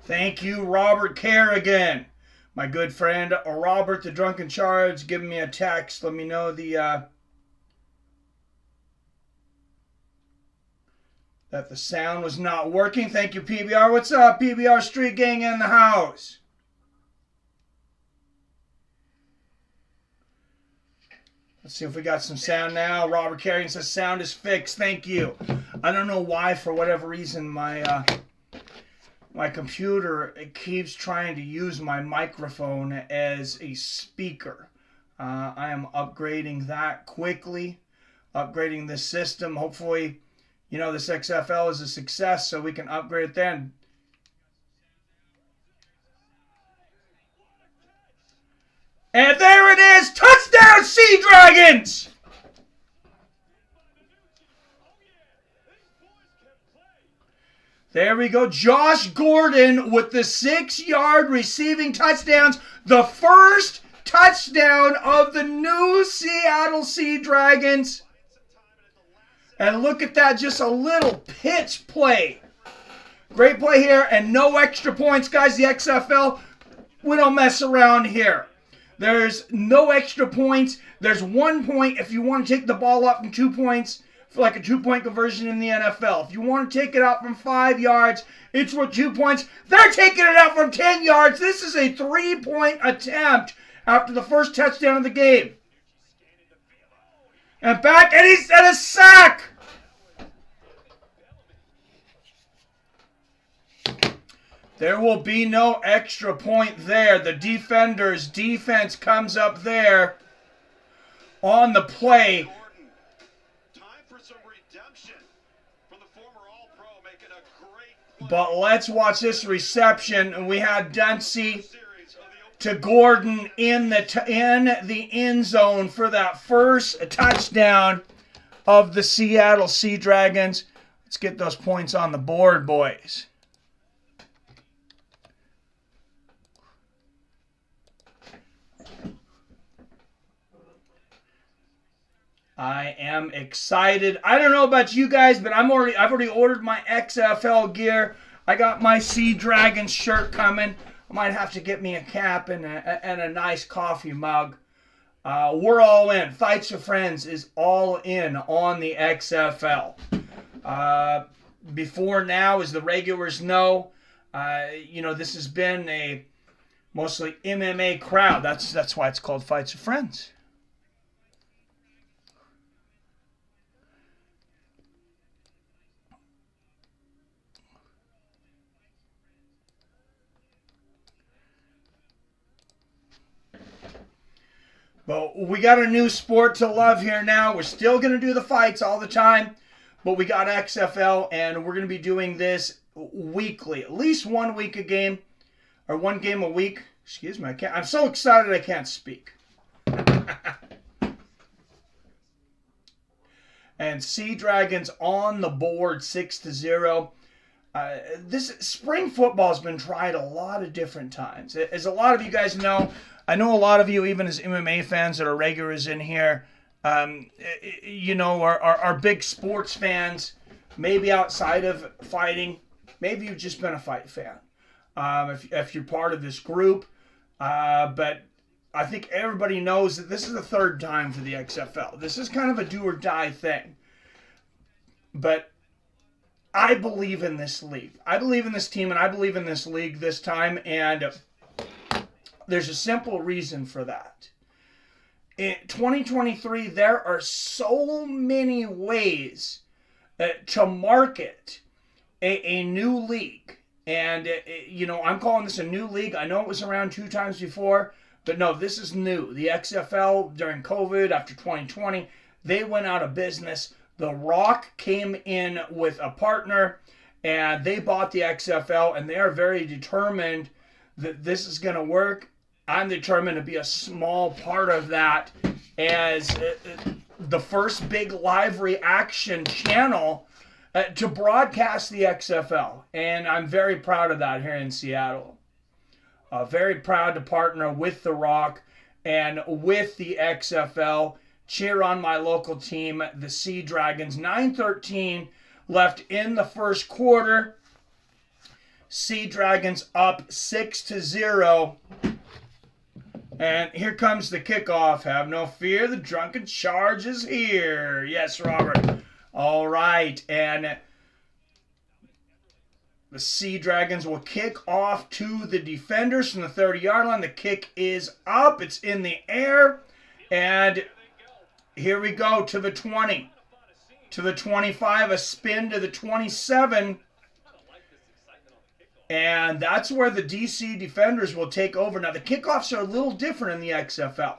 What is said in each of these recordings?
Thank you, Robert Kerrigan. My good friend Robert the Drunken Charge giving me a text. Let me know that the sound was not working. Thank you, PBR. What's up, PBR Street Gang in the house? Let's see if we got some sound now. Robert Kerrigan says sound is fixed. Thank you. I don't know why, for whatever reason, my computer, it keeps trying to use my microphone as a speaker. I am upgrading that quickly, upgrading this system. Hopefully, this XFL is a success, so we can upgrade it then. And there it is! Touchdown, Seadragons! There we go. Josh Gordon with the 6-yard receiving touchdowns. The first touchdown of the new Seattle Seadragons. And look at that, just a little pitch play. Great play here, and no extra points, guys. The XFL, we don't mess around here. There's no extra points. There's 1 point if you want to take the ball up from 2 points, for like a 2-point conversion in the NFL. If you want to take it out from 5 yards, it's worth 2 points. They're taking it out from 10 yards. This is a 3-point attempt after the first touchdown of the game. And back, and he's at a sack. There will be no extra point there. The defender's defense comes up there on the play. But let's watch this reception. And we had Dempsey to Gordon in the end zone for that first touchdown of the Seattle Seadragons. Let's get those points on the board, boys. I am excited. I don't know about you guys, but I've already ordered my XFL gear. I got my Seadragons shirt coming. I might have to get me a cap and a nice coffee mug. We're all in. Fights with Friends is all in on the XFL. Before now, as the regulars know, this has been a mostly MMA crowd. That's why it's called Fights with Friends. But we got a new sport to love here now. We're still going to do the fights all the time. But we got XFL, and we're going to be doing this weekly. At least 1 week a game. Or 1 game a week. Excuse me. I'm so excited I can't speak. And Seadragons on the board 6-0. This spring football has been tried a lot of different times. As a lot of you guys know, I know a lot of you, even as MMA fans that are regulars in here, are big sports fans, maybe outside of fighting. Maybe you've just been a fight fan if you're part of this group. But I think everybody knows that this is the third time for the XFL. This is kind of a do or die thing. But I believe in this league. I believe in this team, and I believe in this league this time, and there's a simple reason for that. In 2023, there are so many ways to market a new league. And, I'm calling this a new league. I know it was around 2 times before, but no, this is new. The XFL, during COVID, after 2020, they went out of business. The Rock came in with a partner, and they bought the XFL, and they are very determined that this is going to work. I'm determined to be a small part of that as the first big live reaction channel to broadcast the XFL. And I'm very proud of that here in Seattle. Very proud to partner with The Rock and with the XFL. Cheer on my local team, the Seadragons. 9:13 left in the first quarter. Seadragons up 6-0. And here comes the kickoff. Have no fear, the drunken charge is here. Yes, Robert. All right, and the Seadragons will kick off to the defenders from the 30-yard line. The kick is up. It's in the air. And here we go to the 20. To the 25, a spin to the 27. And that's where the DC defenders will take over. Now, the kickoffs are a little different in the XFL.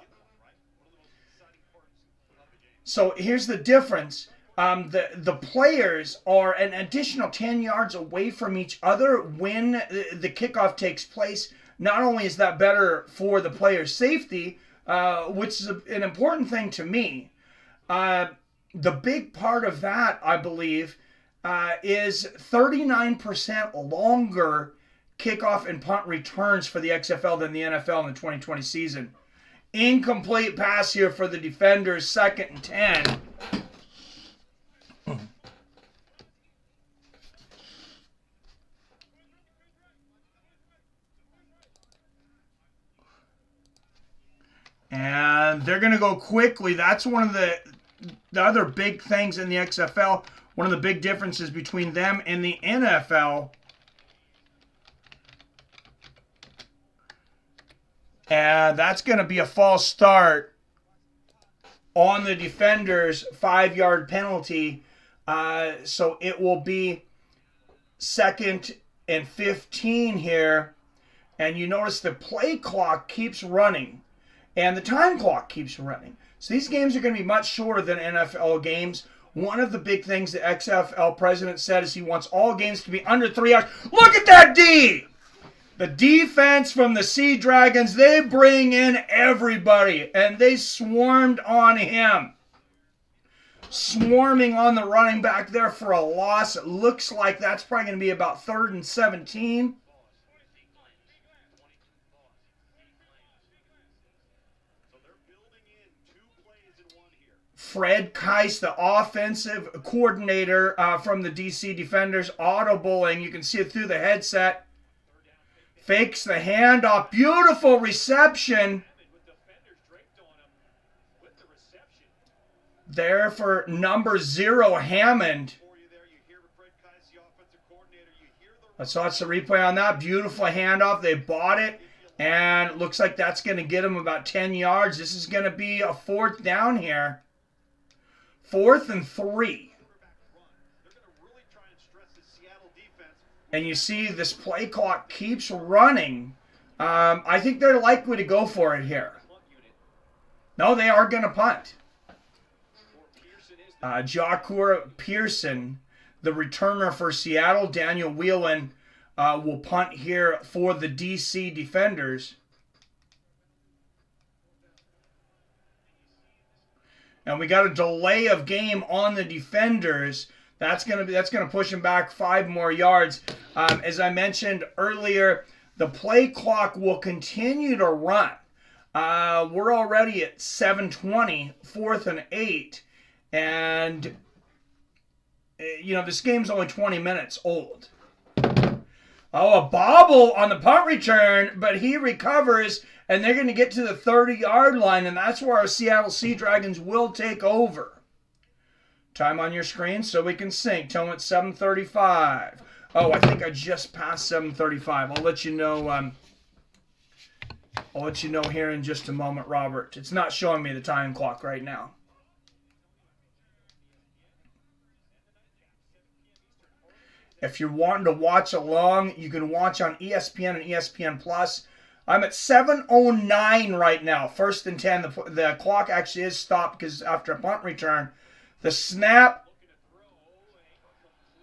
So here's the difference. The players are an additional 10 yards away from each other when the kickoff takes place. Not only is that better for the player's safety, which is an important thing to me, the big part of that, I believe, is 39% longer kickoff and punt returns for the XFL than the NFL in the 2020 season. Incomplete pass here for the defenders, 2nd and 10. And they're going to go quickly. That's one of the other big things in the XFL. One of the big differences between them and the NFL. And that's going to be a false start on the defenders, 5-yard penalty. So it will be 2nd and 15 here. And you notice the play clock keeps running. And the time clock keeps running. So these games are going to be much shorter than NFL games. One of the big things the XFL president said is he wants all games to be under 3 hours. Look at that D! The defense from the Seadragons, they bring in everybody. And they swarmed on him. Swarming on the running back there for a loss. It looks like that's probably going to be about 3rd and 17. Fred Keiss, the offensive coordinator from the DC Defenders, audibling. You can see it through the headset. Fakes the handoff. Beautiful reception. There for number 0, Hammond. Let's watch the replay on that. Beautiful handoff. They bought it. And it looks like that's going to get them about 10 yards. This is going to be a 4th down here. 4th and 3. And you see this play clock keeps running. I think they're likely to go for it here. No, they are going to punt. Jacquur Pearson, the returner for Seattle. Daniel Whelan will punt here for the DC Defenders. And we got a delay of game on the defenders. That's gonna push them back 5 more yards. As I mentioned earlier, the play clock will continue to run. We're already at 7:20, 4th and 8, and this game's only 20 minutes old. Oh, a bobble on the punt return, but he recovers. And they're going to get to the 30-yard line, and that's where our Seattle Seadragons will take over. Time on your screen so we can sync. Tell them it's 7:35. Oh, I think I just passed 7:35. I'll let you know. I'll let you know here in just a moment, Robert. It's not showing me the time clock right now. If you're wanting to watch along, you can watch on ESPN and ESPN Plus. I'm at 7:09 right now. 1st and 10. The clock actually is stopped because after a punt return. The snap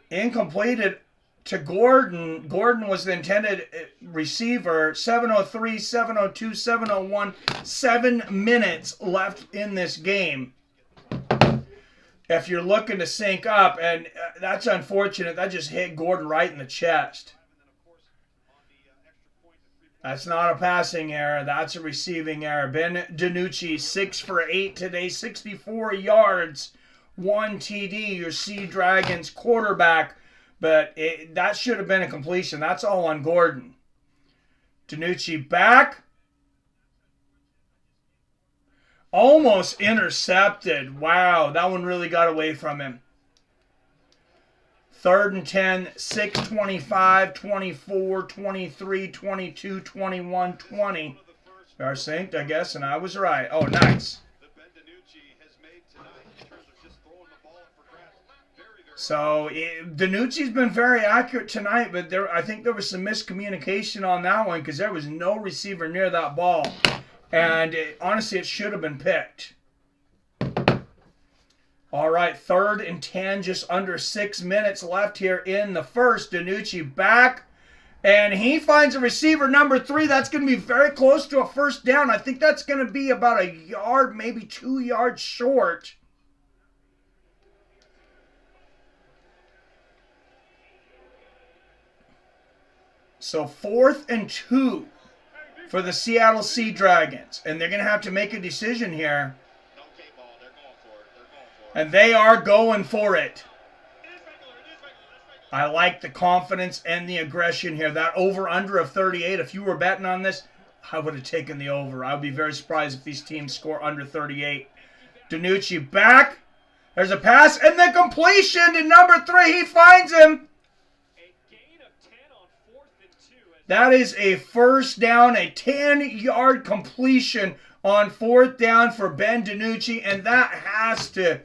incompleted to Gordon. Gordon was the intended receiver. 7:03, 7:02, 7:01. 7 minutes left in this game. If you're looking to sync up, and that's unfortunate. That just hit Gordon right in the chest. That's not a passing error. That's a receiving error. Ben DiNucci, 6 for 8 today, 64 yards, 1 TD. Your Seadragons quarterback But that should have been a completion. That's all on Gordon. DiNucci back. Almost intercepted. Wow, that one really got away from him. 3rd and 10, 6, 25, 24, 23, 22, 21, 20. We are synced, I guess, and I was right. Oh, nice. So, DiNucci's been very accurate tonight, but I think there was some miscommunication on that one because there was no receiver near that ball. And honestly, it should have been picked. All right, 3rd and 10, just under 6 minutes left here in the first. DiNucci back, and he finds a receiver, number 3. That's going to be very close to a first down. I think that's going to be about a yard, maybe 2 yards short. So 4th and 2 for the Seattle Seadragons. And they're going to have to make a decision here. And they are going for it. I like the confidence and the aggression here. That over-under of 38, if you were betting on this, I would have taken the over. I would be very surprised if these teams score under 38. DiNucci back. There's a pass and the completion to number 3. He finds him. That is a first down, a 10-yard completion on 4th down for Ben DiNucci, and that has to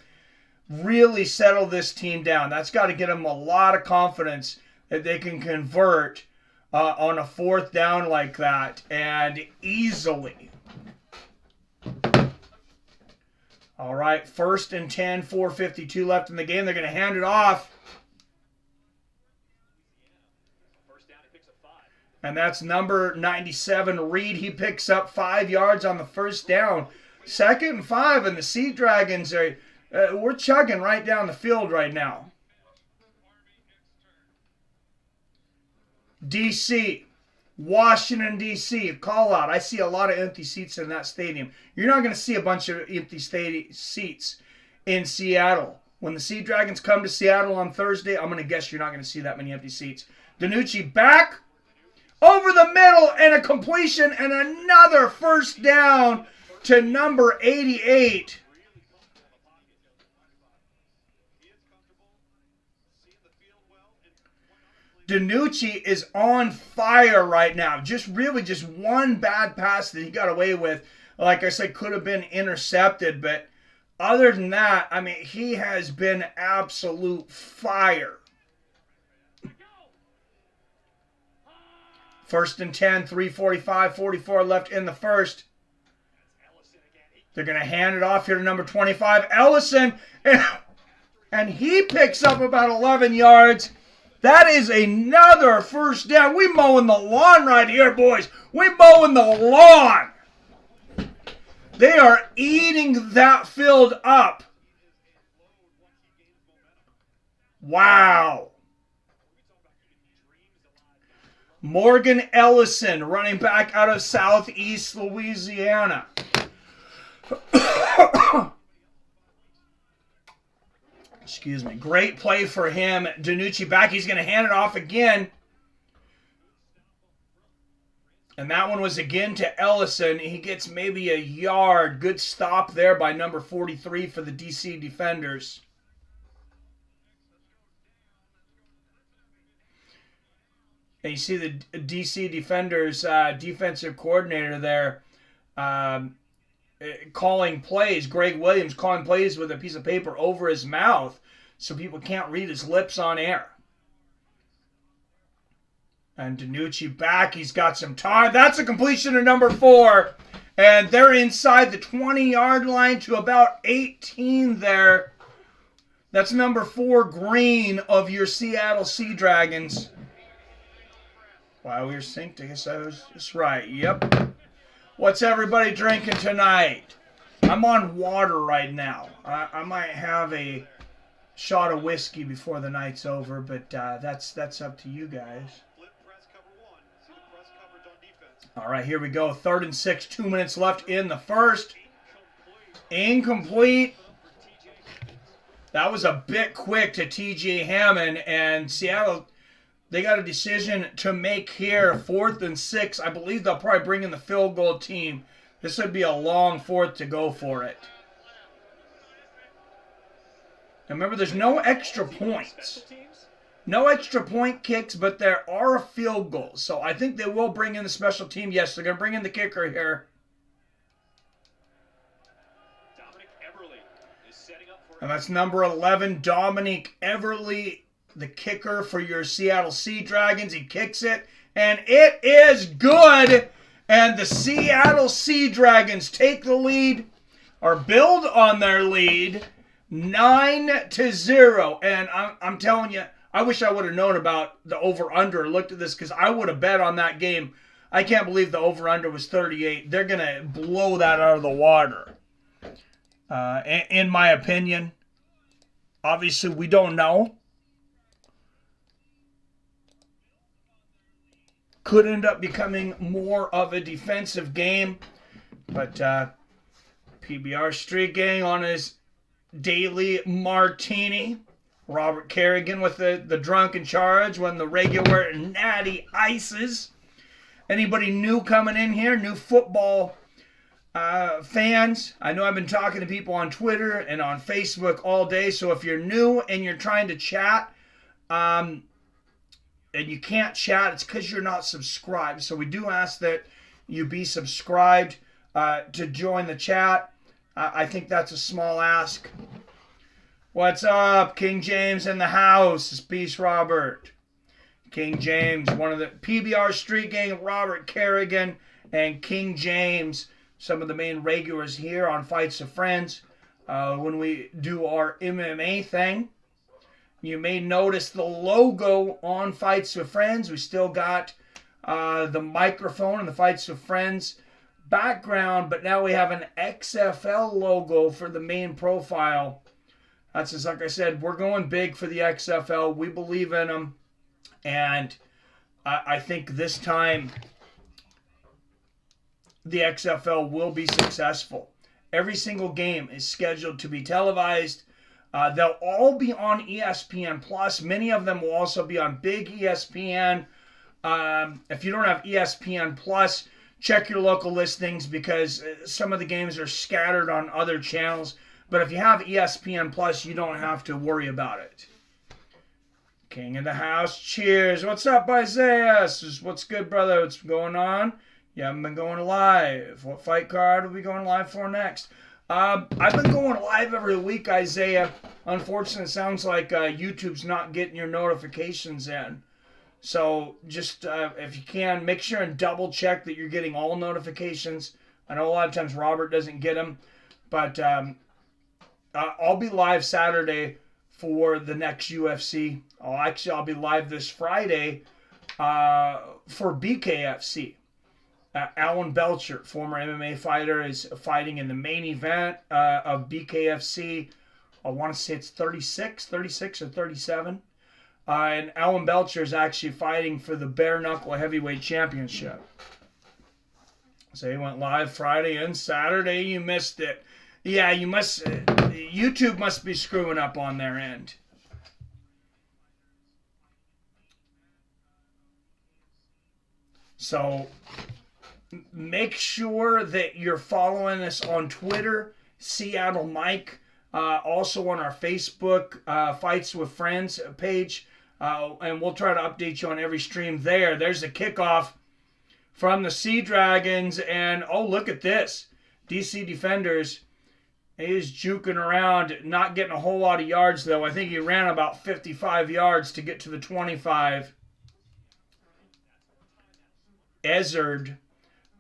really settle this team down. That's got to get them a lot of confidence that they can convert on a 4th down like that, and easily. All right, 1st and 10, 4:52 left in the game. They're going to hand it off. And that's number 97, Reed. He picks up 5 yards on the first down. 2nd and 5, and the Seadragons are we're chugging right down the field right now. D.C., Washington, D.C., call out. I see a lot of empty seats in that stadium. You're not going to see a bunch of empty seats in Seattle. When the Seadragons come to Seattle on Thursday, I'm going to guess you're not going to see that many empty seats. DiNucci back. Over the middle, and a completion, and another first down to number 88. DiNucci is on fire right now. Just one bad pass that he got away with. Like I said, could have been intercepted, but other than that, I mean, he has been absolute fire. 1st and 10, 3:45, 44 left in the first. They're going to hand it off here to number 25, Ellison. And he picks up about 11 yards. That is another first down. We mowing the lawn right here, boys. We mowing the lawn. They are eating that field up. Wow. Morgan Ellison, running back out of Southeast Louisiana. Excuse me. Great play for him. DiNucci back. He's going to hand it off again. And that one was again to Ellison. He gets maybe a yard. Good stop there by number 43 for the DC defenders. And you see the DC defenders, defensive coordinator there calling plays. Greg Williams calling plays with a piece of paper over his mouth so people can't read his lips on air. And DiNucci back. He's got some time. That's a completion of number 4. And they're inside the 20-yard line to about 18 there. That's number 4, Green, of your Seattle Seadragons. Wow, we were synced. I guess I was just right. Yep. What's everybody drinking tonight? I'm on water right now. I might have a shot of whiskey before the night's over, but that's up to you guys. All right, here we go. 3rd and 6, 2 minutes left in the first. Incomplete. That was a bit quick to T.J. Hammond, and Seattle, they got a decision to make here. 4th and 6. I believe they'll probably bring in the field goal team. This would be a long 4th to go for it. And remember, there's no extra points. No extra point kicks, but there are field goals. So I think they will bring in the special team. Yes, they're going to bring in the kicker here. And that's number 11, Dominic Everly, the kicker for your Seattle Seadragons. He kicks it, and it is good. And the Seattle Seadragons take the lead, or build on their lead, 9-0. And I'm telling you, I wish I would have known about the over-under, looked at this, because I would have bet on that game. I can't believe the over-under was 38. They're going to blow that out of the water. In my opinion. Obviously, we don't know. Could end up becoming more of a defensive game. But PBR Street Gang on his daily martini. Robert Kerrigan with the drunken charge when the regular natty ices. Anybody new coming in here? New football fans, I know I've been talking to people on Twitter and on Facebook all day, so if you're new and you're trying to chat and you can't chat, it's because you're not subscribed. So we do ask that you be subscribed to join the chat. I think that's a small ask. What's up? King James in the house. Peace, Robert. King James, one of the PBR Street Gang, Robert Kerrigan, and King James, some of the main regulars here on Fights of Friends when we do our MMA thing. You may notice the logo on Fights of Friends. We still got the microphone and the Fights of Friends background, but now we have an XFL logo for the main profile. That's just like I said, we're going big for the XFL. We believe in them, and I think this time the XFL will be successful. Every single game is scheduled to be televised. They'll all be on ESPN+. Many of them will also be on big ESPN. If you don't have ESPN+, check your local listings because some of the games are scattered on other channels. But if you have ESPN+, you don't have to worry about it. King in the house, cheers. What's up, Isaiah? What's good, brother? What's going on? You haven't been going live. What fight card are we going live for next? I've been going live every week, Isaiah. Unfortunately, it sounds like YouTube's not getting your notifications in. So just, if you can, make sure and double check that you're getting all notifications. I know a lot of times Robert doesn't get them. But I'll be live Saturday for the next UFC. I'll be live this Friday for BKFC. Alan Belcher, former MMA fighter, is fighting in the main event of BKFC. I want to say it's 36 or 37. And Alan Belcher is actually fighting for the bare knuckle heavyweight championship. So he went live Friday and Saturday. You missed it. Yeah, you must. YouTube must be screwing up on their end. So make sure that you're following us on Twitter, Seattle Mike, also on our Facebook Fights with Friends page, and we'll try to update you on every stream there. There's the kickoff from the Seadragons, and oh, look at this. DC Defenders, he's juking around, not getting a whole lot of yards, though. I think he ran about 55 yards to get to the 25. Ezard,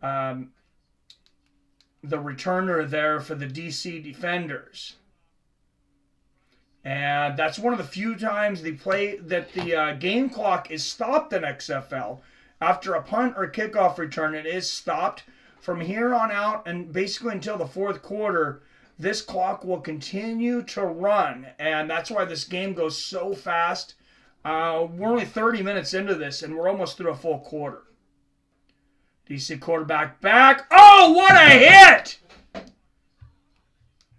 the returner there for the DC Defenders. And that's one of the few times the game clock is stopped in XFL. After a punt or kickoff return, it is stopped. From here on out and basically until the fourth quarter, this clock will continue to run. And that's why this game goes so fast. We're only 30 minutes into this, and we're almost through a full quarter. DC quarterback back. Oh, what a hit!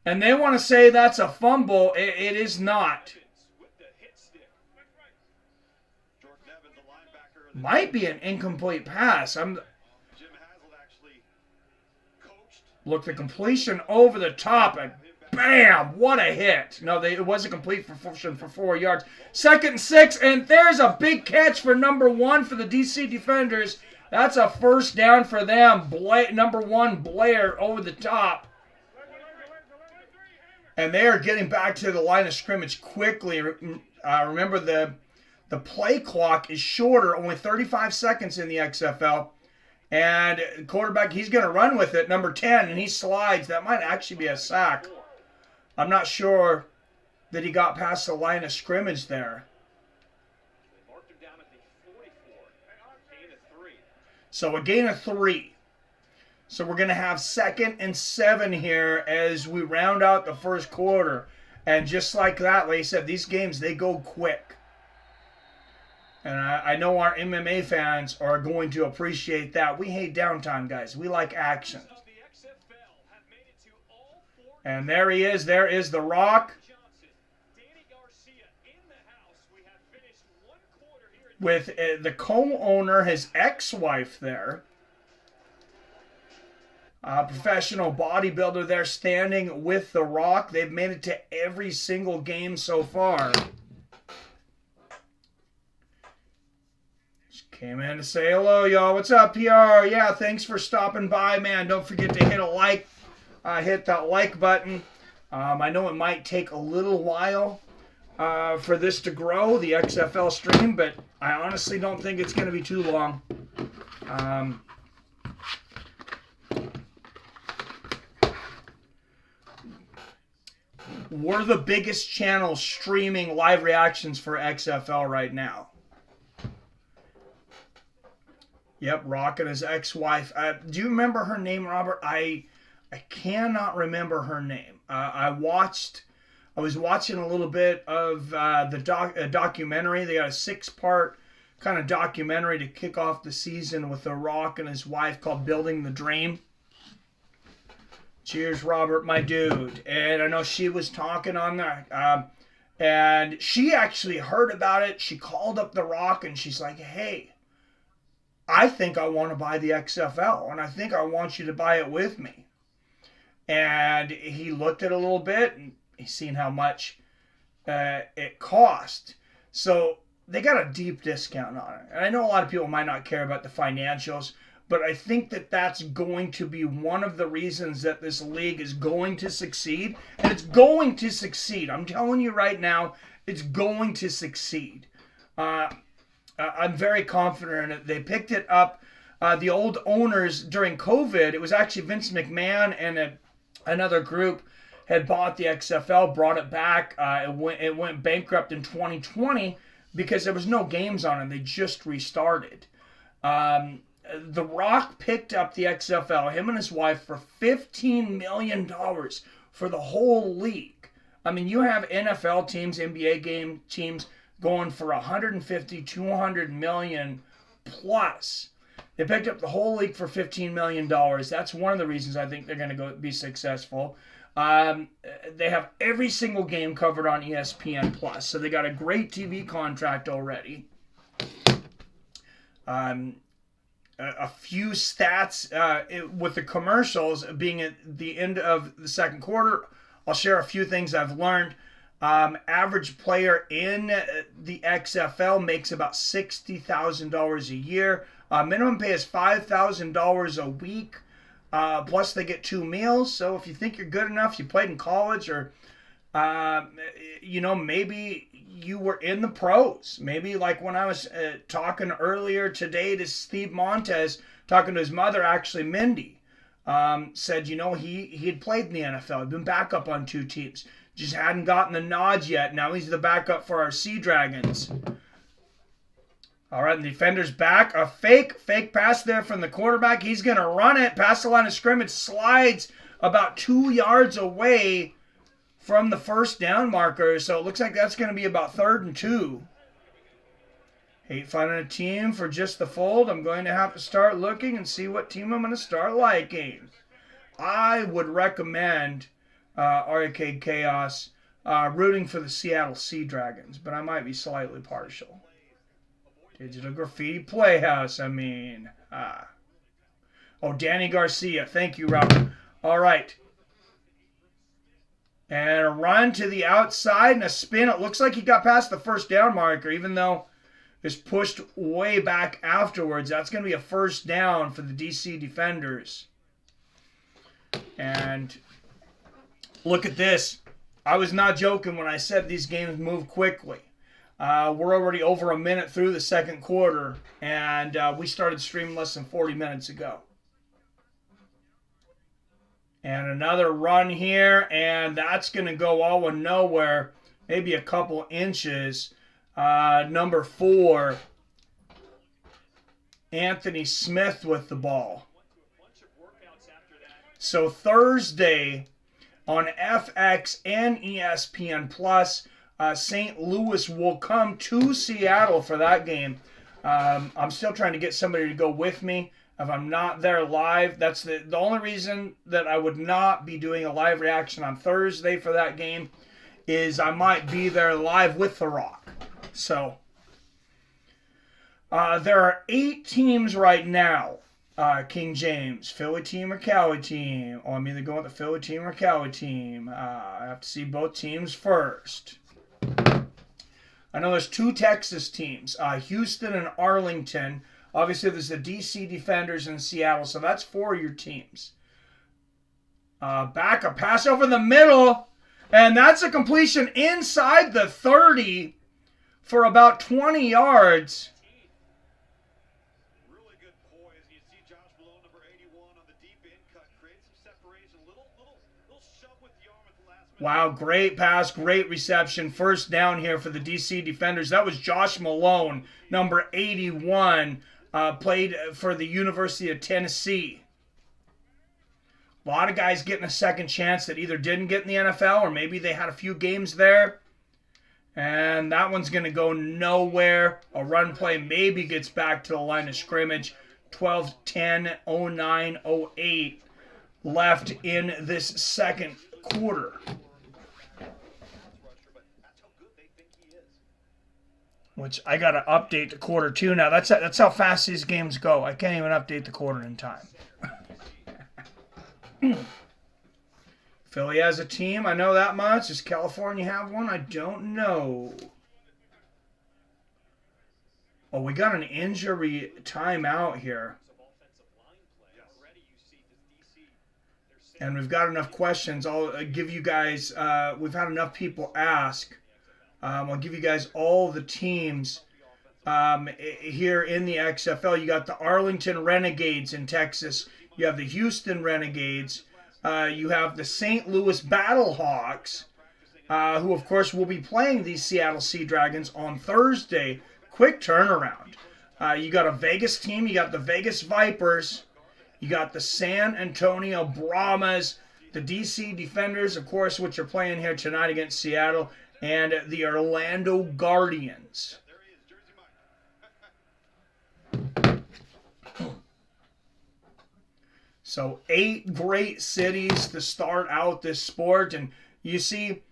And they want to say that's a fumble. It is not. Might be an incomplete pass. Look, the completion over the top, and bam, what a hit. No, it wasn't complete for 4 yards. 2nd and 6, and there's a big catch for number 1 for the DC Defenders. That's a first down for them. Number 1, Blair, over the top. And they are getting back to the line of scrimmage quickly. Remember, the play clock is shorter, only 35 seconds in the XFL. And quarterback, he's going to run with it, number 10, and he slides. That might actually be a sack. I'm not sure that he got past the line of scrimmage there. So a gain of 3. So we're going to have 2nd and 7 here as we round out the first quarter. And just like that, like I said, these games, they go quick. And I know our MMA fans are going to appreciate that. We hate downtime, guys. We like action. And there he is. There is the Rock. With the co-owner, his ex-wife there. Professional bodybuilder there standing with the Rock. They've made it to every single game so far. Just came in to say hello, y'all. What's up, PR? Yeah, thanks for stopping by, man. Don't forget to hit a like. Hit that like button. I know it might take a little while for this to grow, the XFL stream, but I honestly don't think it's going to be too long. We're the biggest channel streaming live reactions for XFL right now. Yep, Rock and his ex-wife. Do you remember her name, Robert? I cannot remember her name. I was watching a little bit of the documentary. They got a 6-part kind of documentary to kick off the season with The Rock and his wife called Building the Dream. Cheers, Robert, my dude. And I know she was talking on there. And she actually heard about it. She called up The Rock and she's like, hey, I think I want to buy the XFL. And I think I want you to buy it with me. And he looked at it a little bit and he's seen how much it cost. So they got a deep discount on it. And I know a lot of people might not care about the financials, but I think that that's going to be one of the reasons that this league is going to succeed. And it's going to succeed. I'm telling you right now, it's going to succeed. I'm very confident in it. They picked it up. The old owners during COVID, it was actually Vince McMahon and another group had bought the XFL, brought it back. It went bankrupt in 2020 because there was no games on it. They just restarted. The Rock picked up the XFL, him and his wife, for $15 million for the whole league. I mean, you have NFL teams, NBA teams going for $150, $200 million plus. They picked up the whole league for $15 million. That's one of the reasons I think they're going to be successful. They have every single game covered on ESPN Plus, so they got a great TV contract already. A few stats with the commercials being at the end of the second quarter. I'll share a few things I've learned. Average player in the XFL makes about $60,000 a year. Minimum pay is $5,000 a week. Plus they get 2 meals. So if you think you're good enough, you played in college, or maybe you were in the pros. Maybe like when I was talking earlier today to Steve Montez, talking to his mother, actually Mindy, said, he had played in the NFL. He'd been backup on 2 teams. Just hadn't gotten the nod yet. Now he's the backup for our Seadragons. All right, the defender's back. A fake pass there from the quarterback. He's going to run it past the line of scrimmage. Slides about 2 yards away from the first down marker. So it looks like that's going to be about 3rd and 2. Hate finding a team for just the fold. I'm going to have to start looking and see what team I'm going to start liking. I would recommend Arcade Chaos, rooting for the Seattle Seadragons, but I might be slightly partial. Digital Graffiti Playhouse, I mean. Oh, Danny Garcia. Thank you, Robert. All right. And a run to the outside and a spin. It looks like he got past the first down marker, even though it's pushed way back afterwards. That's going to be a first down for the DC defenders. And look at this. I was not joking when I said these games move quickly. We're already over a minute through the second quarter, and we started streaming less than 40 minutes ago. And another run here, and that's going to go all or nowhere, maybe a couple inches. Number 4, Anthony Smith with the ball. So Thursday on FX and ESPN Plus, St. Louis will come to Seattle for that game. I'm still trying to get somebody to go with me. If I'm not there live, that's the only reason that I would not be doing a live reaction on Thursday for that game is I might be there live with The Rock. So there are 8 teams right now. King James, Philly team or Cali team. Oh, I'm either going with the Philly team or Cali team. I have to see both teams first. I know there's 2 Texas teams, Houston and Arlington. Obviously, there's the DC Defenders in Seattle, so that's 4 of your teams. Back a pass over the middle, and that's a completion inside the 30 for about 20 yards. Really good poise. You see Josh Malone, number 81, on the deep in cut, create some separation, little shove with the arm at the last minute. Wow, great pass, great reception. First down here for the DC Defenders. That was Josh Malone, number 81. Played for the University of Tennessee. A lot of guys getting a second chance that either didn't get in the NFL or maybe they had a few games there. And that one's going to go nowhere. A run play maybe gets back to the line of scrimmage. 12-10, 09-08 left in this second quarter. Which I got to update the quarter too now. That's how fast these games go. I can't even update the quarter in time. Philly has a team. I know that much. Does California have one? I don't know. Oh, we got an injury timeout here. And we've got enough questions. I'll give you guys, we've had enough people ask. I'll give you guys all the teams here in the XFL. You got the Arlington Renegades in Texas. You have the Houston Renegades. You have the St. Louis Battlehawks, who, of course, will be playing these Seattle Seadragons on Thursday. Quick turnaround. You got a Vegas team. You got the Vegas Vipers. You got the San Antonio Brahmas. The DC Defenders, of course, which are playing here tonight against Seattle. And the Orlando Guardians. So 8 great cities to start out this sport. And you see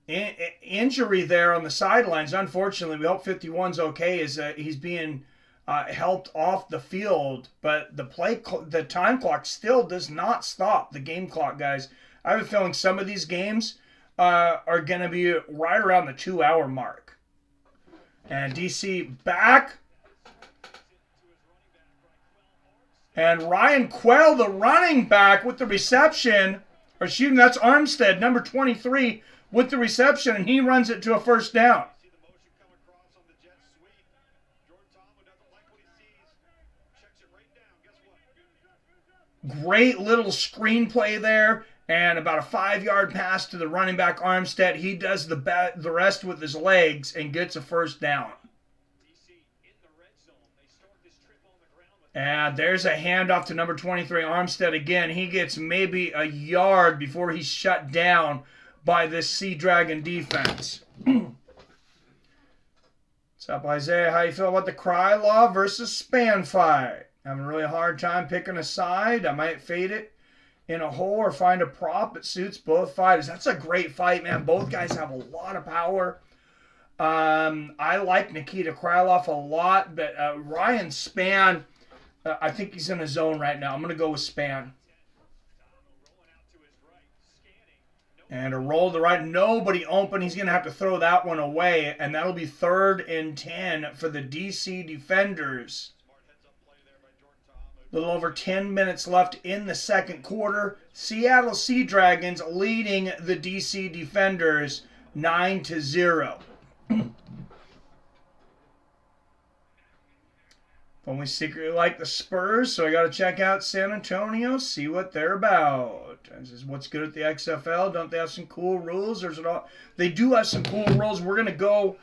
injury there on the sidelines. Unfortunately, we hope 51's okay. He's being helped off the field. But the time clock still does not stop. The game clock, guys. I have a feeling some of these games are going to be right around the 2-hour mark. And DC back. And Ryan Quell, the running back, with the reception. Or excuse me, that's Armstead, number 23, with the reception. And he runs it to a first down. Great little screenplay there. And about a 5-yard pass to the running back, Armstead. He does the rest with his legs and gets a first down. And there's a handoff to number 23, Armstead again. He gets maybe a yard before he's shut down by this Sea Dragon defense. What's up, Isaiah? How you feel about the Krylov versus Span fight? Having a really hard time picking a side. I might fade it in a hole or find a prop that suits both fighters. That's a great fight, man. Both guys have a lot of power. I like Nikita Krylov a lot, but Ryan Spann, I think he's in a zone right now. I'm going to go with Spann. And a roll to the right. Nobody open. He's going to have to throw that one away. And that'll be 3rd and 10 for the DC Defenders. A little over 10 minutes left in the second quarter. Seattle Seadragons leading the DC Defenders 9-0. But we secretly like the Spurs, so I got to check out San Antonio, see what they're about. This is what's good at the XFL. Don't they have some cool rules? Or is it all? They do have some cool rules. We're going to go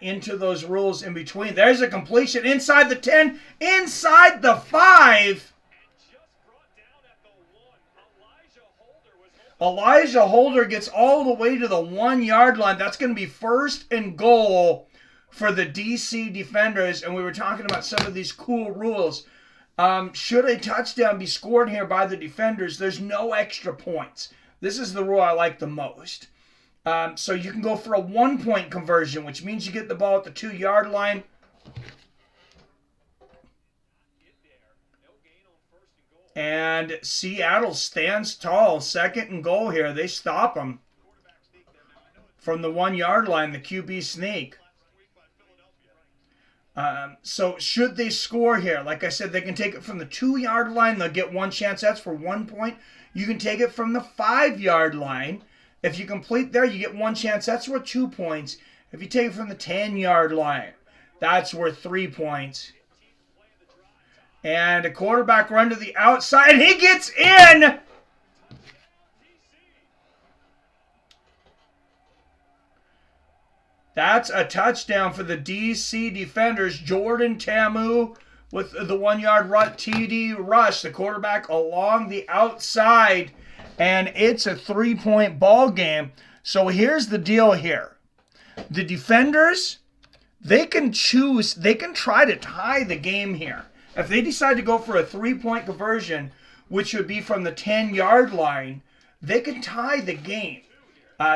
into those rules in between. There's a completion inside the 10, inside the 5. Elijah Holder gets all the way to the 1-yard line. That's going to be 1st and goal for the DC Defenders. And we were talking about some of these cool rules. Should a touchdown be scored here by the Defenders, there's no extra points. This is the rule I like the most. So you can go for a 1-point conversion, which means you get the ball at the 2-yard line. And Seattle stands tall. 2nd and goal here. They stop them from the 1-yard line, the QB sneak. So should they score here, like I said, they can take it from the 2-yard line. They'll get 1 chance. That's for 1 point. You can take it from the 5-yard line. If you complete there, you get 1 chance. That's worth 2 points. If you take it from the 10-yard line, that's worth 3 points. And a quarterback run to the outside. He gets in! That's a touchdown for the DC Defenders. Jordan Tamu with the 1-yard TD rush. The quarterback along the outside. And it's a 3-point ball game. So here's the deal here. The Defenders, they can choose. They can try to tie the game here. If they decide to go for a 3-point conversion, which would be from the 10-yard line, they can tie the game.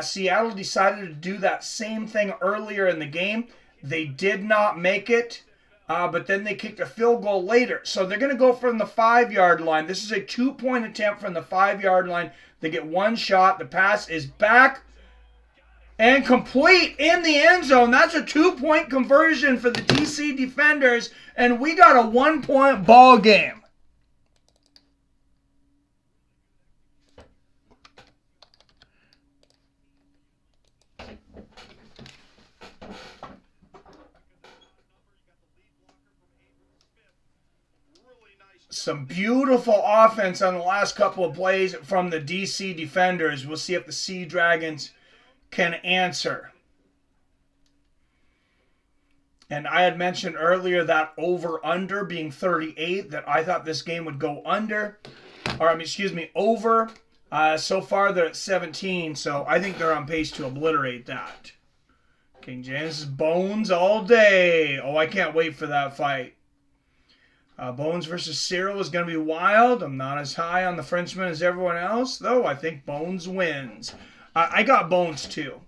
Seattle decided to do that same thing earlier in the game. They did not make it, but then they kicked a field goal later. So they're going to go from the 5-yard line. This is a 2-point attempt from the 5-yard line. They get 1 shot. The pass is back and complete in the end zone. That's a 2-point conversion for the DC Defenders, and we got a 1-point ball game. Some beautiful offense on the last couple of plays from the DC Defenders. We'll see if the Seadragons can answer. And I had mentioned earlier that over-under being 38, that I thought this game would go under. Over. So far they're at 17, so I think they're on pace to obliterate that. King James Bones all day. Oh, I can't wait for that fight. Bones versus Cyril is going to be wild. I'm not as high on the Frenchman as everyone else, though. I think Bones wins. I got Bones, too.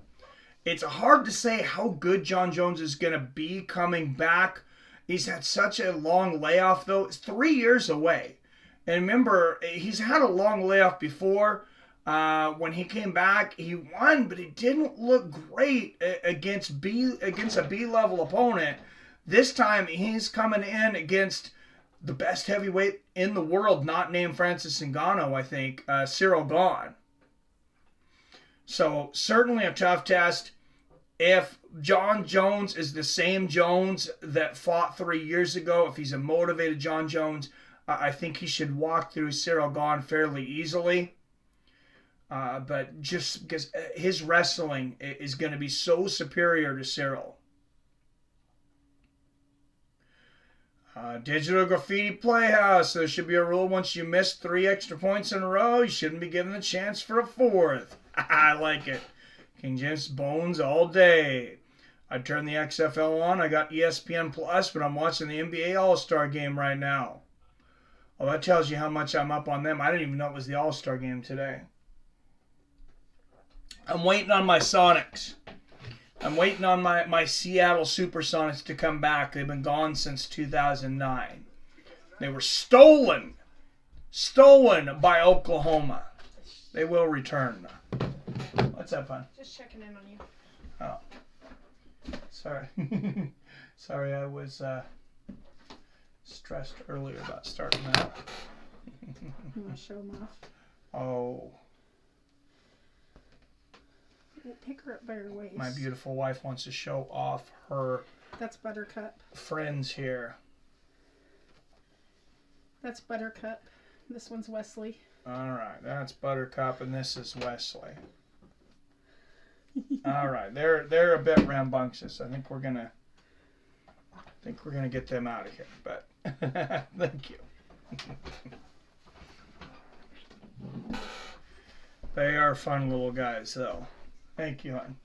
It's hard to say how good John Jones is going to be coming back. He's had such a long layoff, though. It's 3 years away. And remember, he's had a long layoff before. When he came back, he won, but he didn't look great against a B-level opponent. This time, he's coming in against the best heavyweight in the world, not named Francis Ngannou, I think, Cyril Gane. So, certainly a tough test. If John Jones is the same Jones that fought 3 years ago, if he's a motivated John Jones, I think he should walk through Cyril Gane fairly easily. But just because his wrestling is going to be so superior to Cyril. Digital Graffiti Playhouse. There should be a rule once you miss 3 extra points in a row, you shouldn't be given the chance for a 4th. I like it. King James Bones all day. I turned the XFL on. I got ESPN Plus, but I'm watching the NBA All-Star game right now. Oh, that tells you how much I'm up on them. I didn't even know it was the All-Star game today. I'm waiting on my Sonics. I'm waiting on my Seattle Supersonics to come back. They've been gone since 2009. They were stolen by Oklahoma. They will return. What's up, hon? Just checking in on you. Oh, sorry. Sorry, I was stressed earlier about starting out. You want to show them off? Oh, We'll pick her up by her waist. my beautiful wife wants to show off her That's Buttercup. friends here. That's Buttercup. This one's Wesley. All right, that's Buttercup, and this is Wesley. All right, they're a bit rambunctious. I think we're gonna get them out of here. But thank you. They are fun little guys, though. Thank you, hon.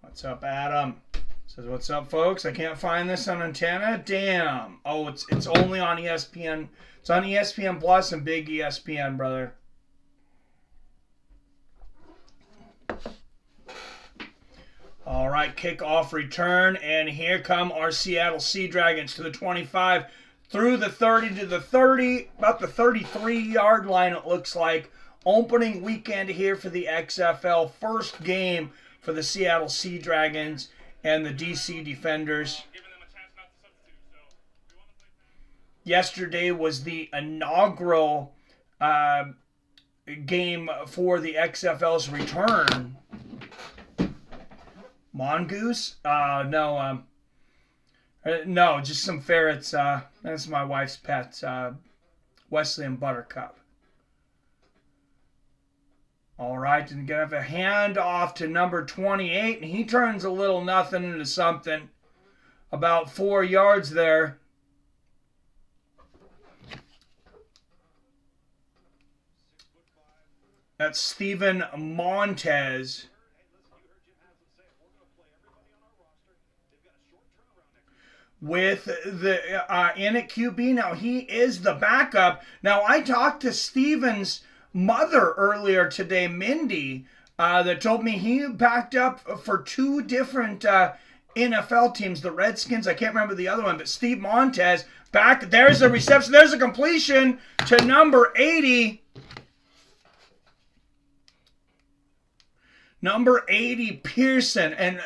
What's up, Adam? Says, what's up, folks? I can't find this on antenna. Damn. Oh, it's only on ESPN. It's on ESPN Plus and Big ESPN, brother. All right, kickoff return, and here come our Seattle Seadragons to the 25, through the 30 to the 30, about the 33-yard line, it looks like. Opening weekend here for the XFL. First game for the Seattle Seadragons and the DC Defenders. Yesterday was the inaugural game for the XFL's return. Mongoose? No, just some ferrets. That's my wife's pets, Wesley and Buttercup. All right, and gonna have a handoff to number 28, and he turns a little nothing into something. About 4 yards there. That's Steven Montez. With the in at QB. Now, he is the backup. Now, I talked to Steven's mother earlier today, Mindy, that told me he backed up for 2 different NFL teams, the Redskins. I can't remember the other one, but Steve Montez back. There's a reception. There's a completion to number 80. Number 80, Pearson. And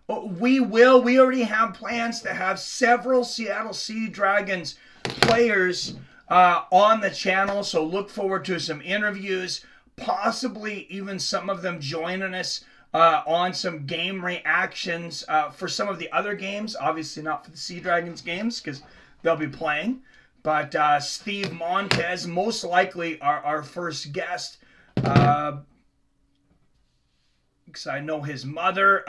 we already have plans to have several Seattle Seadragons players on the channel, so look forward to some interviews, possibly even some of them joining us on some game reactions for some of the other games. Obviously not for the Seadragons games because they'll be playing, but Steve Montez, most likely our first guest, because I know his mother,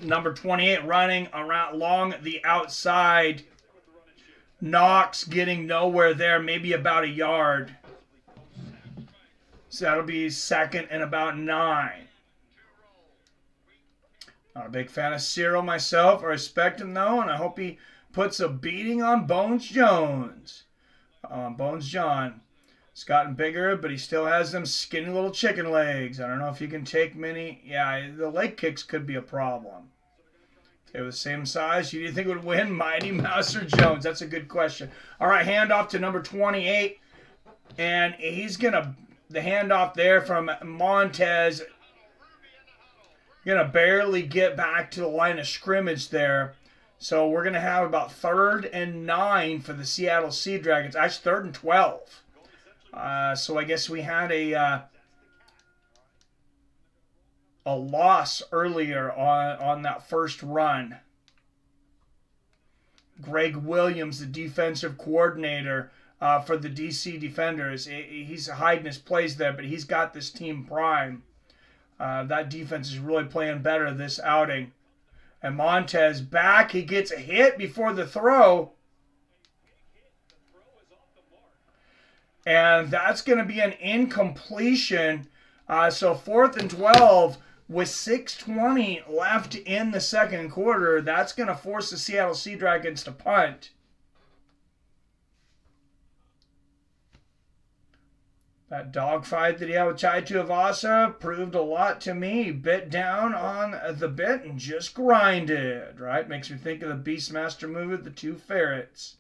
number 28, running around along the outside. Knox getting nowhere there, maybe about a yard. So that'll be second and about 9. Not a big fan of Cyril myself. I respect him though, and I hope he puts a beating on Bones Jones. Bones John. He's gotten bigger, but he still has them skinny little chicken legs. I don't know if he can take many. Yeah, the leg kicks could be a problem. They were the same size. Who do you think would win, Mighty Mouse or Jones? That's a good question. All right, handoff to number 28. And he's going to, the handoff there from Montez, going to barely get back to the line of scrimmage there. So we're going to have about 3rd and 9 for the Seattle Seadragons. Actually, 3rd and 12. So I guess we had a loss earlier on that first run. Greg Williams, the defensive coordinator for the DC Defenders, he's hiding his plays there, but he's got this team prime. That defense is really playing better this outing. And Montez back, he gets a hit before the throw. And that's going to be an incompletion. So 4th and 12 with 6:20 left in the second quarter. That's going to force the Seattle Seadragons to punt. That dogfight that he had with Tai Tuivasa proved a lot to me. He bit down on the bit and just grinded, right? Makes me think of the Beastmaster movie with the two ferrets.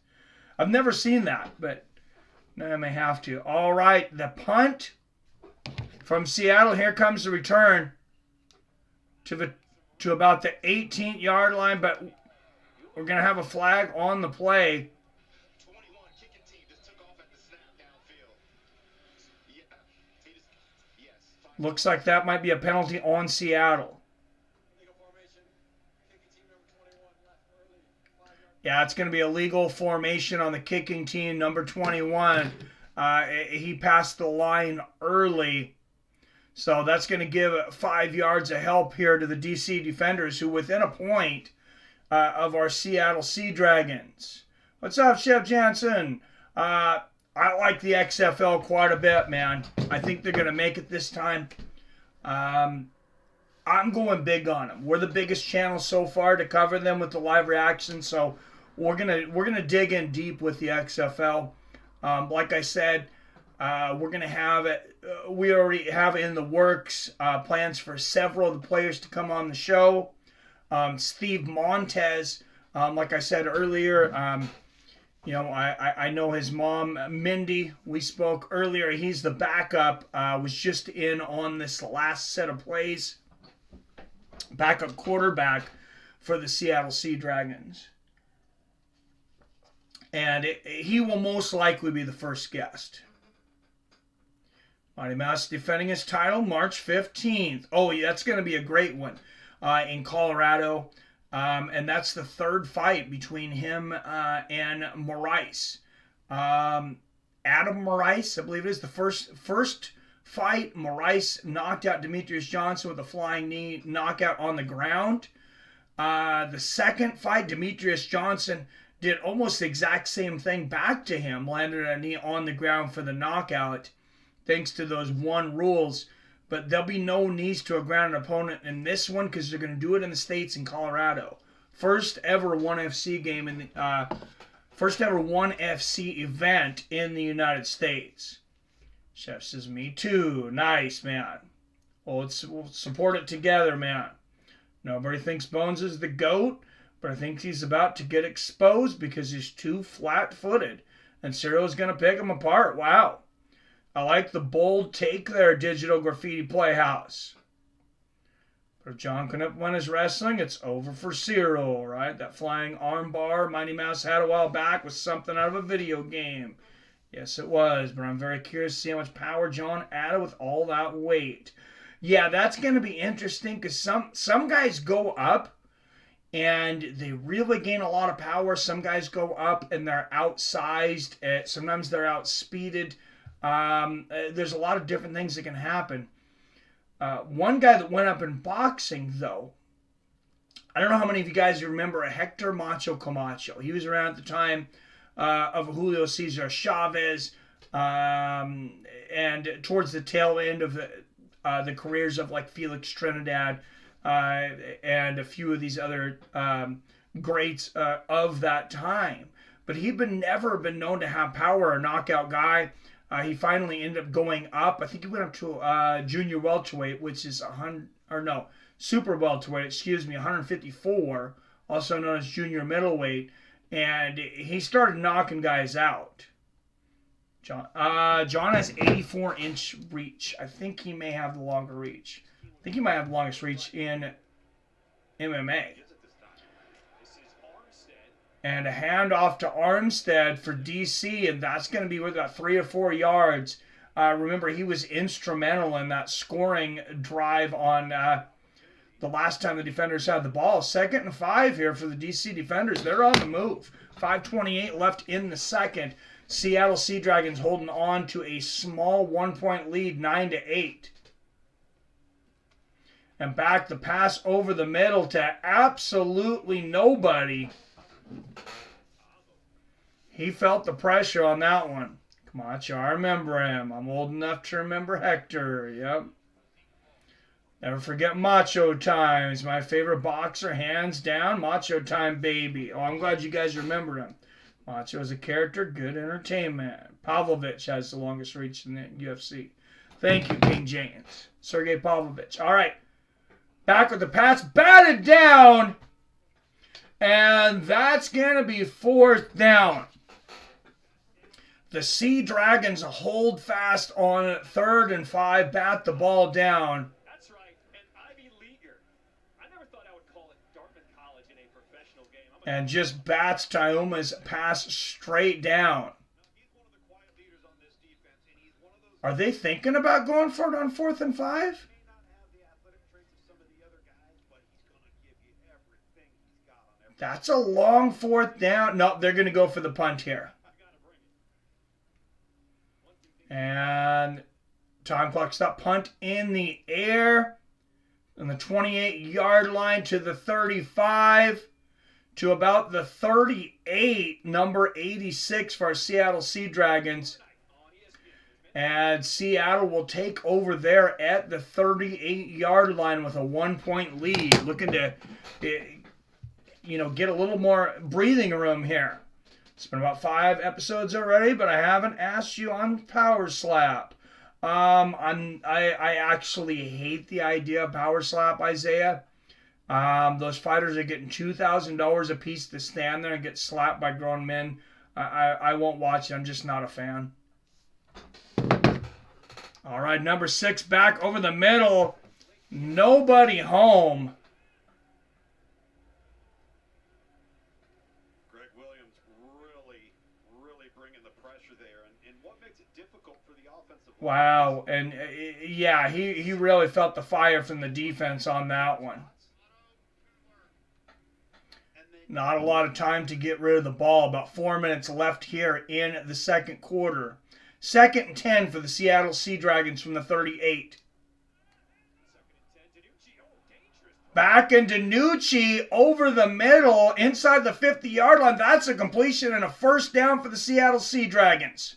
I've never seen that, but I may have to. All right, the punt from Seattle. Here comes the return to about the 18-yard line, but we're going to have a flag on the play. 21 kicking team just took off at the snap downfield. Yes. Looks like that might be a penalty on Seattle. Yeah, it's going to be a legal formation on the kicking team, number 21. He passed the line early. So that's going to give 5 yards of help here to the DC defenders, who within a point of our Seattle Seadragons. What's up, Chef Jansen? I like the XFL quite a bit, man. I think they're going to make it this time. I'm going big on them. We're the biggest channel so far to cover them with the live reaction, so we're gonna dig in deep with the XFL. Like I said, we're gonna have it. We already have in the works plans for several of the players to come on the show. Steve Montez, like I said earlier, I know his mom, Mindy. We spoke earlier. He's the backup. Was just in on this last set of plays. Backup quarterback for the Seattle Seadragons. And he will most likely be the first guest. Mighty Mouse defending his title March 15th. Oh, yeah, that's going to be a great one in Colorado. And that's the third fight between him and Moraes. Adam Moraes, I believe it is, the first fight. Moraes knocked out Demetrius Johnson with a flying knee knockout on the ground. The second fight, Demetrius Johnson did almost the exact same thing back to him, landed a knee on the ground for the knockout, thanks to those one rules. But there'll be no knees to a grounded opponent in this one because they're going to do it in the States in Colorado. First ever 1FC game in the first ever 1FC event in the United States. Chef says, me too. Nice, man. We'll support it together, man. Nobody thinks Bones is the GOAT, but I think he's about to get exposed because he's too flat-footed. And Cyril's going to pick him apart. Wow. I like the bold take there, Digital Graffiti Playhouse. But if John couldn't win his wrestling, it's over for Cyril, right? That flying armbar Mighty Mouse had a while back was something out of a video game. Yes, it was, but I'm very curious to see how much power John added with all that weight. Yeah, that's going to be interesting because some guys go up and they really gain a lot of power. Some guys go up and they're outsized. Sometimes they're outspeeded. There's a lot of different things that can happen. One guy that went up in boxing, though, I don't know how many of you guys remember a Hector Macho Camacho. He was around at the time of Julio Cesar Chavez, and towards the tail end of the careers of like Felix Trinidad and a few of these other greats of that time. But he'd never been known to have power or knockout guy. He finally ended up going up. I think he went up to junior welterweight, which is super welterweight, 154, also known as junior middleweight. And he started knocking guys out. John has 84-inch reach. I think he may have the longer reach. I think he might have the longest reach in MMA. And a handoff to Armstead for DC, and that's going to be with about 3 or 4 yards. Remember, he was instrumental in that scoring drive on the last time the defenders had the ball. 2nd and 5 here for the DC defenders. They're on the move. 5:28 left in the second. Seattle Seadragons holding on to a small 1-point lead, 9-8. And back the pass over the middle to absolutely nobody. He felt the pressure on that one. Camacho, I remember him. I'm old enough to remember Hector. Yep. Never forget Macho Time. He's my favorite boxer, hands down. Macho Time, baby. Oh, I'm glad you guys remember him. Macho is a character, good entertainment. Pavlovich has the longest reach in the UFC. Thank you, King James. Sergey Pavlovich. All right. Back with the pass. Batted down. And that's going to be 4th down. The Sea Dragons hold fast on 3rd and 5. Bat the ball down. That's right, an Ivy Leaguer. I never thought I would call it Dartmouth College in a professional game. And just bats Tauma's pass straight down. He's one of the quiet leaders on this defense, and he's one of those Are they thinking about going for it on 4th and 5? may not have the athletic traits of some of the other guys, but he's going to give you everything he's got on every. That's a long 4th down. No, they're going to go for the punt here. I got to bring it. And time clock stop. Punt in the air. On the 28-yard line to the 35. To about the 38. Number 86 for our Seattle Seadragons. And Seattle will take over there at the 38-yard line with a 1-point lead. Looking to, get a little more breathing room here. It's been about 5 episodes already, but I haven't asked you on Power Slap. I actually hate the idea of Power Slap, Isaiah. Those fighters are getting $2,000 a piece to stand there and get slapped by grown men. I won't watch it. I'm just not a fan. All right, number 6 back over the middle. Nobody home. Greg Williams really bringing the pressure there, and what makes it difficult for the offensive line. Wow, and yeah, he really felt the fire from the defense on that one. Not a lot of time to get rid of the ball. About 4 minutes left here in the second quarter. 2nd and 10 for the Seattle Seadragons from the 38. Back in DiNucci over the middle inside the 50-yard line. That's a completion and a 1st down for the Seattle Seadragons.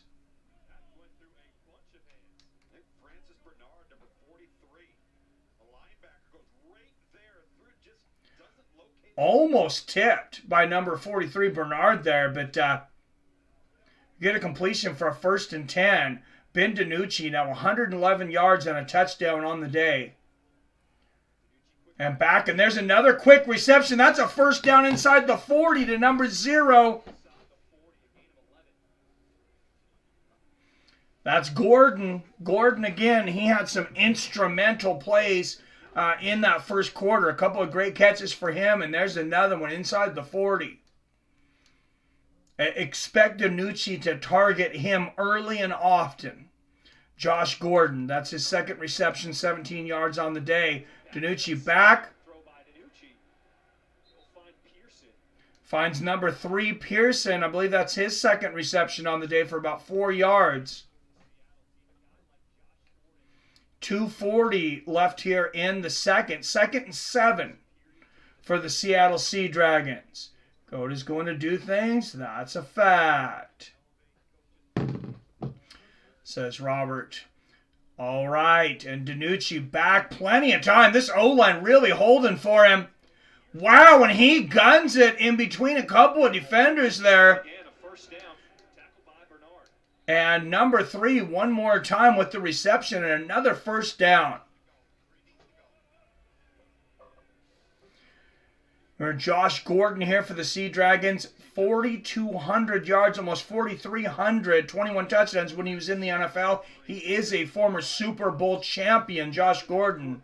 Almost tipped by number 43 Bernard there, but get a completion for a 1st and 10. Ben DiNucci now 111 yards and a touchdown on the day. And back, and there's another quick reception. That's a 1st down inside the 40 to number 0. That's Gordon. Gordon again, he had some instrumental plays in that first quarter. A couple of great catches for him, and there's another one inside the 40. Expect DiNucci to target him early and often. Josh Gordon, that's his 2nd reception, 17 yards on the day. DiNucci back. Finds number 3 Pearson. I believe that's his 2nd reception on the day for about 4 yards. 2:40 left here in the second. 2nd and 7 for the Seattle Seadragons. Cody's going to do things. That's a fact. Says Robert. All right. And DiNucci back. Plenty of time. This O-line really holding for him. Wow. And he guns it in between a couple of defenders there. And number 3 one more time with the reception and another 1st down. Josh Gordon here for the Seadragons. 4,200 yards, almost 4,300, 21 touchdowns when he was in the NFL. He is a former Super Bowl champion, Josh Gordon.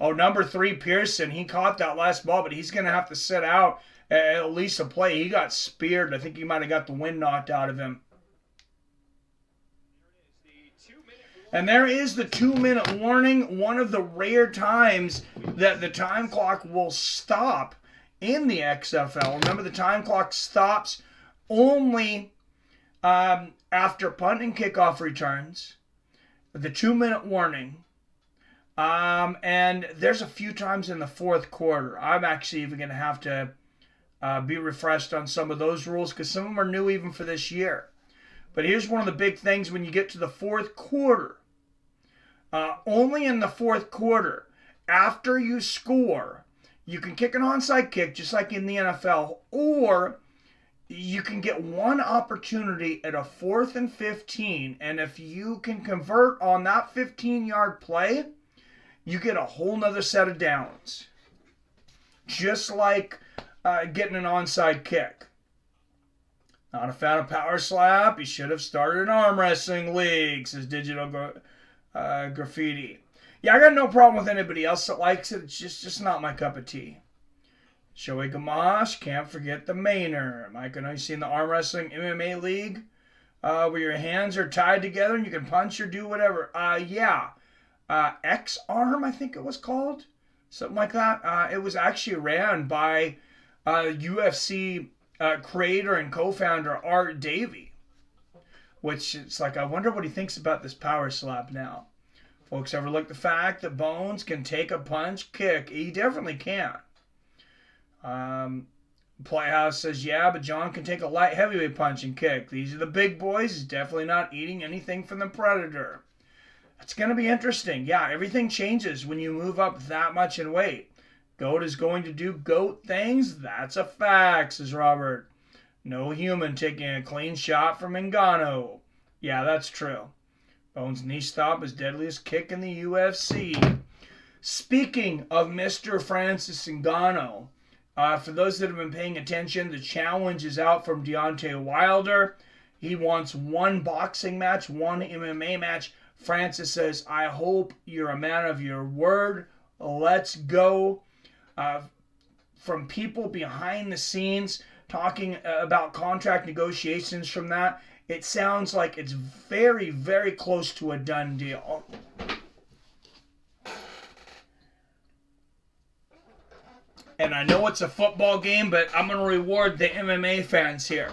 Oh, number 3 Pearson. He caught that last ball, but he's going to have to sit out at least a play. He got speared. I think he might have got the wind knocked out of him. And there is the 2-minute warning, one of the rare times that the time clock will stop in the XFL. Remember, the time clock stops only after punt and kickoff returns, the 2-minute warning, and there's a few times in the 4th quarter. I'm actually even going to have to be refreshed on some of those rules because some of them are new even for this year. But here's one of the big things when you get to the 4th quarter. Only in the 4th quarter, after you score, you can kick an onside kick just like in the NFL, or you can get one opportunity at a 4th and 15, and if you can convert on that 15-yard play, you get a whole nother set of downs. Just like getting an onside kick. Not a fan of power slap. You should have started an arm wrestling league, says Digital Graffiti. Yeah, I got no problem with anybody else that likes it. It's just not my cup of tea. Shoei Gamash, can't forget the Mainer. Mike, I know you've seen the arm wrestling MMA league where your hands are tied together and you can punch or do whatever. Yeah. X-Arm, I think it was called. Something like that. It was actually ran by UFC creator and co-founder Art Davie. Which it's like, I wonder what he thinks about this power slap now. Folks overlook the fact that Bones can take a punch kick. He definitely can. Playhouse says, yeah, but John can take a light heavyweight punch and kick. These are the big boys. He's definitely not eating anything from the Predator. It's going to be interesting. Yeah, everything changes when you move up that much in weight. Goat is going to do goat things. That's a fact, says Robert. No human taking a clean shot from Ngannou. Yeah, that's true. Bones' knee stop is deadliest kick in the UFC. Speaking of Mr. Francis Ngannou, for those that have been paying attention, the challenge is out from Deontay Wilder. He wants one boxing match, one MMA match. Francis says, I hope you're a man of your word. Let's go. From people behind the scenes talking about contract negotiations from that, it sounds like it's very, very close to a done deal. And I know it's a football game, but I'm going to reward the MMA fans here.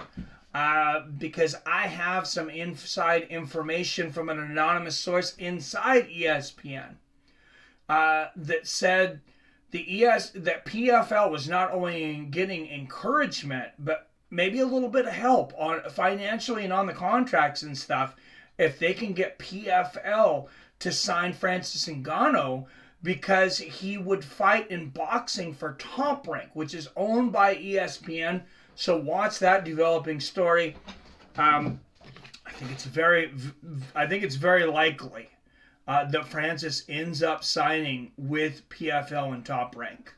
Because I have some inside information from an anonymous source inside ESPN that said that PFL was not only getting encouragement, but maybe a little bit of help on financially and on the contracts and stuff if they can get PFL to sign Francis Ngannou, because he would fight in boxing for Top Rank, which is owned by ESPN. So watch that developing story. I think it's very likely that Francis ends up signing with PFL and Top Rank.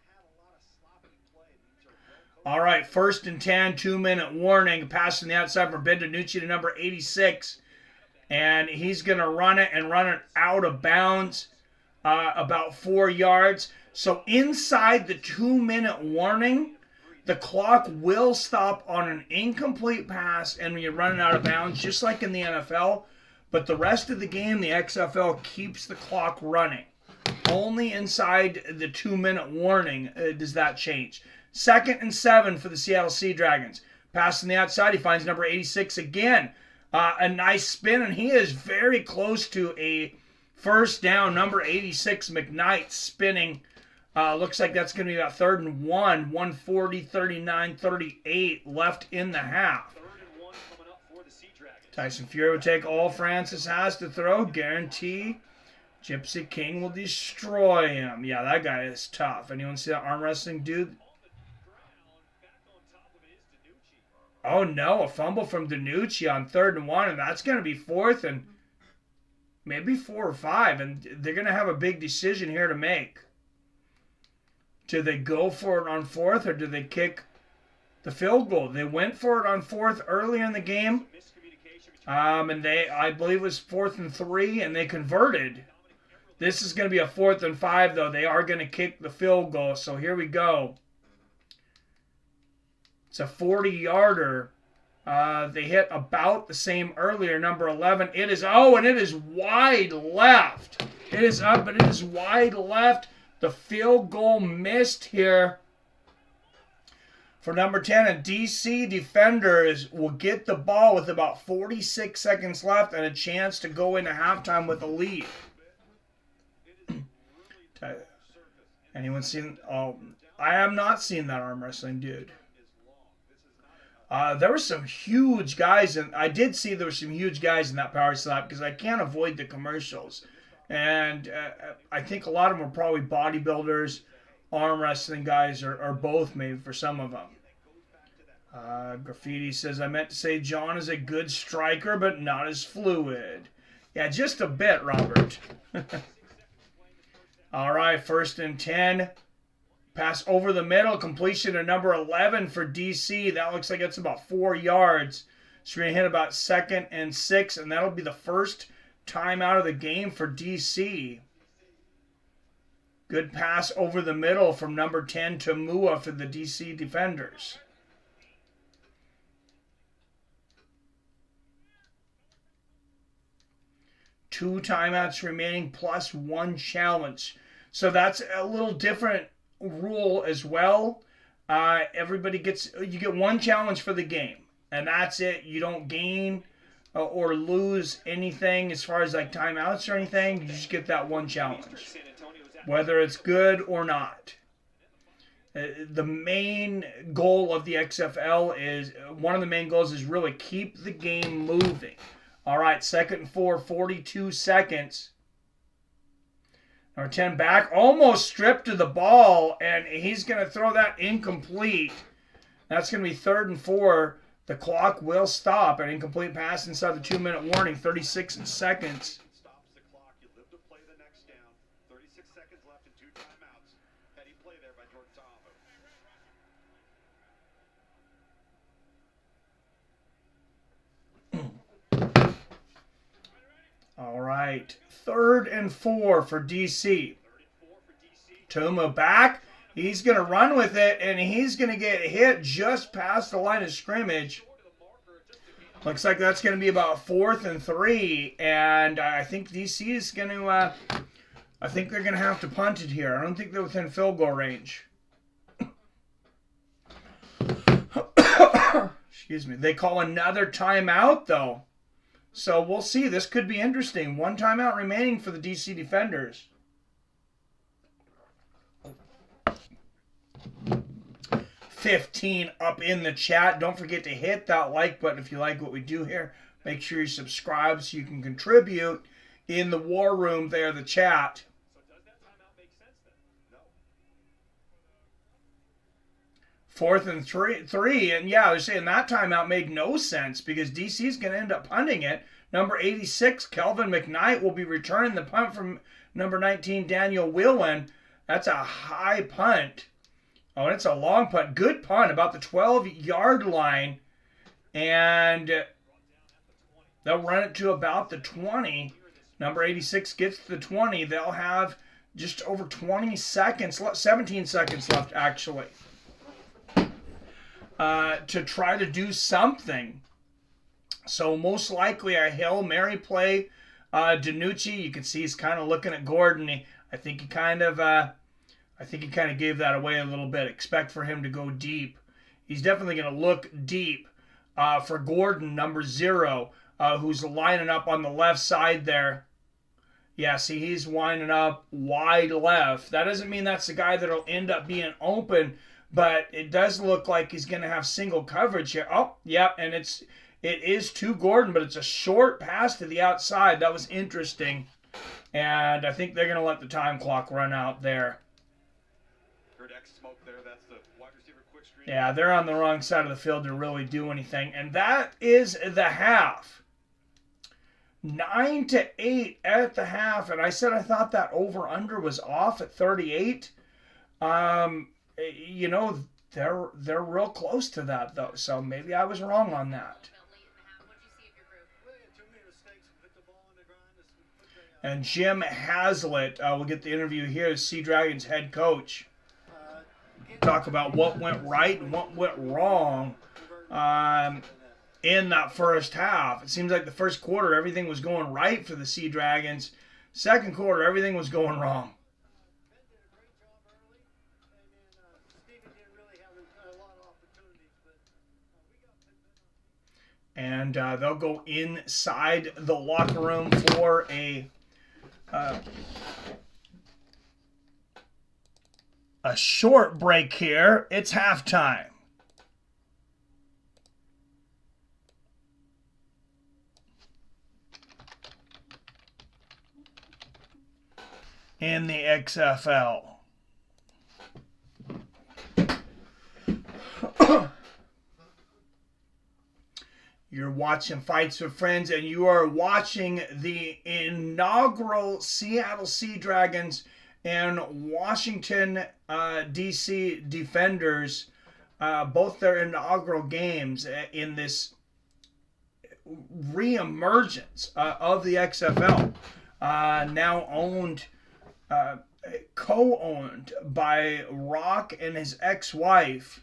All right, 1st and 10, 2-minute warning. Passing the outside for Ben DiNucci to number 86. And he's going to run it out of bounds about 4 yards. So inside the 2-minute warning, the clock will stop on an incomplete pass and when you're running out of bounds, just like in the NFL. But the rest of the game, the XFL keeps the clock running. Only inside the 2-minute warning does that change. 2nd and 7 for the Seattle Seadragons. Passing the outside, he finds number 86 again. A nice spin, and he is very close to a first down. Number 86, McKnight, spinning. Looks like that's going to be about 3rd and 1. 140, 39, 38 left in the half. 3rd and 1 coming up for the Seadragons. Tyson Fury will take all Francis has to throw. Guarantee Gypsy King will destroy him. Yeah, that guy is tough. Anyone see that arm wrestling dude? Oh no, a fumble from DiNucci on 3rd and 1, and that's going to be 4th and maybe 4 or 5, and they're going to have a big decision here to make. Do they go for it on 4th, or do they kick the field goal? They went for it on 4th early in the game, and I believe it was 4th and 3, and they converted. This is going to be a 4th and 5, though. They are going to kick the field goal, so here we go. It's a 40-yarder. They hit about the same earlier, number 11. It is wide left. It is up, but it is wide left. The field goal missed here for number 10. And DC defenders will get the ball with about 46 seconds left and a chance to go into halftime with a lead. Anyone seen? Oh, I have not seen that arm wrestling dude. There were some huge guys, and I did see there were some huge guys in that power slap because I can't avoid the commercials. And I think a lot of them are probably bodybuilders, arm wrestling guys, or both maybe for some of them. Graffiti says, I meant to say John is a good striker, but not as fluid. Yeah, just a bit, Robert. All right, 1st and 10. Pass over the middle. Completion to number 11 for DC. That looks like it's about 4 yards. So we're going to hit about 2nd and 6, and that'll be the first timeout of the game for DC. Good pass over the middle from number 10 to Mua for the DC defenders. Two timeouts remaining plus 1 challenge. So that's a little different rule as well. Everybody gets, you get 1 challenge for the game, and that's it. You don't gain or lose anything as far as like timeouts or anything. You just get that 1 challenge, whether it's good or not. The main goal of the XFL is, one of the main goals is really keep the game moving. All right, 2nd and 4, 42 seconds. Number 10 back, almost stripped of the ball, and he's going to throw that incomplete. That's going to be 3rd and 4. The clock will stop. An incomplete pass inside the 2-minute warning, 36 seconds. Stops the clock. You live to play the next down. 36 seconds left and 2 timeouts. Heady play there by Jordan Talbot. All right, 3rd and 4 for DC. Tuma back. He's going to run with it, and he's going to get hit just past the line of scrimmage. Looks like that's going to be about 4th and 3, and I think DC is going to, I think they're going to have to punt it here. I don't think they're within field goal range. Excuse me. They call another timeout, though. So we'll see. This could be interesting. 1 timeout remaining for the DC defenders. 15 up in the chat. Don't forget to hit that like button if you like what we do here. Make sure you subscribe so you can contribute in the war room there, the chat. So does that timeout make sense then? No. 4th and 3. And yeah, they're saying that timeout made no sense because DC is going to end up punting it. Number 86, Kelvin McKnight, will be returning the punt from number 19, Daniel Whelan. That's a high punt. Oh, and it's a long punt. Good punt, about the 12-yard line. And they'll run it to about the 20. Number 86 gets to the 20. They'll have just over 20 seconds, 17 seconds left, actually, to try to do something. So most likely a Hail Mary play. Danucci, you can see he's kind of looking at Gordon. I think he kind of gave that away a little bit. Expect for him to go deep. He's definitely going to look deep for Gordon, number 0, who's lining up on the left side there. Yeah, see, he's winding up wide left. That doesn't mean that's the guy that'll end up being open, but it does look like he's going to have single coverage here. Oh, yeah, and it is to Gordon, but it's a short pass to the outside. That was interesting. And I think they're going to let the time clock run out there. Heard X smoke there. That's the wide receiver quick screen. Yeah, they're on the wrong side of the field to really do anything. And that is the half. 9-8 at the half. And I said I thought that over-under was off at 38. You know, they're real close to that, though. So maybe I was wrong on that. And Jim Haslett, we'll get the interview here, as Seadragons head coach. Talk about what went right and what went wrong in that first half. It seems like the first quarter, everything was going right for the Seadragons. Second quarter, everything was going wrong. And they'll go inside the locker room for a short break here. It's halftime. In the XFL. watching Fights with Friends, and you are watching the inaugural Seattle Seadragons and Washington, D.C. Defenders, both their inaugural games in this re-emergence of the XFL, now owned, co-owned by Rock and his ex-wife.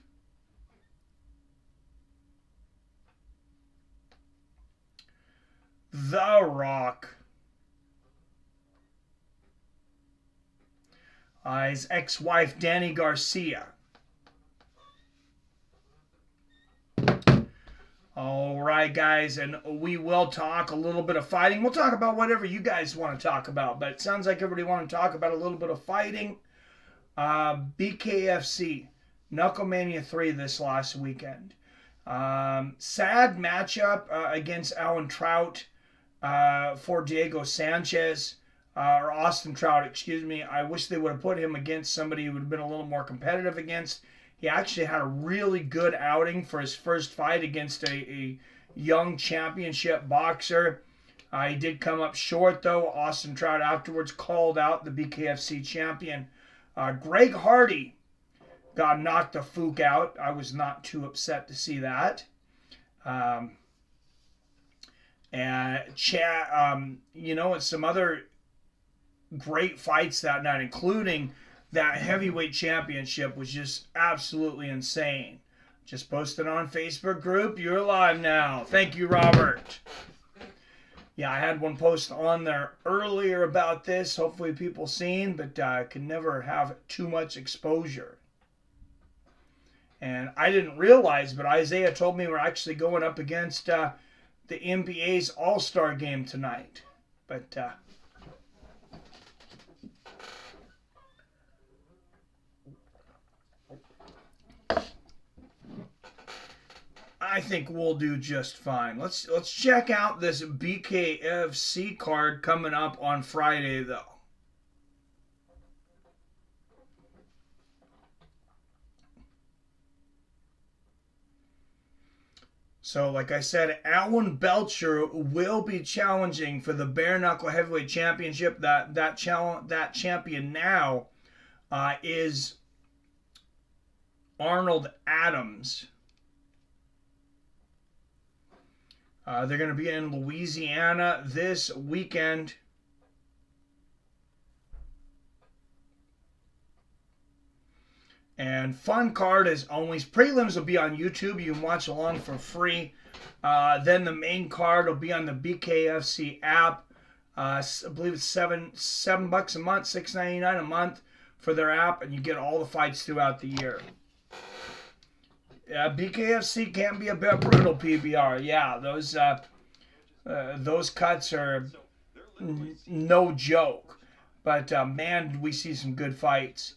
The Rock. His ex-wife, Danny Garcia. All right, guys, and we will talk a little bit of fighting. We'll talk about whatever you guys want to talk about, but it sounds like everybody wants to talk about a little bit of fighting. BKFC, Knucklemania 3 this last weekend. Sad matchup against Alan Trout for Diego Sanchez, or Austin Trout, excuse me. I wish they would have put him against somebody who would have been a little more competitive against. He actually had a really good outing for his first fight against a young championship boxer. He did come up short, though. Austin Trout afterwards called out the BKFC champion. Greg Hardy got knocked the fook out. I was not too upset to see that. And some other great fights that night, including that heavyweight championship, was just absolutely insane. Just posted on Facebook group. You're live now. Thank you, Robert. Yeah, I had one post on there earlier about this. Hopefully people seen, but can never have too much exposure. And I didn't realize, but Isaiah told me we're actually going up against the NBA's All-Star game tonight. But I think we'll do just fine. Let's check out this BKFC card coming up on Friday, though. So, like I said, Alan Belcher will be challenging for the bare knuckle heavyweight championship. That champion now is Arnold Adams. They're going to be in Louisiana this weekend. And fun card as always. Prelims will be on YouTube. You can watch along for free. Then the main card will be on the BKFC app. I believe it's $7 a month, $6.99 a month for their app, and you get all the fights throughout the year. BKFC can be a bit brutal, PBR. Yeah, those cuts are no joke. But man, did we see some good fights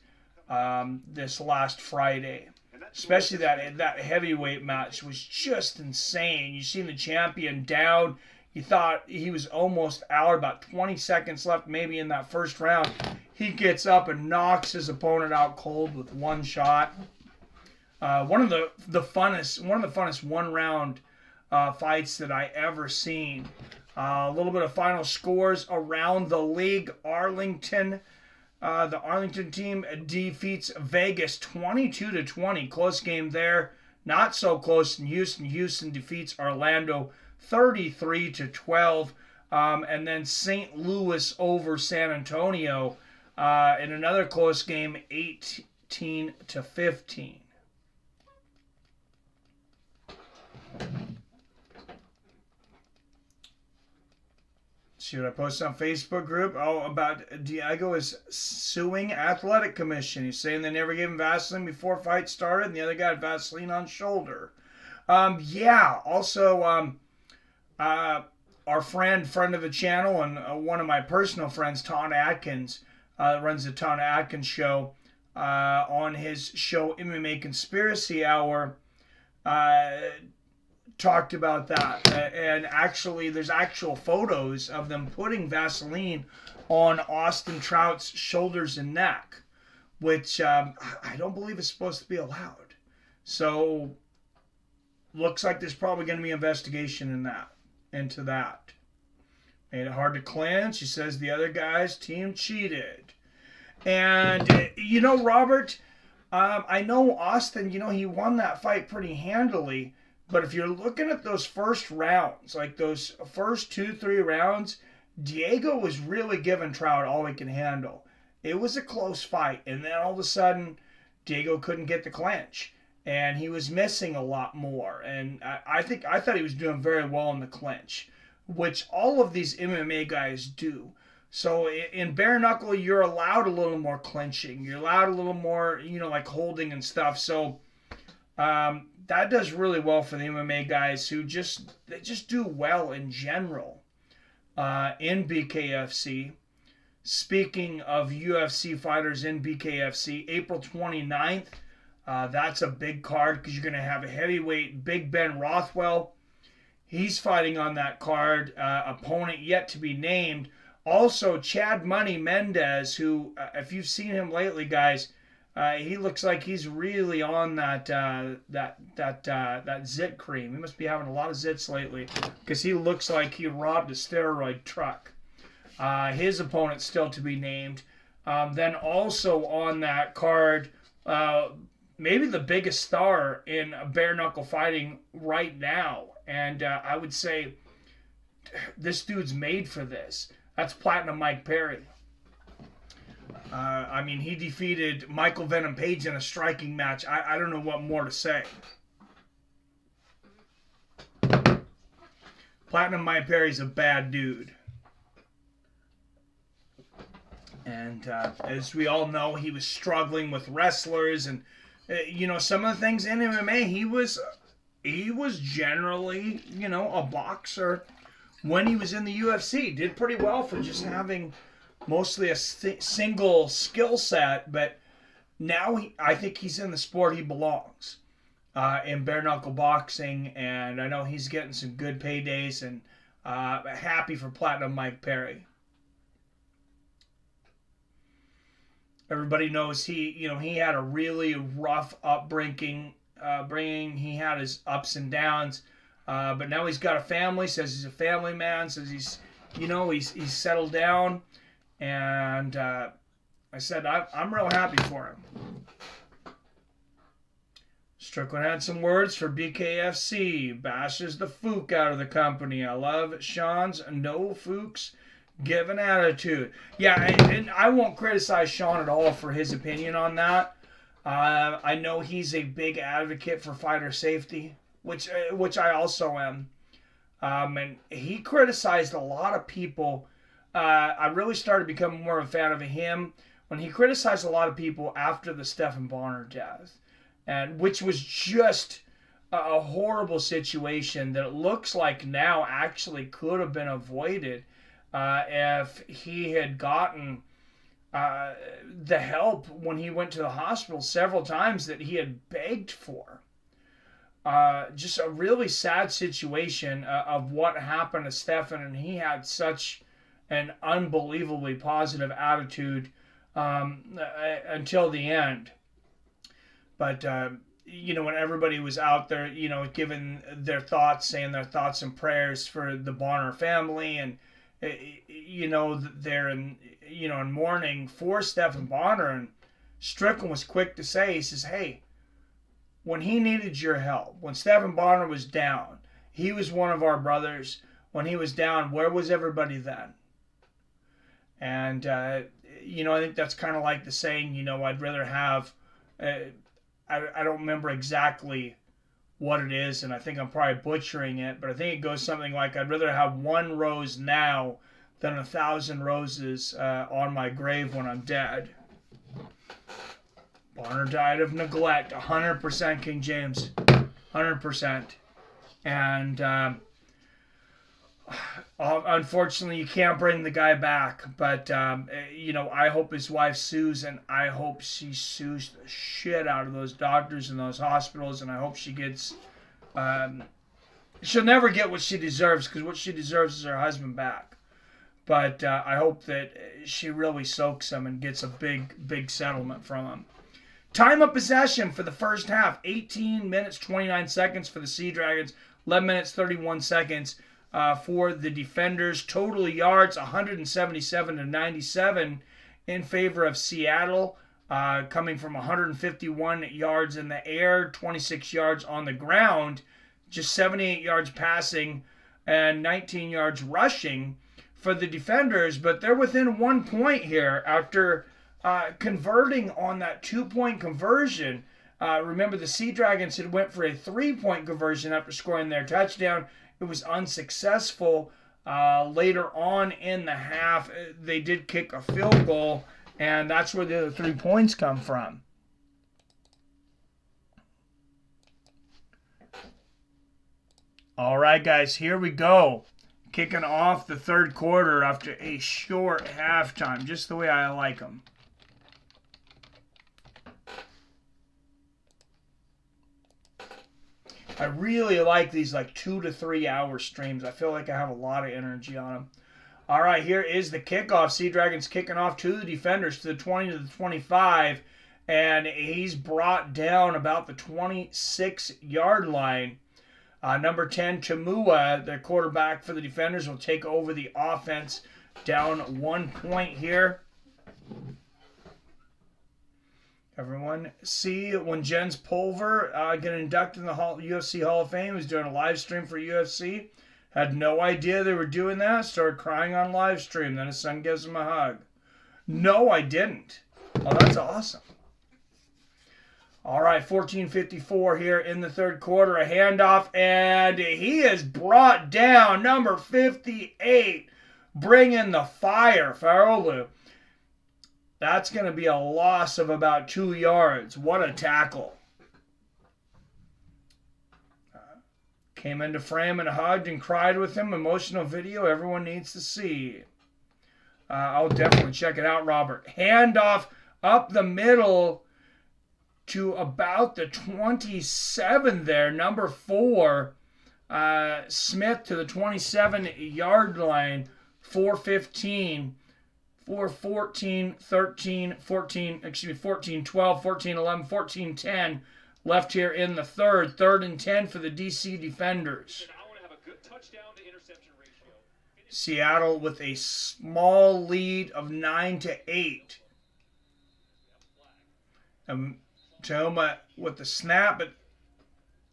this last Friday. Especially that heavyweight match was just insane. You seen the champion down. You thought he was almost out. About 20 seconds left, maybe in that first round. He gets up and knocks his opponent out cold with one shot. One of the funnest one-round fights that I ever seen. A little bit of final scores around the league. Arlington, the Arlington team defeats Vegas 22-20. Close game there. Not so close in Houston. Houston defeats Orlando 33-12. And then St. Louis over San Antonio in another close game, 18-15. See what I posted on Facebook group? Oh, about Diego is suing Athletic Commission. He's saying they never gave him Vaseline before fight started, and the other guy had Vaseline on shoulder. Yeah, also, our friend of the channel and one of my personal friends, Ton Atkins, runs the Ton Atkins show, on his show MMA Conspiracy Hour, talked about that, and actually there's actual photos of them putting Vaseline on Austin Trout's shoulders and neck, which I don't believe is supposed to be allowed. So looks like there's probably going to be investigation into that. Made it hard to clinch. He says the other guy's team cheated. And, Robert, I know Austin, he won that fight pretty handily. But if you're looking at those first rounds, like those first 2-3 rounds, Diego was really giving Trout all he can handle. It was a close fight. And then all of a sudden, Diego couldn't get the clinch. And he was missing a lot more. And I thought he was doing very well in the clinch, which all of these MMA guys do. So in bare knuckle, you're allowed a little more clinching. You're allowed a little more, like holding and stuff. So that does really well for the MMA guys who just do well in general in BKFC. Speaking of UFC fighters in BKFC, April 29th, that's a big card because you're going to have a heavyweight Big Ben Rothwell. He's fighting on that card. Opponent yet to be named. Also, Chad Money Mendez, who, if you've seen him lately, guys, he looks like he's really on that zit cream. He must be having a lot of zits lately because he looks like he robbed a steroid truck. His opponent's still to be named. Then also on that card, maybe the biggest star in bare knuckle fighting right now, and I would say this dude's made for this. That's Platinum Mike Perry. He defeated Michael Venom Page in a striking match. I don't know what more to say. Platinum Mike Perry's a bad dude. And as we all know, he was struggling with wrestlers and, some of the things in MMA. He was generally, a boxer when he was in the UFC. Did pretty well for just having mostly a single skill set, but now I think he's in the sport he belongs, in bare knuckle boxing, and I know he's getting some good paydays, and happy for Platinum Mike Perry. Everybody knows he had a really rough upbringing. He had his ups and downs, but now he's got a family. Says he's a family man. Says he's settled down, and I said I'm real happy for him. Strickland had some words for BKFC. Bashes the fook out of the company. I love Sean's no fooks given attitude. Yeah, and I won't criticize Sean at all for his opinion on that. I know he's a big advocate for fighter safety, which I also am. And he criticized a lot of people. I really started becoming more of a fan of him when he criticized a lot of people after the Stephen Bonner death, and which was just a horrible situation that it looks like now actually could have been avoided if he had gotten the help when he went to the hospital several times that he had begged for. Just a really sad situation of what happened to Stephen, and he had such an unbelievably positive attitude until the end. But, when everybody was out there, giving their thoughts, saying their thoughts and prayers for the Bonner family, and they're in mourning for Stephen Bonner, and Strickland was quick to say, he says, hey, when he needed your help, when Stephen Bonner was down, he was one of our brothers. When he was down, where was everybody then? And, I think that's kind of like the saying, I'd rather have, I don't remember exactly what it is, and I think I'm probably butchering it, but I think it goes something like, I'd rather have one rose now than 1,000 roses on my grave when I'm dead. Bonner died of neglect, 100% King James, 100%. And unfortunately, you can't bring the guy back, but I hope his wife sues, and I hope she sues the shit out of those doctors and those hospitals, and I hope she gets she'll never get what she deserves, because what she deserves is her husband back, but I hope that she really soaks him and gets a big settlement from him. Time of possession for the first half, 18 minutes, 29 seconds for the Seadragons, 11 minutes, 31 seconds for the defenders. Total yards, 177 to 97 in favor of Seattle, coming from 151 yards in the air, 26 yards on the ground, just 78 yards passing, and 19 yards rushing for the defenders. But they're within 1 point here after converting on that 2-point conversion. Remember, the Seadragons had went for a 3-point conversion after scoring their touchdown. It was unsuccessful. Later on in the half, they did kick a field goal, and that's where the other 3 points come from. All right, guys, here we go. Kicking off the third quarter after a short halftime, just the way I like them. I really like these like 2 to 3 hour streams. I feel like I have a lot of energy on them. All right, here is the kickoff. Seadragons kicking off to the defenders to the 20 to the 25. And he's brought down about the 26-yard line. Number 10, Chamua, the quarterback for the defenders, will take over the offense down 1 point here. Everyone see when Jens Pulver got inducted in the UFC Hall of Fame. He was doing a live stream for UFC. Had no idea they were doing that. Started crying on live stream. Then his son gives him a hug. No, I didn't. Oh, that's awesome. All right, 14:54 here in the third quarter. A handoff, and he is brought down. Number 58, bringing the fire, Farolu. That's going to be a loss of about 2 yards. What a tackle. Came into frame and hugged and cried with him. Emotional video everyone needs to see. I'll definitely check it out, Robert. Handoff up the middle to about the 27 there. Number 4, Smith to the 27-yard line. 4:15. 14, 13, 14, 12, 14, 11, 14, 10 left here in the third. 3rd and 10 for the DC defenders. Seattle with a small lead of 9 to 8. Toma with the snap, but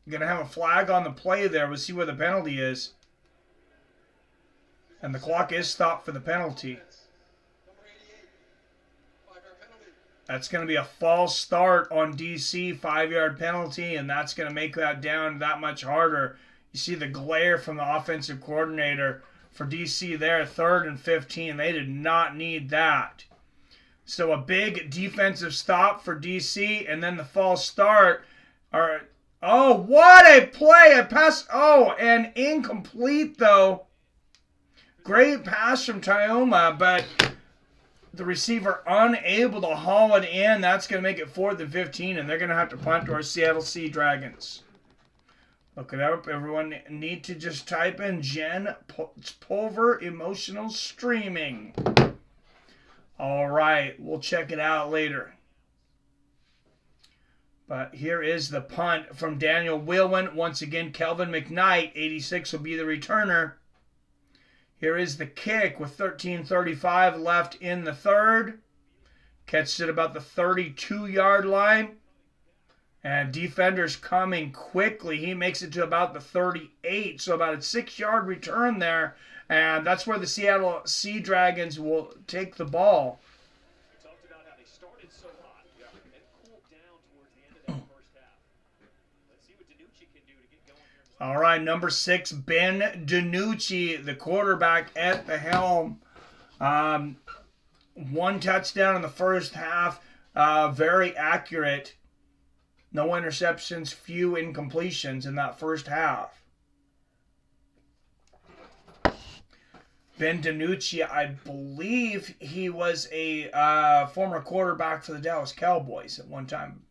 going to have a flag on the play there. We'll see where the penalty is. And the clock is stopped for the penalty. That's going to be a false start on DC, 5-yard penalty, and that's going to make that down that much harder. You see the glare from the offensive coordinator for DC there, 3rd and 15. They did not need that. So a big defensive stop for DC, and then the false start. Oh, what a play! A pass. Oh, and incomplete, though. Great pass from Tyoma, but the receiver unable to haul it in. That's going to make it 4th and 15, and they're going to have to punt to our Seattle Seadragons. Look it up. Everyone need to just type in Jen Pulver emotional streaming. All right, we'll check it out later. But here is the punt from Daniel Wheelman. Once again, Kelvin McKnight, 86, will be the returner. Here is the kick with 13:35 left in the third. Catches it about the 32-yard line. And defenders coming quickly. He makes it to about the 38. So about a 6-yard return there. And that's where the Seattle Seadragons will take the ball. We talked about how they started so hot and cooled down towards the end of that first half. Let's see what DiNucci can do to get going here. All right, number 6, Ben DiNucci, the quarterback at the helm. 1 touchdown in the first half. Very accurate. No interceptions, few incompletions in that first half. Ben DiNucci, I believe he was a former quarterback for the Dallas Cowboys at one time.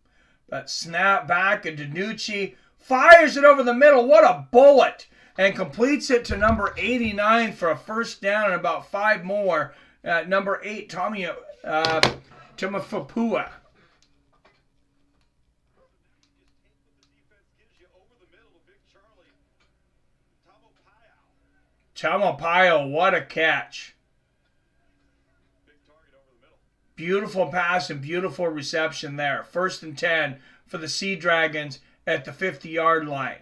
But snap back, and DiNucci fires it over the middle. What a bullet! And completes it to number 89 for a first down and about 5 more. Number 8, Tommy Timafapua. Tamalpais, what a catch. Big target over the middle. Beautiful pass and beautiful reception there. 1st and 10 for the Seadragons at the 50-yard line.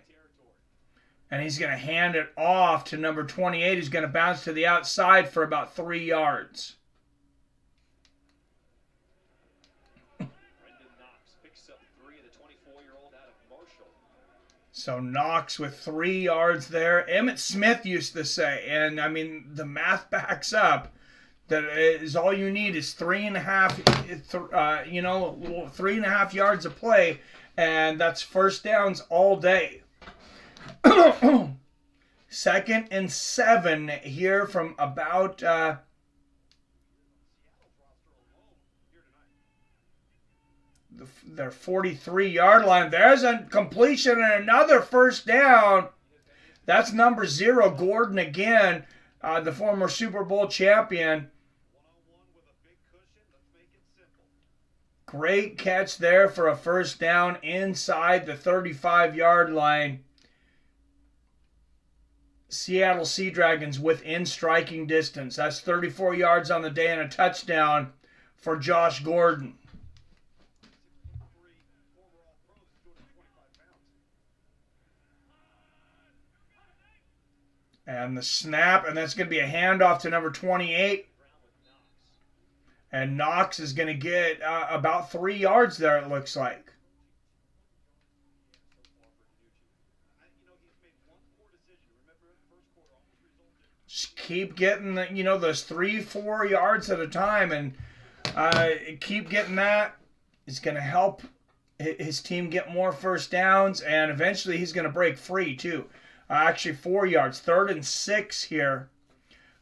And he's going to hand it off to number 28. He's going to bounce to the outside for about 3 yards. Brendan Knox picks up 3 of the 24-year-old out of Marshall. So Knox with 3 yards there. Emmitt Smith used to say, and I mean, the math backs up, that is all you need is 3.5 yards of play, and that's first downs all day. 2nd and 7 here from about their 43-yard line. There's a completion and another first down. That's number 0, Gordon again, the former Super Bowl champion. One-on-one with a big cushion. Let's make it simple. Great catch there for a first down inside the 35-yard line. Seattle Seadragons within striking distance. That's 34 yards on the day and a touchdown for Josh Gordon. 6'3", former All-Pro, 225 pounds. And the snap, and that's going to be a handoff to number 28. And Knox is going to get about 3 yards there, it looks like. Just keep getting those 3-4 yards at a time, and keep getting that. It's going to help his team get more first downs, and eventually he's going to break free too. Actually 4 yards. 3rd and 6 here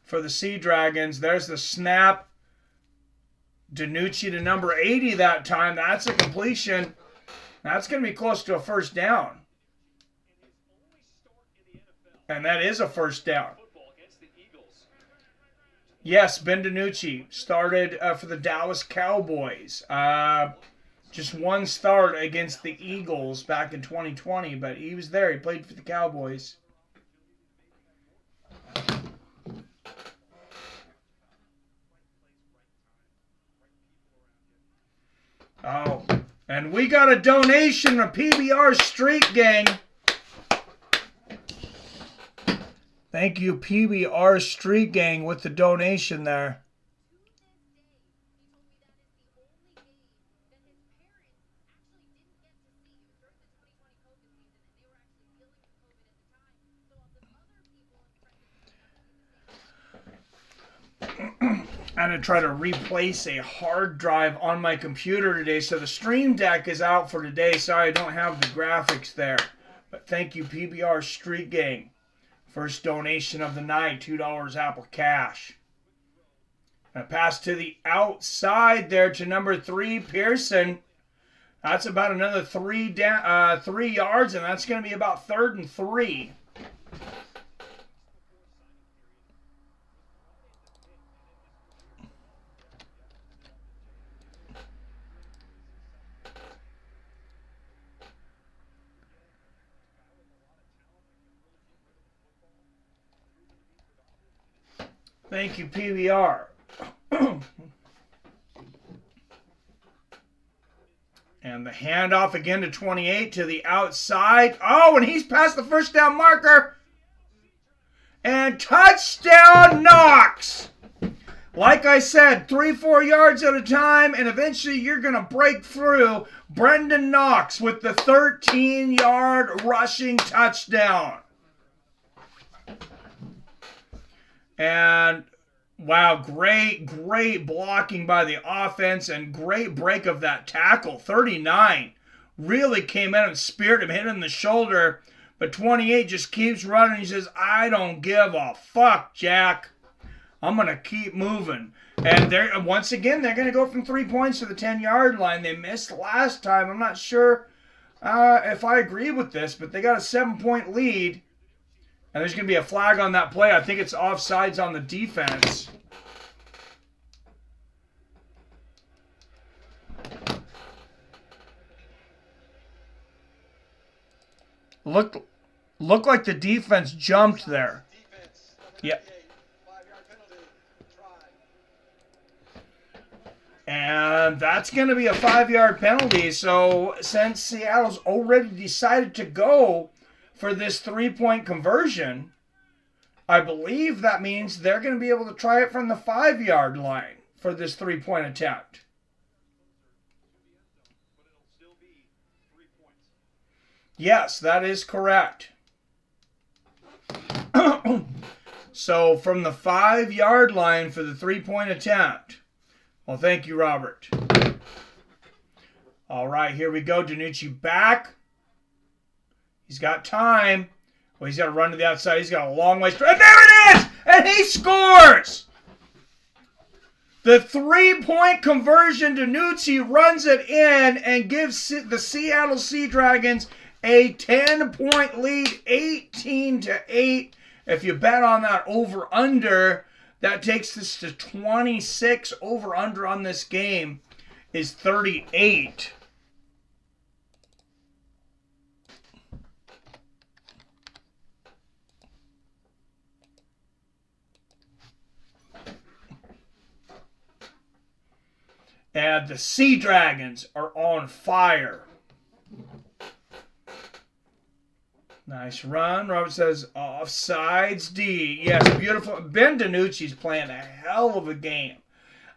for the Seadragons. There's the snap. DiNucci to number 80 that time. That's a completion. That's going to be close to a first down. And that is a first down. Yes, Ben DiNucci started for the Dallas Cowboys. Just one start against the Eagles back in 2020, but he was there. He played for the Cowboys. Oh, and we got a donation from PBR Street Gang. Thank you, PBR Street Gang, with the donation there. I had to try to replace a hard drive on my computer today, so the Stream Deck is out for today. Sorry, I don't have the graphics there. But thank you, PBR Street Gang. First donation of the night, $2 Apple Cash. And a pass to the outside there to number 3, Pearson. That's about another 3 yards, and that's going to be about 3rd and 3. Thank you, PBR. And the handoff again to 28 to the outside. Oh, and he's past the first down marker. And touchdown Knox. Like I said, 3-4 yards at a time, and eventually you're going to break through. Brendan Knox with the 13-yard rushing touchdown. And wow, great blocking by the offense and great break of that tackle. 39 really came in and speared him, hit him in the shoulder. But 28 just keeps running. He says, I don't give a fuck, Jack. I'm going to keep moving. And once again, they're going to go from 3 points to the 10-yard line. They missed last time. I'm not sure if I agree with this, but they got a 7-point lead. And there's going to be a flag on that play. I think it's offsides on the defense. Looked like the defense jumped there. Yep. And that's going to be a 5-yard penalty. So since Seattle's already decided to go for this 3-point conversion, I believe that means they're going to be able to try it from the 5-yard line for this 3-point attempt. Yes, that is correct. So from the 5-yard line for the 3-point attempt. Well, thank you, Robert. All right, here we go. DiNucci back. He's got time. Well, he's got to run to the outside. He's got a long way. And there it is! And he scores! The 3-point conversion, DiNucci runs it in and gives the Seattle Seadragons a 10-point lead, 18-8. If you bet on that over-under, that takes us to 26. Over-under on this game is 38. And the Seadragons are on fire. Nice run. Robert says offsides D. Yes, beautiful. Ben DiNucci's playing a hell of a game.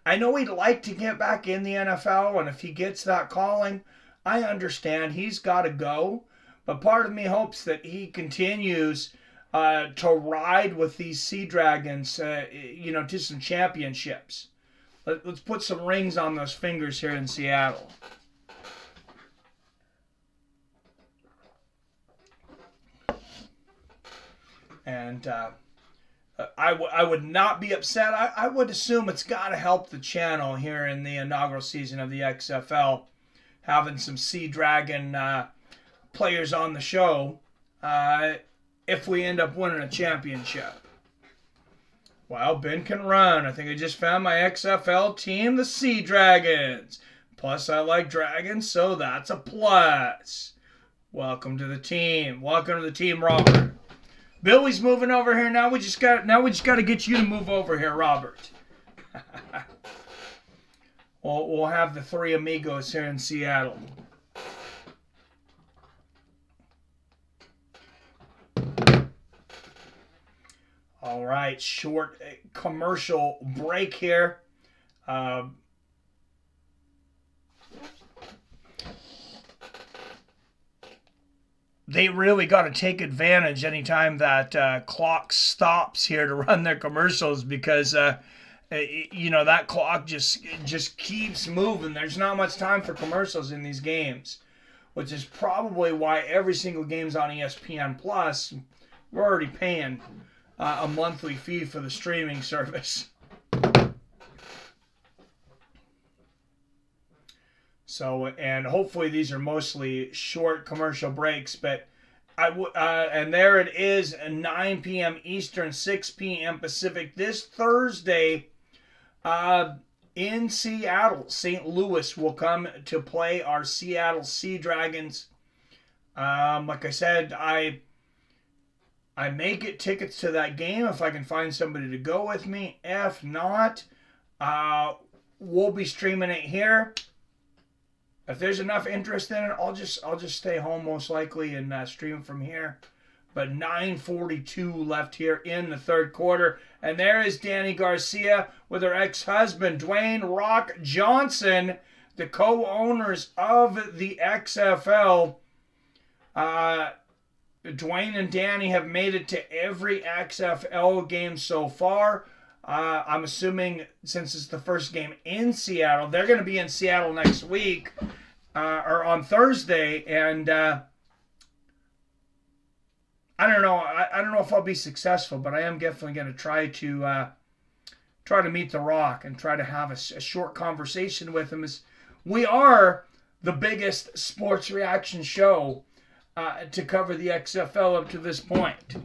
I know he'd like to get back in the NFL, and if he gets that calling, I understand he's got to go. But part of me hopes that he continues to ride with these Seadragons, to some championships. Let's put some rings on those fingers here in Seattle. And I would not be upset. I would assume it's got to help the channel here in the inaugural season of the XFL, having some Seadragon players on the show if we end up winning a championship. Well, Ben can run. I think I just found my XFL team, the Seadragons. Plus, I like dragons, so that's a plus. Welcome to the team. Welcome to the team, Robert. Billy's moving over here now. We just got to get you to move over here, Robert. We'll have the three amigos here in Seattle. All right, short commercial break here. They really got to take advantage anytime that clock stops here to run their commercials, because that clock just keeps moving. There's not much time for commercials in these games, which is probably why every single game's on ESPN Plus. We're already paying a monthly fee for the streaming service. So, and hopefully these are mostly short commercial breaks, but and there it is, 9 p.m. Eastern, 6 p.m. Pacific, this Thursday in Seattle. St. Louis will come to play our Seattle Seadragons. Like I said, I may get tickets to that game if I can find somebody to go with me. If not, we'll be streaming it here. If there's enough interest in it, I'll just stay home most likely and stream from here. But 9:42 left here in the third quarter. And there is Danny Garcia with her ex-husband, Dwayne Rock Johnson, the co-owners of the XFL. Dwayne and Danny have made it to every XFL game so far. I'm assuming since it's the first game in Seattle, they're going to be in Seattle next week or on Thursday, and I don't know. I don't know if I'll be successful, but I am definitely going to try to meet The Rock and try to have a short conversation with him. As we are the biggest sports reaction show to cover the XFL up to this point.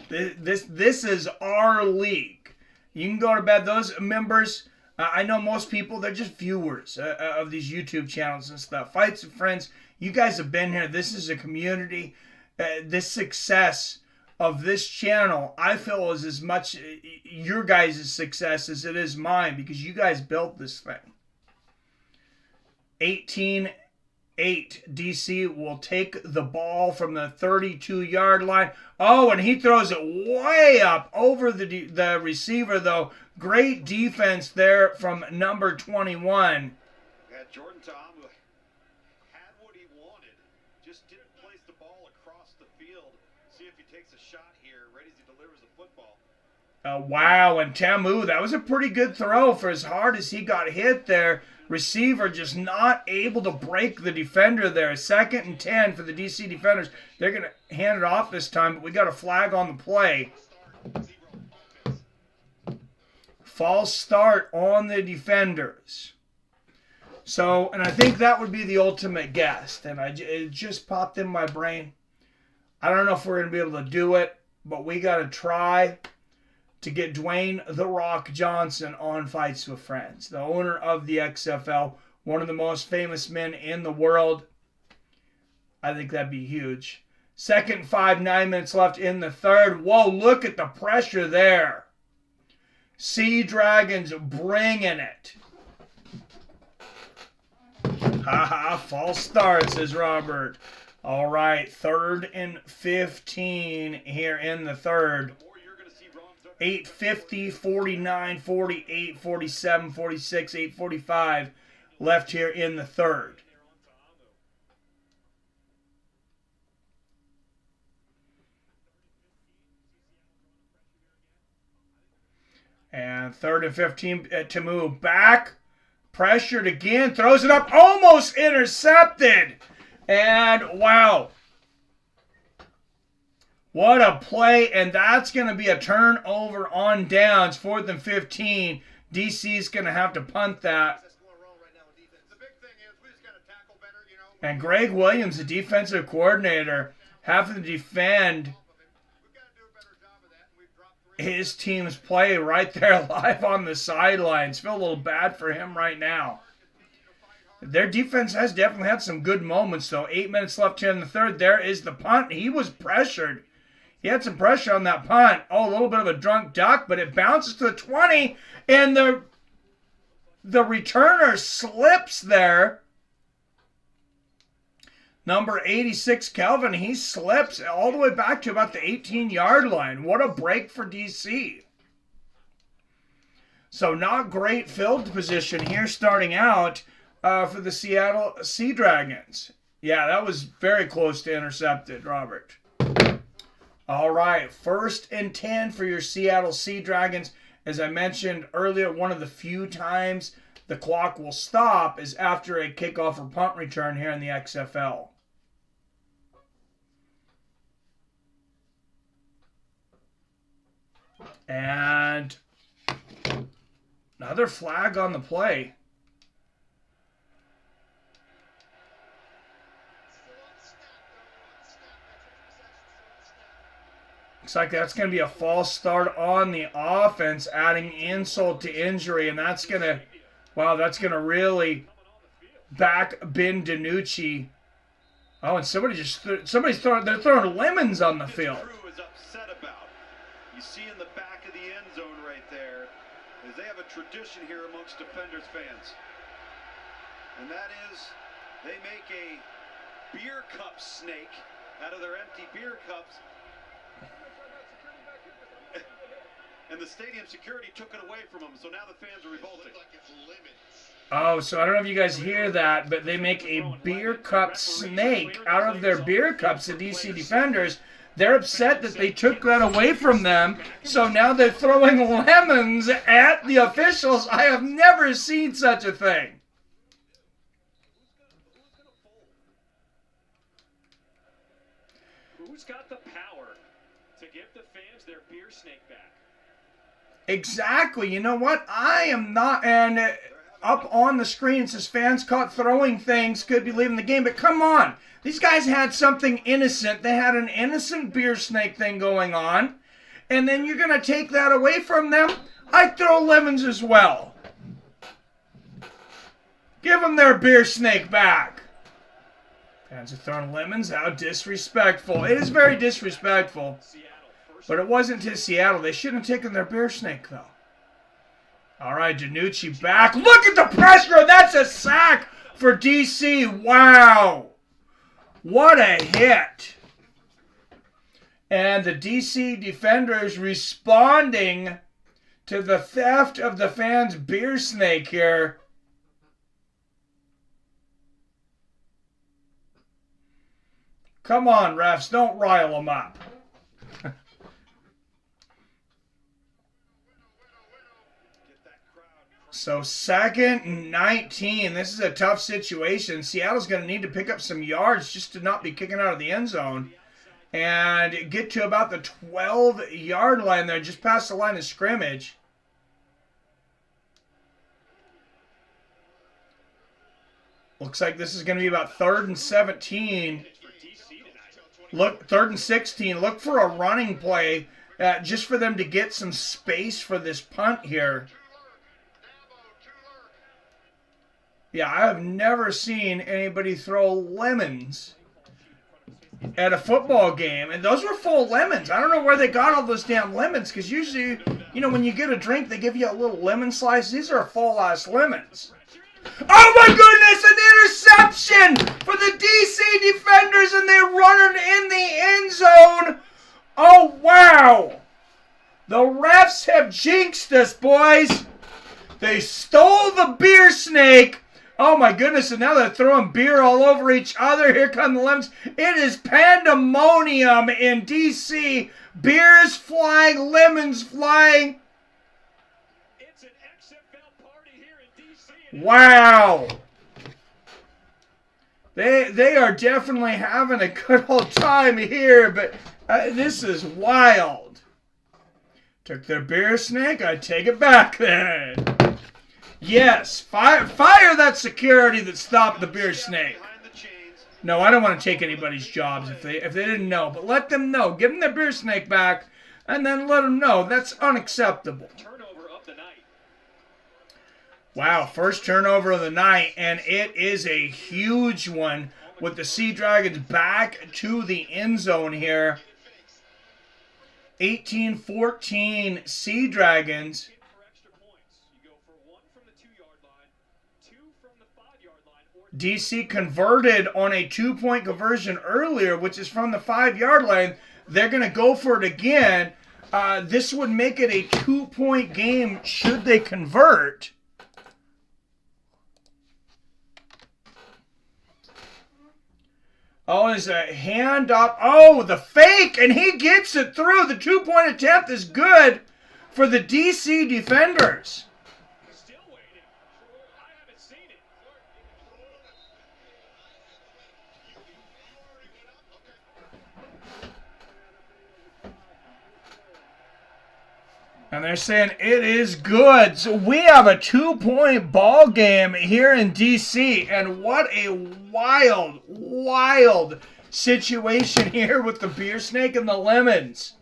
This is our league. You can go to bed. Those members, I know most people, they're just viewers of these YouTube channels and stuff. Fights with Friends, You guys have been here. This is a community. This success of this channel, I feel, is as much your guys' success as it is mine, because you guys built this thing. 18-8. DC will take the ball from the 32-yard line. Oh, and he throws it way up over the receiver, though. Great defense there from number 21. Yeah, Jordan Tom had what he wanted. Just didn't place the ball across the field. See if he takes a shot here right as he delivers the football. Wow, and Tamu, that was a pretty good throw for as hard as he got hit there. Receiver just not able to break the defender there. 2nd and 10 for the DC defenders. They're going to hand it off this time, but we got a flag on the play. False start on the defenders. So, and I think that would be the ultimate guess. And it just popped in my brain. I don't know if we're going to be able to do it, but we got to try to get Dwayne "The Rock" Johnson on Fights with Friends, the owner of the XFL, one of the most famous men in the world. I think that'd be huge. 2nd and 5, 9 minutes left in the third. Whoa, look at the pressure there. Seadragons bringing it. Haha, false start, says Robert. All right, 3rd and 15 here in the third. 8:50, 49, 48, 47, 46, 8:45 left here in the third. And 3rd and 15 to move back. Pressured again, throws it up, almost intercepted. And wow. What a play, and that's going to be a turnover on downs. 4th and 15. DC's going to have to punt that. And Greg Williams, the defensive coordinator, having to defend his team's play right there live on the sidelines. Feel a little bad for him right now. Their defense has definitely had some good moments, though. 8 minutes left here in the third. There is the punt. He was pressured. He had some pressure on that punt. Oh, a little bit of a drunk duck, but it bounces to the 20, and the returner slips there. Number 86, Kelvin, he slips all the way back to about the 18-yard line. What a break for DC. So not great field position here starting out for the Seattle Seadragons. Yeah, that was very close to intercepted, Robert. All right, 1st and 10 for your Seattle Seadragons. As I mentioned earlier, one of the few times the clock will stop is after a kickoff or punt return here in the XFL. And another flag on the play. Looks like that's going to be a false start on the offense, adding insult to injury, and that's going to, wow, that's going to really back Ben DiNucci. Oh, and somebody's throwing lemons on the field. Crew is upset about. You see in the back of the end zone right there, is they have a tradition here amongst Defenders fans, and that is they make a beer cup snake out of their empty beer cups. And the stadium security took it away from them, so now the fans are revolting. Oh, so I don't know if you guys hear that, but they make a beer cup snake out of their beer cups, the DC Defenders. They're upset that they took that away from them, so now they're throwing lemons at the officials. I have never seen such a thing. Who's got the power to give the fans their beer snake back? Exactly. You know what? I am not. And up on the screen it says fans caught throwing things, could be leaving the game. But come on. These guys had something innocent. They had an innocent beer snake thing going on. And then you're going to take that away from them? I'd throw lemons as well. Give them their beer snake back. Fans are throwing lemons. How disrespectful. It is very disrespectful. But it wasn't to Seattle. They shouldn't have taken their beer snake, though. All right, DiNucci back. Look at the pressure. That's a sack for DC. Wow. What a hit. And the DC defenders responding to the theft of the fans' beer snake here. Come on, refs. Don't rile them up. So 2nd and 19. This is a tough situation. Seattle's going to need to pick up some yards just to not be kicking out of the end zone. And get to about the 12-yard line there, just past the line of scrimmage. Looks like this is going to be about 3rd and 17. Look, 3rd and 16. Look for a running play just for them to get some space for this punt here. Yeah, I have never seen anybody throw lemons at a football game. And those were full lemons. I don't know where they got all those damn lemons, because usually, you know, when you get a drink, they give you a little lemon slice. These are full-ass lemons. Oh my goodness, an interception for the DC defenders, and they're running in the end zone. Oh, wow. The refs have jinxed us, boys. They stole the beer snake. Oh my goodness, and now they're throwing beer all over each other. Here come the lemons. It is pandemonium in DC. Beers flying, lemons flying. It's an XFL party here in DC. Wow. They are definitely having a good old time here, but this is wild. Took their beer snake. I take it back then. Yes, fire that security that stopped the beer snake. No, I don't want to take anybody's jobs if they didn't know, but let them know. Give them their beer snake back, and then let them know. That's unacceptable. Turnover of the night. Wow, first turnover of the night, and it is a huge one with the Seadragons back to the end zone here. 18-14 Seadragons. DC converted on a 2-point conversion earlier, which is from the 5-yard line. They're going to go for it again. This would make it a 2-point game should they convert. Oh, there's a hand up. Oh, the fake, and he gets it through. The 2-point attempt is good for the DC defenders. Still waiting. I haven't seen it. And they're saying it is good. So we have a 2-point ball game here in DC. And what a wild, wild situation here with the beer snake and the lemons.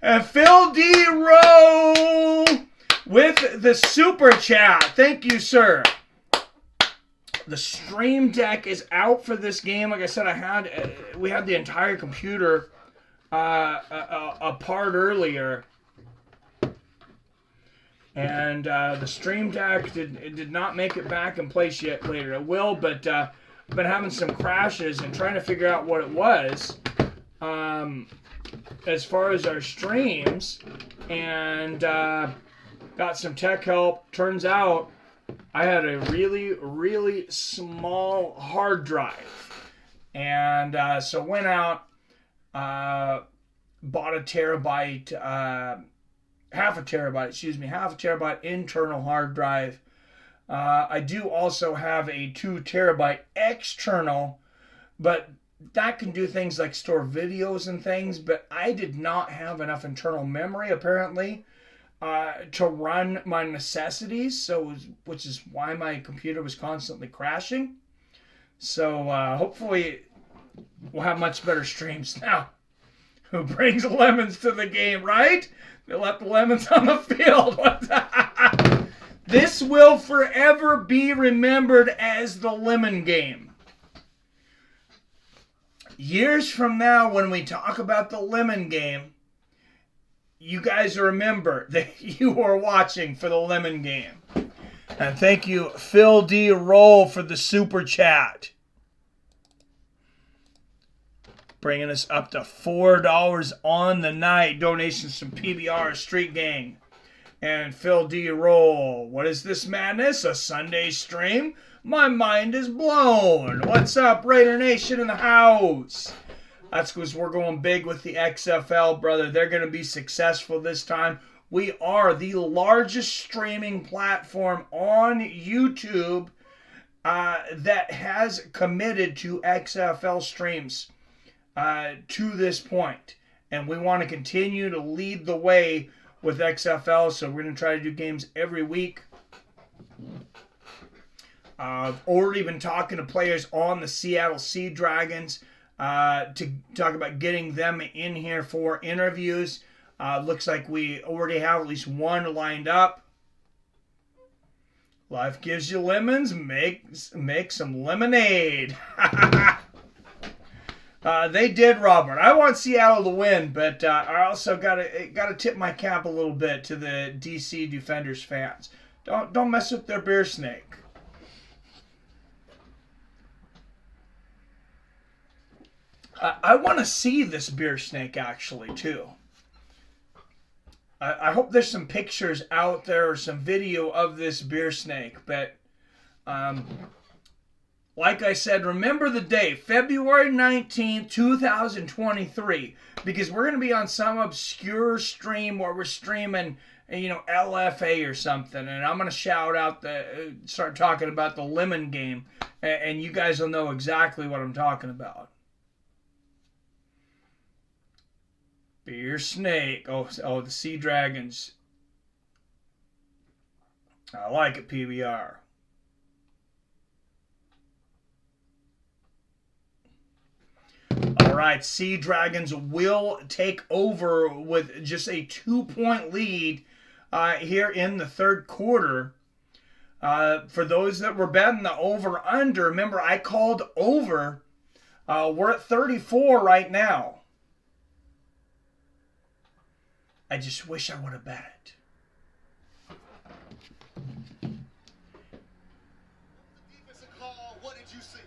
And Phil D. Rowe with the super chat. Thank you, sir. The stream deck is out for this game. Like I said, we had the entire computer apart earlier. And the stream deck did not make it back in place yet. Later it will, but I've been having some crashes and trying to figure out what it was as far as our streams, and got some tech help. Turns out I had a really, really small hard drive, and so went out, bought a terabyte. Half a terabyte internal hard drive. I do also have a 2 terabyte external, but that can do things like store videos and things, but I did not have enough internal memory apparently to run my necessities, which is why my computer was constantly crashing. So hopefully we'll have much better streams now. Who brings lemons to the game, right? They left the lemons on the field. This will forever be remembered as the lemon game. years from now, when we talk about the Lemon game, you guys remember that you were watching for the Lemon game. And thank you, Phil D. Roll, for the super chat. Bringing us up to $4 on the night. Donations from PBR Street Gang. And Phil D. Roll. What is this madness? A Sunday stream? My mind is blown. What's up, Raider Nation in the house? That's because we're going big with the XFL, brother. They're going to be successful this time. We are the largest streaming platform on YouTube that has committed to XFL streams to this point. And we want to continue to lead the way with XFL, so we're going to try to do games every week. I've already been talking to players on the Seattle Seadragons to talk about getting them in here for interviews. Looks like we already have at least one lined up. Life gives you lemons, make some lemonade. They did, Robert. I want Seattle to win, but I also gotta tip my cap a little bit to the DC Defenders fans. Don't mess with their beer snake. I want to see this beer snake actually too. I hope there's some pictures out there or some video of this beer snake. But like I said, remember the day, February 19th, 2023, because we're going to be on some obscure stream where we're streaming, LFA or something, and I'm going to start talking about the Lemon game, and you guys will know exactly what I'm talking about. Beer snake. Oh, the Seadragons. I like it, PBR. All right, Seadragons will take over with just a 2-point lead here in the third quarter. For those that were betting the over-under, remember I called over. We're at 34 right now. I just wish I would have bet it. What did you see?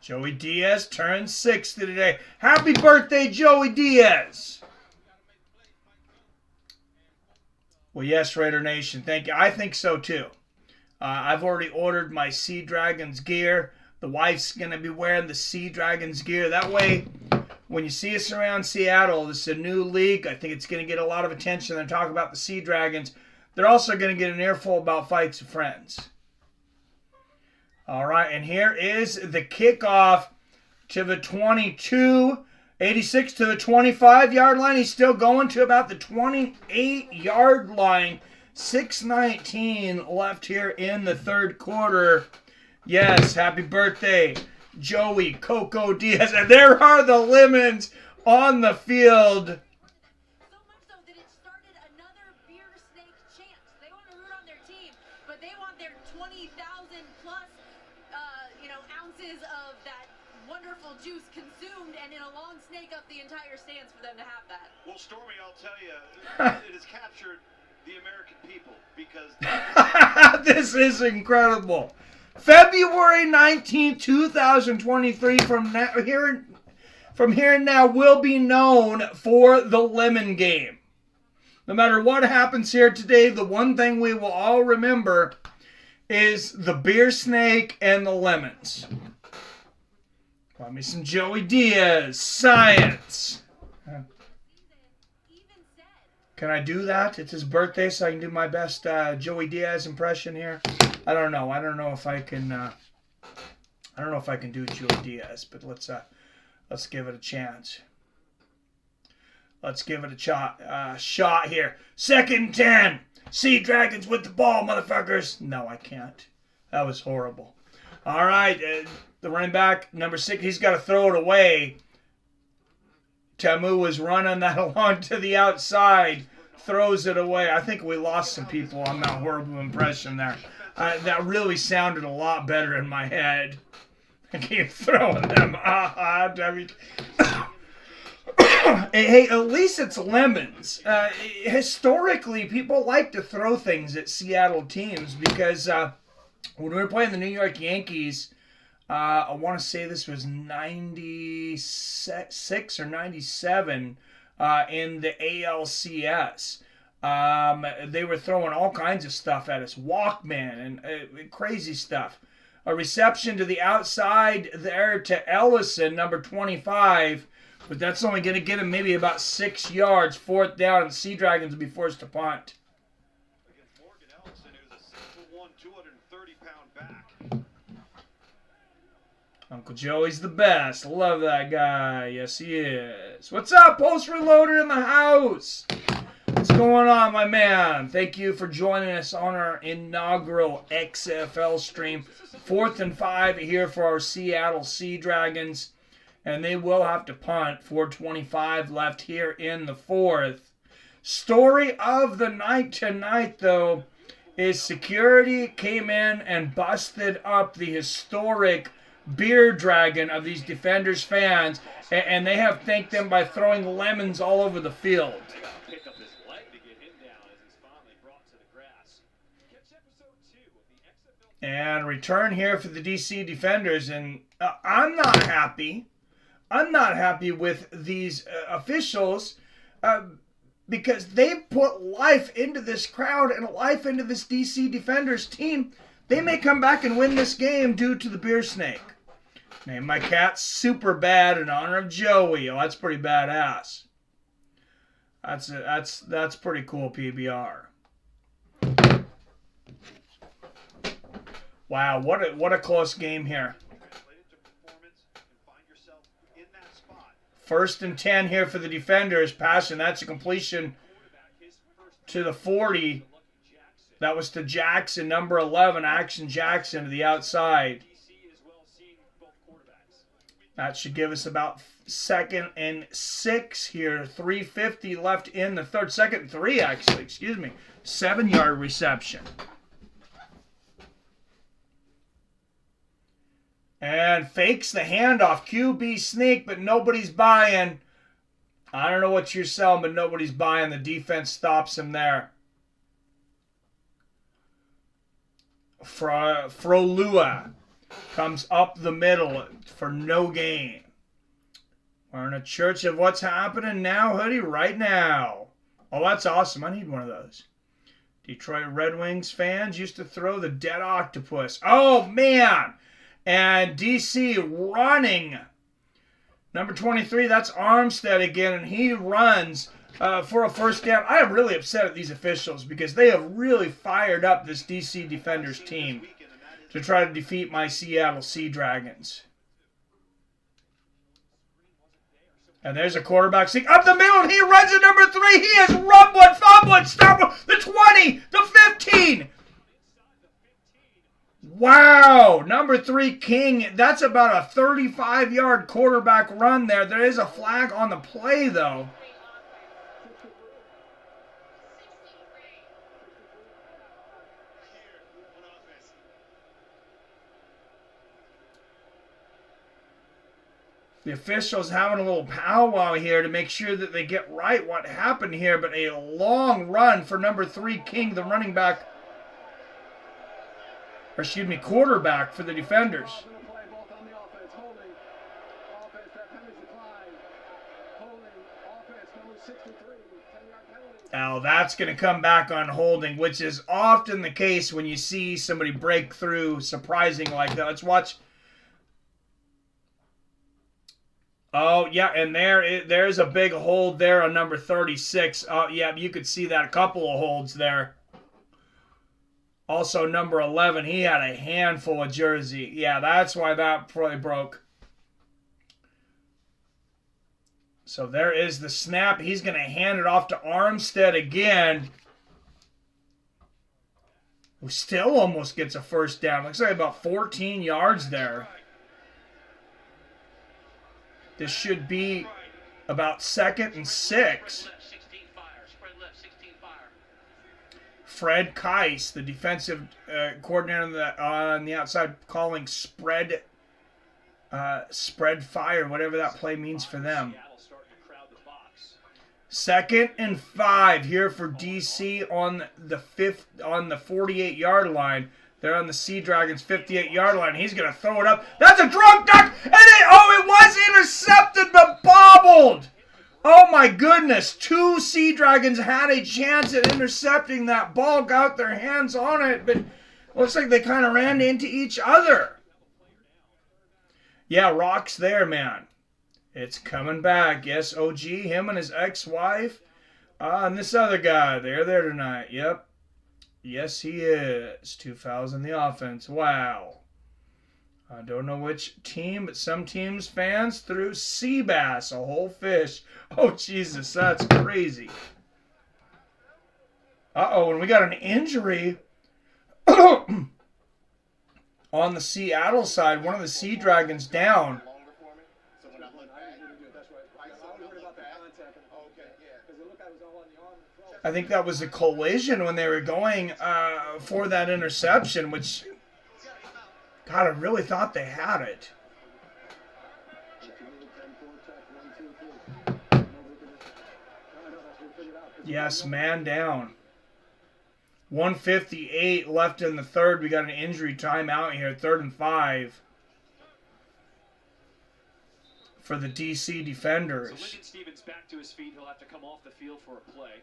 Joey Diaz turns 60 today. Happy birthday, Joey Diaz. Well, yes, Raider Nation. Thank you. I think so, too. I've already ordered my Seadragons gear. The wife's going to be wearing the Seadragons gear. That way, when you see us around Seattle, this is a new league. I think it's going to get a lot of attention. They're talking about the Seadragons. They're also going to get an earful about Fights of Friends. All right, and here is the kickoff to the 22, 86 to the 25-yard line. He's still going to about the 28-yard line. 6:19 left here in the third quarter. Yes, happy birthday, Joey Coco Diaz. And there are the Lemons on the field. So much so that it started another beer snake chant. They want to root on their team, but they want their 20,000 plus, ounces of that wonderful juice consumed, and in a long snake up the entire stands for them to have that. Well, Stormy, I'll tell you, it has captured the American people because This is incredible. February 19th, 2023, from here now will be known for the Lemon game. No matter what happens here today, the one thing we will all remember is the beer snake and the lemons. Want me some Joey Diaz. Science. Can I do that? It's his birthday, so I can do my best Joey Diaz impression here. I don't know. I don't know if I can do Joey Diaz, but let's give it a chance. Let's give it a shot here. 2nd and 10. Seadragons with the ball, motherfuckers. No, I can't. That was horrible. All right, the running back, number 6, he's got to throw it away. Tamu was running that along to the outside, throws it away. I think we lost some people on that horrible impression there. That really sounded a lot better in my head. Keep throwing them. Hey, at least it's lemons. Historically, people like to throw things at Seattle teams because when we were playing the New York Yankees, I want to say this was 96 or 97 in the ALCS. They were throwing all kinds of stuff at us. Walkman and crazy stuff. A reception to the outside there to Ellison, number 25. But that's only going to get him maybe about 6 yards. 4th down, and the Seadragons will be forced to punt. Against Morgan Ellison, who's a 6'1", 230-pound back. Uncle Joey's the best. Love that guy. Yes, he is. What's up, Post Reloaded in the house? What's going on, my man? Thank you for joining us on our inaugural XFL stream. 4th and 5 here for our Seattle Seadragons. And they will have to punt. 4:25 left here in the 4th. Story of the night tonight, though, is security came in and busted up the historic beer dragon of these Defenders fans. And they have thanked them by throwing lemons all over the field. Pick up his leg to get him down as he's finally brought to the grass. Catch episode 2 of the XFL. And return here for the DC Defenders. And I'm not happy. I'm not happy with these officials because they've put life into this crowd and life into this DC Defenders team. They may come back and win this game due to the beer snake. Name my cat Super Bad in honor of Joey. Oh, that's pretty badass. That's pretty cool, PBR. Wow, what a close game here. 1st and 10 here for the Defenders. Passing, that's a completion to the 40. That was to Jackson, number 11, Action Jackson to the outside. That should give us about 2nd and 6 here. 3:50 left in the 3rd. 2nd and 3, actually. Excuse me. 7-yard reception. And fakes the handoff. QB sneak, but nobody's buying. I don't know what you're selling, but nobody's buying. The defense stops him there. Frolua comes up the middle for no gain. We're in a church of what's happening now, hoodie, right now. Oh, that's awesome. I need one of those. Detroit Red Wings fans used to throw the dead octopus. Oh, man. And DC running. Number 23, that's Armstead again, and he runs for a 1st down. I am really upset at these officials because they have really fired up this DC Defenders team to try to defeat my Seattle Seadragons. And there's a quarterback sneak up the middle, and he runs at number 3. He has run one, found one, stopped one, the 20, the 15. Wow, number 3, King. That's about a 35-yard quarterback run there. There is a flag on the play, though. The officials having a little powwow here to make sure that they get right what happened here, but a long run for number 3, King, the running back. Or excuse me, quarterback for the Defenders. Now that's going to come back on holding, which is often the case when you see somebody break through surprising like that. Let's watch. Oh, yeah, and there's a big hold there on number 36. Oh, yeah, you could see that. A couple of holds there. Also, number 11, he had a handful of jersey. Yeah, that's why that probably broke. So there is the snap. He's going to hand it off to Armstead again, who still almost gets a 1st down. Looks like about 14 yards there. This should be about 2nd and 6. Fred Keiss, the defensive coordinator on the outside, calling spread spread fire, whatever that play means for them. Seattle starting to crowd the box. 2nd and 5 here for DC on the 48-yard line. They're on the Seadragons 58-yard line. He's going to throw it up. That's a drunk duck. And it was intercepted but bobbled. Oh my goodness. 2 Seadragons had a chance at intercepting that ball, got their hands on it, but looks like they kind of ran into each other. Yeah, Rock's there, man. It's coming back. Yes, OG, him and his ex-wife. And this other guy, they're there tonight. Yep. Yes, he is. 2 fouls in the offense. Wow. I don't know which team, but some teams' fans threw sea bass, a whole fish. Oh, Jesus, that's crazy. Uh-oh, and we got an injury on the Seattle side. One of the Seadragons down. I think that was a collision when they were going for that interception, which, God, I really thought they had it. Yes, man down. 1:58 left in the third. We got an injury timeout here, 3rd and 5 for the DC defenders. So Lyndon Stevens back to his feet. He'll have to come off the field for a play.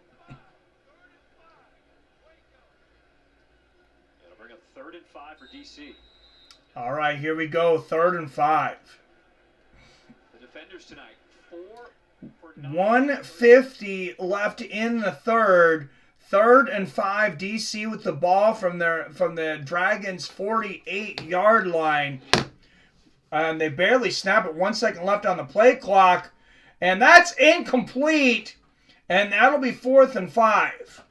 It'll bring up 3rd and 5 for DC. All right, here we go, 3rd and 5. The defenders tonight, 4 for 9. 1:50 left in the third. 3rd and 5. DC with the ball from the Dragons' 48-yard line. And they barely snap it. 1 second left on the play clock. And that's incomplete. And that'll be 4th and 5.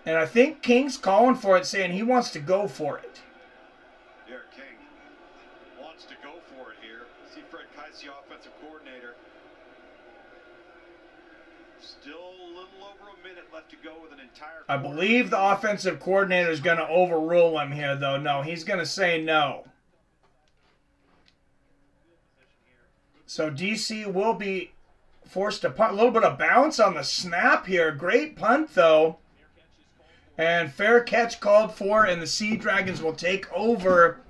And I think King's calling for it, saying he wants to go for it. Derek King wants to go for it here. See Fred Keiss, the offensive coordinator. Still a little over a minute left to go with an entire. I believe the offensive coordinator is going to overrule him here, though. No, he's going to say no. So DC will be forced to punt. A little bit of bounce on the snap here. Great punt, though. And fair catch called for, and the Seadragons will take over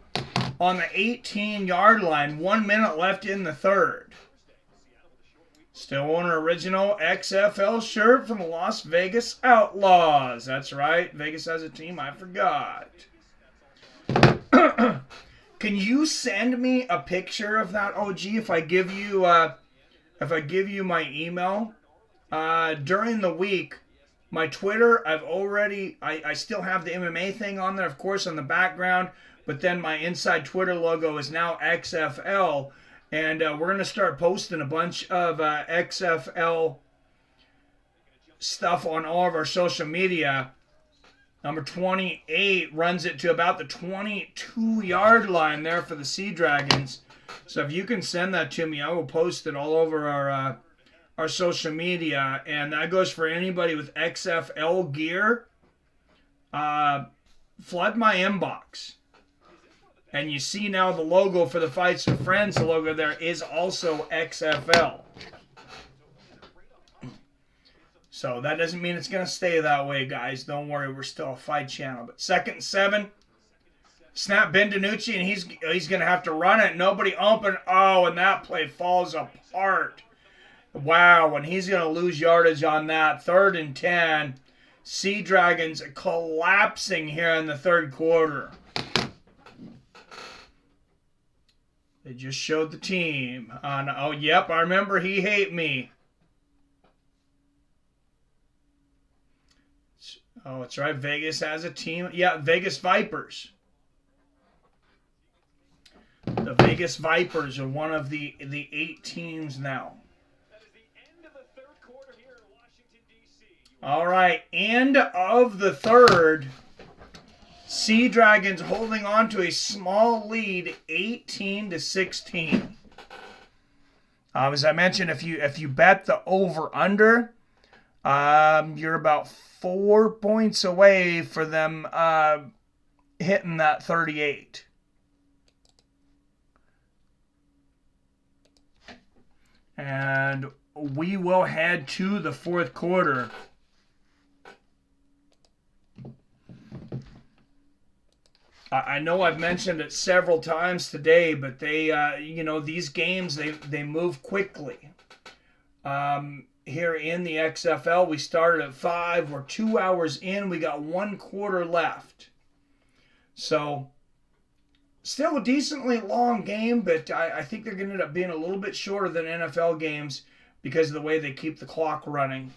on the 18-yard line. 1 minute left in the third. Still on an original XFL shirt from the Las Vegas Outlaws. That's right. Vegas has a team. I forgot. Can you send me a picture of that, OG, if I give you my email? During the week, my Twitter, I still have the MMA thing on there, of course, on the background, but then my inside Twitter logo is now XFL, and we're going to start posting a bunch of XFL stuff on all of our social media. Number 28 runs it to about the 22-yard line there for the Seadragons. So if you can send that to me, I will post it all over our social media. And that goes for anybody with XFL gear. Flood my inbox. And you see now the logo for the Fights with Friends, the logo there is also XFL. So that doesn't mean it's going to stay that way, guys. Don't worry, we're still a fight channel. But 2nd and 7. Snap Ben DiNucci, and he's going to have to run it. Nobody open. Oh, and that play falls apart. Wow, and he's going to lose yardage on that. 3rd and 10. Seadragons collapsing here in the third quarter. They just showed the team. Oh, yep, I remember he hate me. Oh, that's right. Vegas has a team. Yeah, Vegas Vipers. The Vegas Vipers are one of the 8 teams now. That is the end of the third quarter here in Washington, D.C. All right, end of the third. Seadragons holding on to a small lead, 18-16. As I mentioned, if you bet the over/under, you're about 4 points away for them hitting that 38. And we will head to the fourth quarter. I know I've mentioned it several times today, but they, these games, they move quickly. Here in the XFL, we started at 5. We're 2 hours in. We got 1 quarter left. So, still a decently long game, but I think they're going to end up being a little bit shorter than NFL games because of the way they keep the clock running.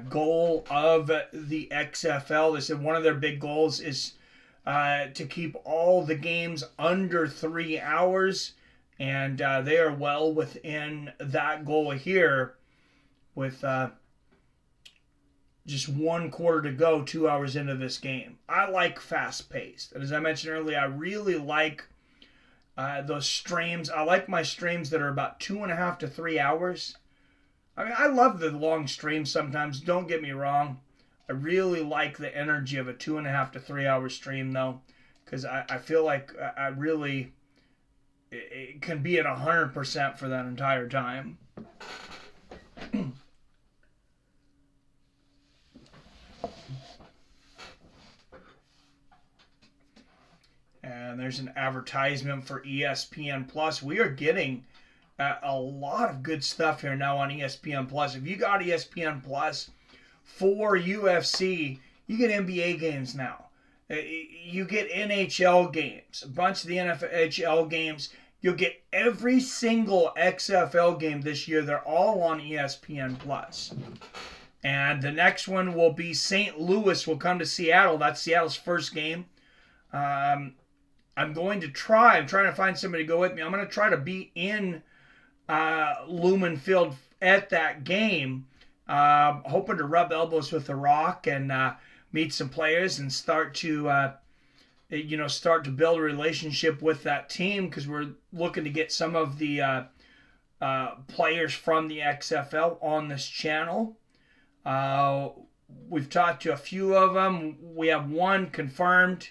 Goal of the XFL, they said one of their big goals is to keep all the games under 3 hours, and they are well within that goal here with just 1 quarter to go, 2 hours into this game. I like fast-paced, and as I mentioned earlier, I really like those streams. I like my streams that are about 2.5 to 3 hours. I mean, I love the long streams sometimes, don't get me wrong. I really like the energy of a 2.5 to 3 hour stream, though, because I feel like it can be at 100% for that entire time. And there's an advertisement for ESPN Plus. We are getting a lot of good stuff here now on ESPN Plus. If you got ESPN Plus for UFC, you get NBA games now. You get NHL games, a bunch of the NHL games. You'll get every single XFL game this year. They're all on ESPN Plus. And the next one will be St. Louis will come to Seattle. That's Seattle's first game. I'm trying to find somebody to go with me. I'm going to try to be in Lumen Field at that game, hoping to rub elbows with The Rock and meet some players and start to build a relationship with that team, because we're looking to get some of the players from the XFL on this channel. We've talked to a few of them. We have one confirmed,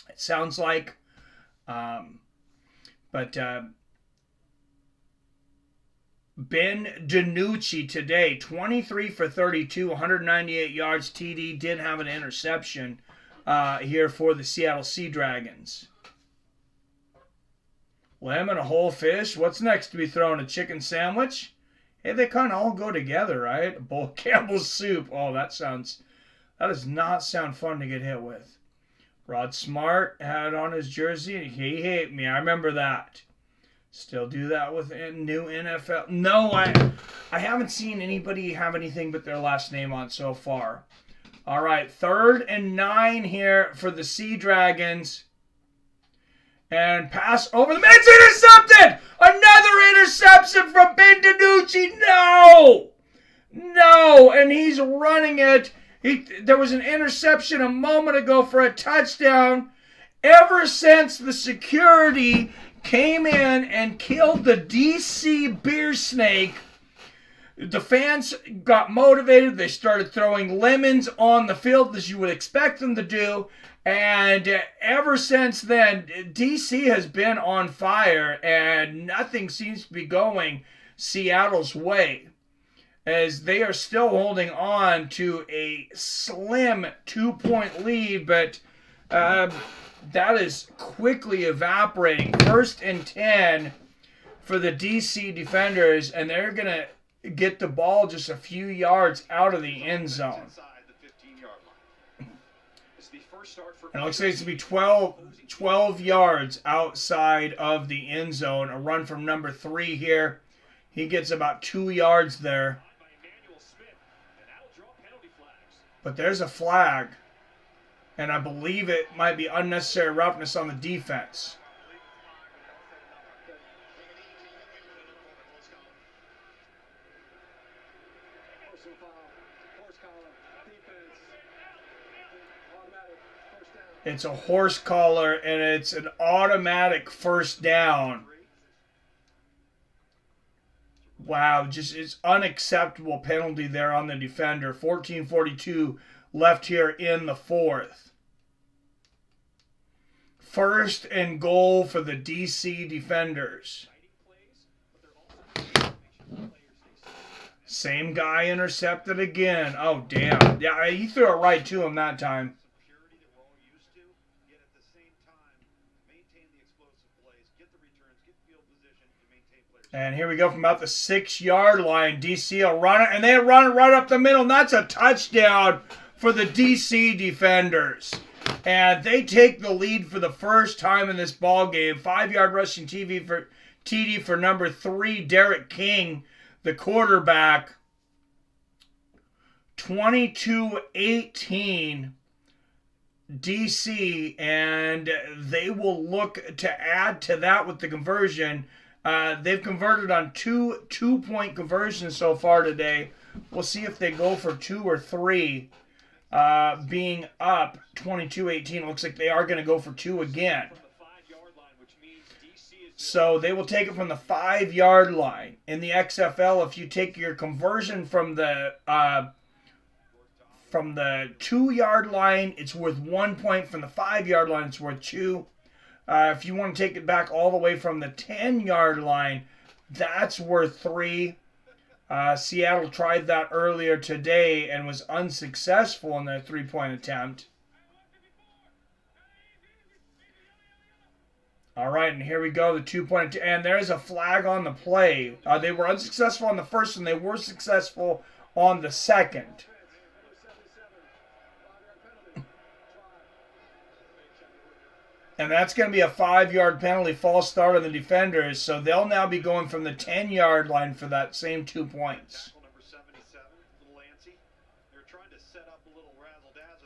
it sounds like, but Ben DiNucci today, 23 for 32, 198 yards, TD, did have an interception here for the Seattle Seadragons. Lemon, a whole fish. What's next to be thrown? A chicken sandwich? Hey, they kind of all go together, right? A bowl of Campbell's soup. Oh, that does not sound fun to get hit with. Rod Smart had on his jersey, and he hate me. I remember that. Still do that with new NFL. No, I haven't seen anybody have anything but their last name on so far. All right, 3rd and 9 here for the Seadragons. And pass over the man's intercepted! Another interception from Ben DiNucci. No! And he's running it. There was an interception a moment ago for a touchdown. Ever since the security came in and killed the DC beer snake, the fans got motivated. They started throwing lemons on the field, as you would expect them to do. And ever since then, DC has been on fire, and nothing seems to be going Seattle's way, as they are still holding on to a slim 2-point lead, but that is quickly evaporating. 1st and 10 for the DC defenders, and they're going to get the ball just a few yards out of the end zone. And it looks like it's going to be 12 yards outside of the end zone. A run from number 3 here. He gets about 2 yards there. But there's a flag. And I believe it might be unnecessary roughness on the defense. It's a horse collar, and it's an automatic first down. Wow, it's unacceptable penalty there on the defender. 14:42 left here in the 4th. First and goal for the DC Defenders. Same guy intercepted again. Oh, damn. Yeah, he threw it right to him that time. Purity that we're all used to, yet at the same time, maintain the explosive plays, get the returns, get field position, and maintain players. And here we go from about the 6-yard line. DC will run it, and they run it right up the middle. And that's a touchdown for the DC Defenders. And they take the lead for the first time in this ball game. 5-yard rushing TD for number 3, Derek King, the quarterback. 22-18 DC, and they will look to add to that with the conversion. They've converted on two-point conversions so far today. We'll see if they go for 2 or 3. Being up 22-18, looks like they are going to go for 2 again. So they will take it from the 5-yard line. In the XFL, if you take your conversion from the 2-yard line, it's worth 1 point. From the 5-yard line, it's worth 2. If you want to take it back all the way from the 10-yard line, that's worth 3. Seattle tried that earlier today and was unsuccessful in their 3-point attempt. All right, and here we go, the 2-point, and there's a flag on the play. They were unsuccessful on the first, and they were successful on the second. And that's going to be a 5-yard penalty, false start on the defenders. So they'll now be going from the 10-yard line for that same 2 points.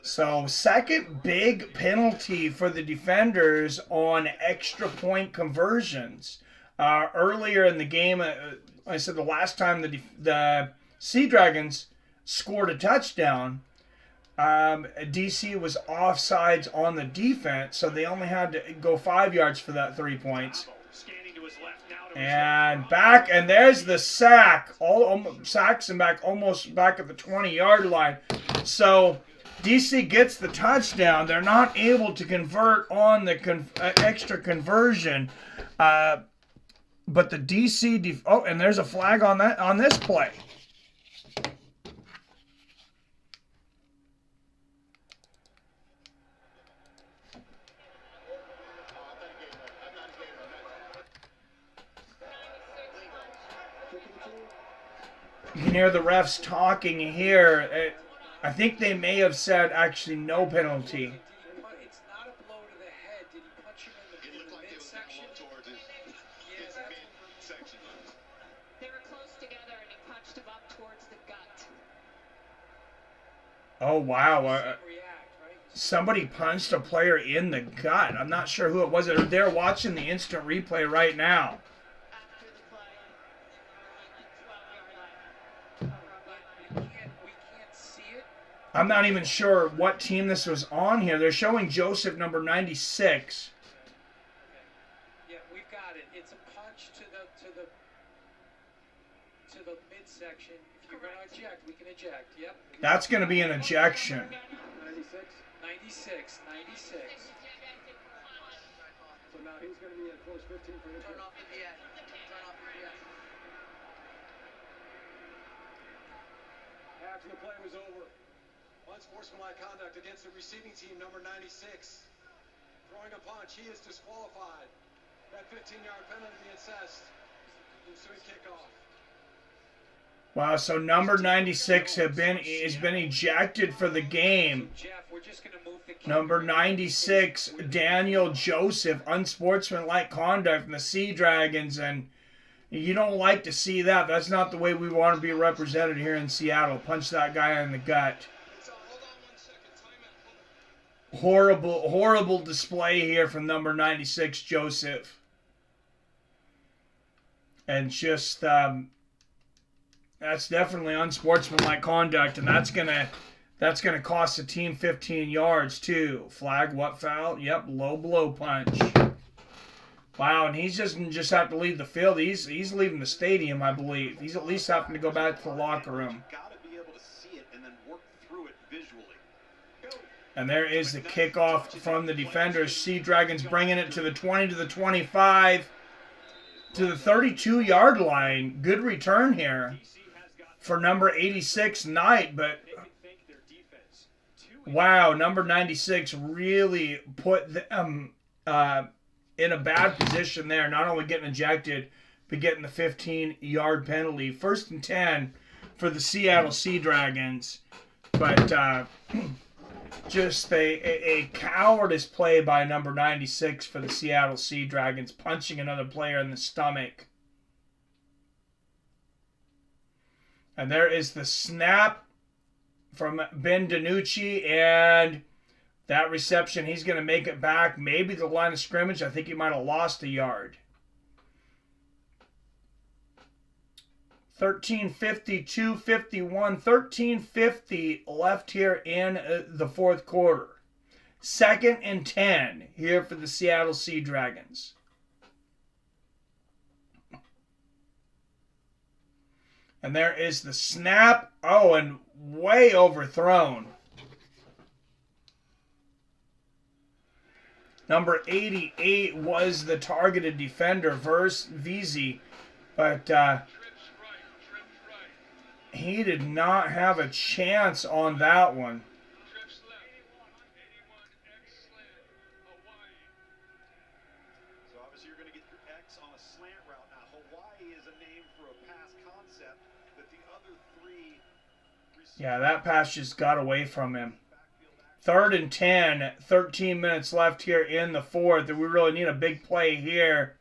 So second big penalty for the defenders on extra point conversions. Earlier in the game, I said the last time the Seadragons scored a touchdown, DC was offsides on the defense, so they only had to go 5 yards for that 3 points. And back, and there's the sack. Saxon back, almost back at the 20-yard line. So DC gets the touchdown. They're not able to convert on the extra conversion. But the DC... and there's a flag on this play. You can hear the refs talking here. I think they may have said actually no penalty. It's not a blow to the head. Did he punch him in the midsection? Midsection. They were close together and he punched him up towards the gut. Oh, wow. Somebody punched a player in the gut. I'm not sure who it was. They're watching the instant replay right now. After the play, 12-yard line. We can't see it. I'm not even sure what team this was on here. They're showing Joseph, number 96. Yeah, we've got it. It's a punch to the midsection. If you're going to eject, we can eject. Yep. That's going to be an ejection. 96. So now he's going to be at close 15 for him. Turn off the VA. After the play was over, unsportsmanlike conduct against the receiving team, number 96. Throwing a punch, he is disqualified. That 15-yard penalty being assessed. Ensuing kickoff. Wow, so number 96 has been ejected for the game. Jeff, we're just going to move the Number 96, Daniel Joseph, unsportsmanlike conduct from the Seadragons, and you don't like to see that. That's not the way we want to be represented here in Seattle. Punch that guy in the gut. Horrible display here from number 96, Joseph. And just, that's definitely unsportsmanlike conduct, and that's gonna cost the team 15 yards too. Flag, what foul? Yep, low blow punch. Wow, and he's just have to leave the field. He's leaving the stadium, I believe. He's at least having to go back to the locker room. You've got to be able to see it and then work through it visually. And there is the kickoff from the defenders. Seadragons bringing it to the 20 to the 25 to the 32-yard line. Good return here for number 86, Knight. But wow, number 96 really put them in a bad position there. Not only getting ejected, but getting the 15-yard penalty. 1st and 10 for the Seattle Seadragons. But just a cowardice play by number 96 for the Seattle Seadragons, punching another player in the stomach. And there is the snap from Ben DiNucci, and that reception, he's going to make it back. Maybe the line of scrimmage. I think he might have lost a yard. 13:50, 2:51, 13:50 left here in the fourth quarter. 2nd and 10 here for the Seattle Seadragons. And there is the snap. Oh, and way overthrown. Number 88 was the targeted defender versus VZ. But he did not have a chance on that one. So obviously you're going to get your X on a slant route. Now Hawaii is a name for a pass concept that the other three. Yeah, that pass just got away from him. 3rd and 10, 13 minutes left here in the fourth. We really need a big play here.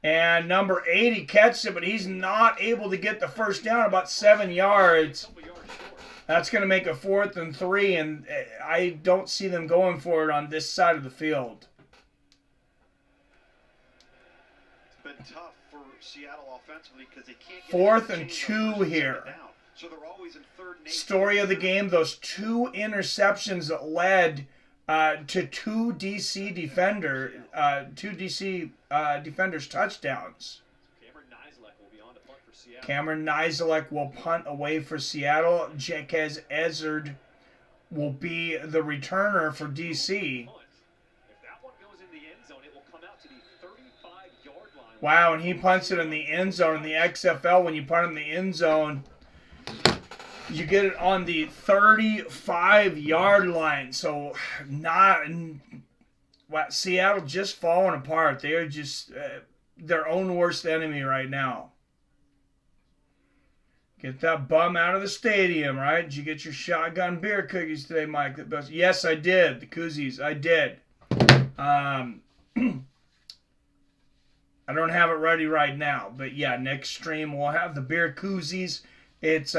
And number 80 catches it, but he's not able to get the first down, about 7 yards. That's going to make a 4th and 3, and I don't see them going for it on this side of the field. It's been tough for Seattle offensively because they can't get 4th and 2 here. So they're always in 3rd and 8. Story of the game, those 2 interceptions that led to 2 DC defenders touchdowns. Cameron Nizelek will punt away for Seattle. Jekez Ezard will be the returner for DC. Wow, and he punts it in the end zone. In the XFL, when you punt in the end zone, you get it on the 35-yard line. So Seattle just falling apart. They are just their own worst enemy right now. Get that bum out of the stadium, right? Did you get your shotgun beer cookies today, Mike? Yes, I did. The koozies, I did. I don't have it ready right now, but yeah, next stream we'll have the beer koozies. It's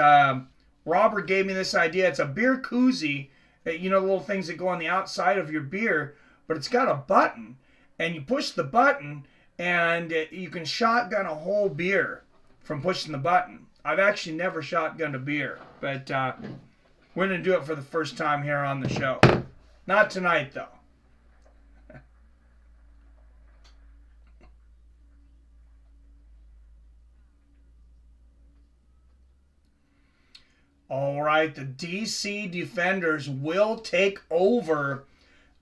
Robert gave me this idea. It's a beer koozie, you know, the little things that go on the outside of your beer, but it's got a button, and you push the button, and you can shotgun a whole beer from pushing the button. I've actually never shotgunned a beer, but we're going to do it for the first time here on the show. Not tonight, though. All right, the DC defenders will take over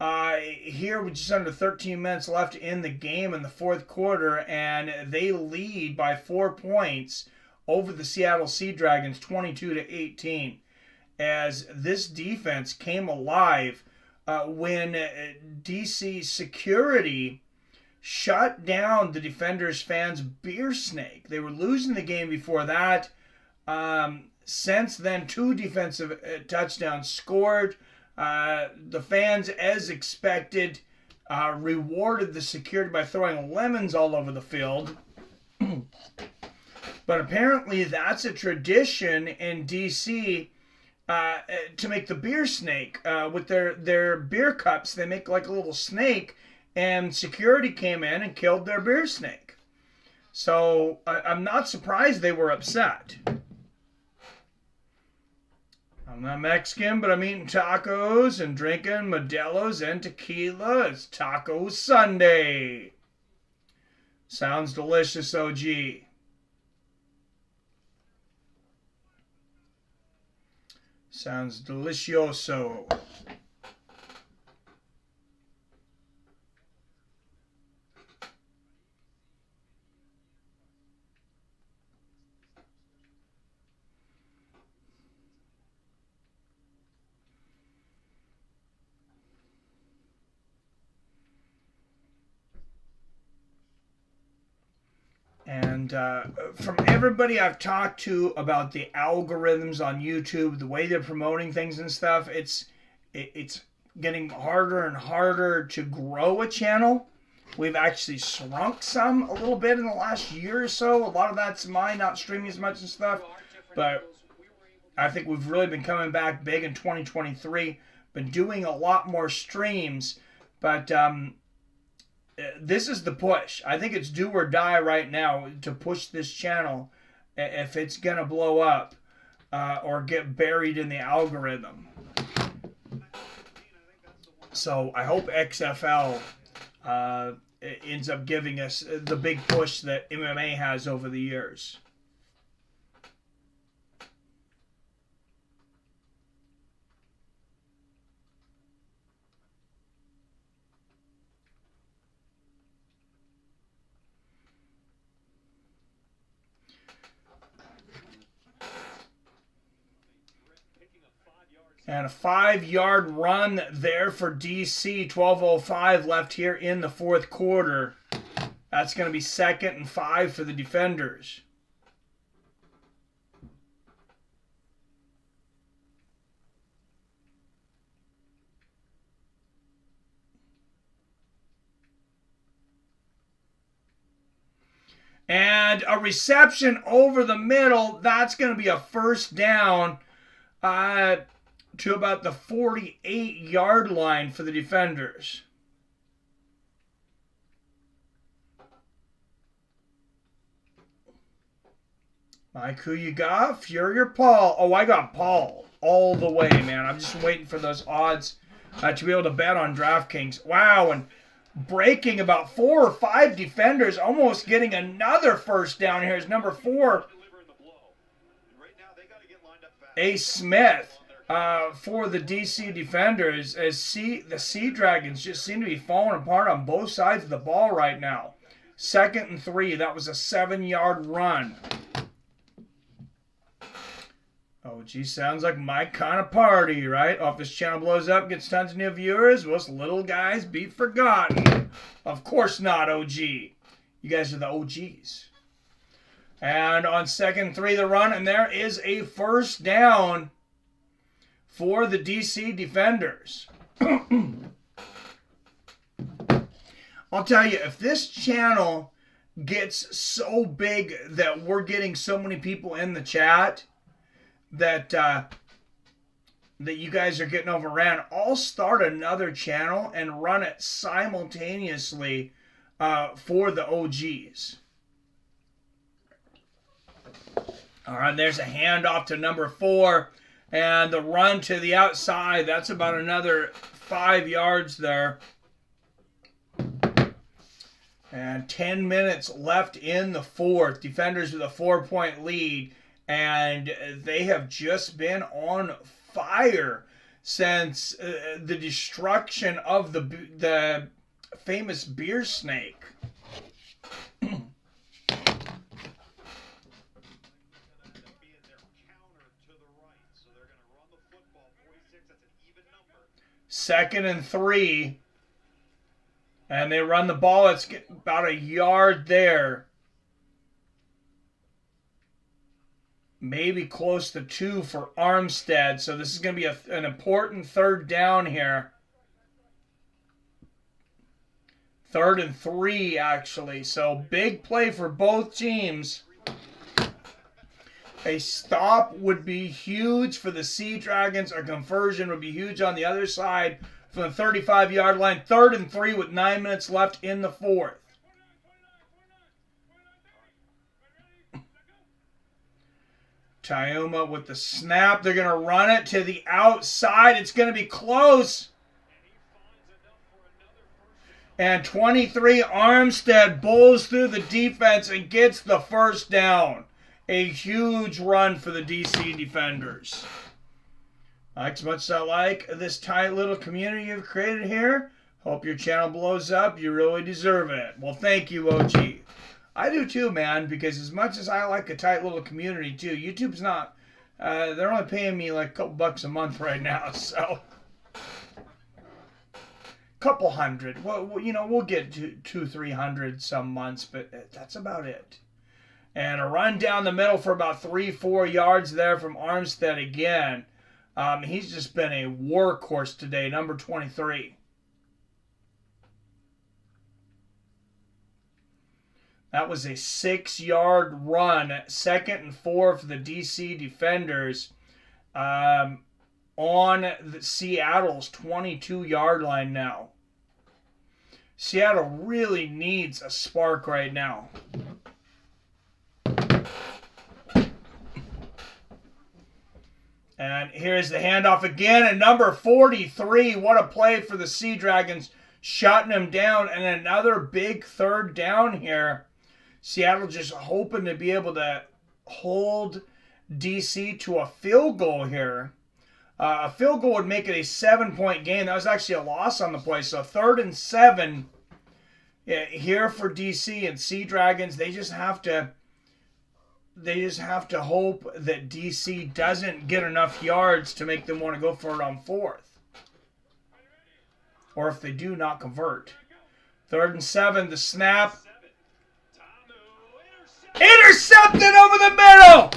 here with just under 13 minutes left in the game in the fourth quarter, and they lead by 4 points over the Seattle Seadragons, 22-18, as this defense came alive when DC security shut down the defenders' fans' beer snake. They were losing the game before that. Since then, 2 defensive touchdowns scored. The fans, as expected, rewarded the security by throwing lemons all over the field. But apparently that's a tradition in D.C. To make the beer snake. With their beer cups, they make like a little snake, and security came in and killed their beer snake. So I'm not surprised they were upset. I'm not Mexican, but I'm eating tacos and drinking Modelo's and tequila. It's Taco Sunday. Sounds delicious, OG. Sounds delicioso. And from everybody I've talked to about the algorithms on YouTube, the way they're promoting things and stuff, it's getting harder and harder to grow a channel. We've actually shrunk some a little bit in the last year or so. A lot of that's mine not streaming as much and stuff. But I think we've really been coming back big in 2023. Been doing a lot more streams. But this is the push. I think it's do or die right now to push this channel if it's going to blow up or get buried in the algorithm. So I hope XFL ends up giving us the big push that MMA has over the years. And a 5-yard run there for DC. 12:05 left here in the fourth quarter. That's going to be 2nd and 5 for the defenders. And a reception over the middle. That's going to be a first down. To about the 48-yard line for the defenders. Mike, who you got? Fury or Paul? Oh, I got Paul all the way, man. I'm just waiting for those odds to be able to bet on DraftKings. Wow, and breaking about 4 or 5 defenders, almost getting another first down here is number 4, A. Smith. For the DC defenders, as the Seadragons just seem to be falling apart on both sides of the ball right now. 2nd and 3. That was a 7-yard run. Oh, gee, sounds like my kind of party, right? Oh, if this channel blows up, gets tons of new viewers, will us little guys be forgotten? Of course not, OG. You guys are the OGs. And on 2nd and 3, the run, and there is a first down for the DC defenders. I'll tell you, if this channel gets so big that we're getting so many people in the chat that you guys are getting overran, I'll start another channel and run it simultaneously for the OGs. All right, there's a handoff to number 4. And the run to the outside, that's about another 5 yards there. And 10 minutes left in the fourth. Defenders with a 4-point lead. And they have just been on fire since the destruction of the famous beer snake. 2nd and 3. And they run the ball. It's about a yard there. Maybe close to 2 for Armstead. So this is going to be an important 3rd down here. 3rd and 3, actually. So big play for both teams. A stop would be huge for the Seadragons. A conversion would be huge on the other side from the 35-yard line. 3rd and 3 with 9 minutes left in the fourth. Tyuma with the snap. They're going to run it to the outside. It's going to be close. And 23, Armstead bowls through the defense and gets the first down. A huge run for the DC defenders. As much as I like this tight little community you've created here, hope your channel blows up. You really deserve it. Well, thank you, OG. I do too, man, because as much as I like a tight little community too, YouTube's not, they're only paying me like a couple bucks a month right now, so. Couple hundred. Well, you know, we'll get to 200-300 some months, but that's about it. And a run down the middle for about 3-4 yards there from Armstead again. He's just been a workhorse today, number 23. That was a 6-yard run, 2nd and 4 for the DC defenders on the Seattle's 22-yard line now. Seattle really needs a spark right now. And here's the handoff again, and number 43. What a play for the Seadragons, shutting him down, and another big 3rd down here. Seattle just hoping to be able to hold DC to a field goal here. A field goal would make it a 7-point game. That was actually a loss on the play. So 3rd and 7 here for DC and Seadragons. They just have to hope that DC doesn't get enough yards to make them want to go for it on 4th. Or if they do, not convert. 3rd and 7, the snap. Intercepted over the middle!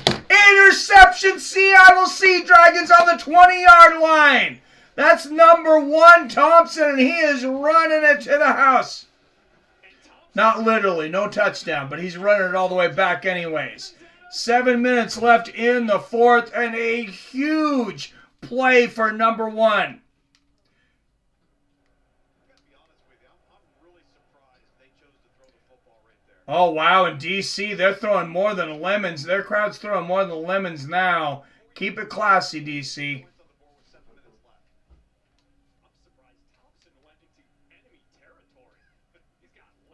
Interception, Seattle Seadragons on the 20-yard line. That's number 1, Thompson, and he is running it to the house. Not literally, no touchdown, but he's running it all the way back anyways. 7 minutes left in the 4th, and a huge play for number 1. Oh, wow, and DC, they're throwing more than lemons. Their crowd's throwing more than lemons now. Keep it classy, DC.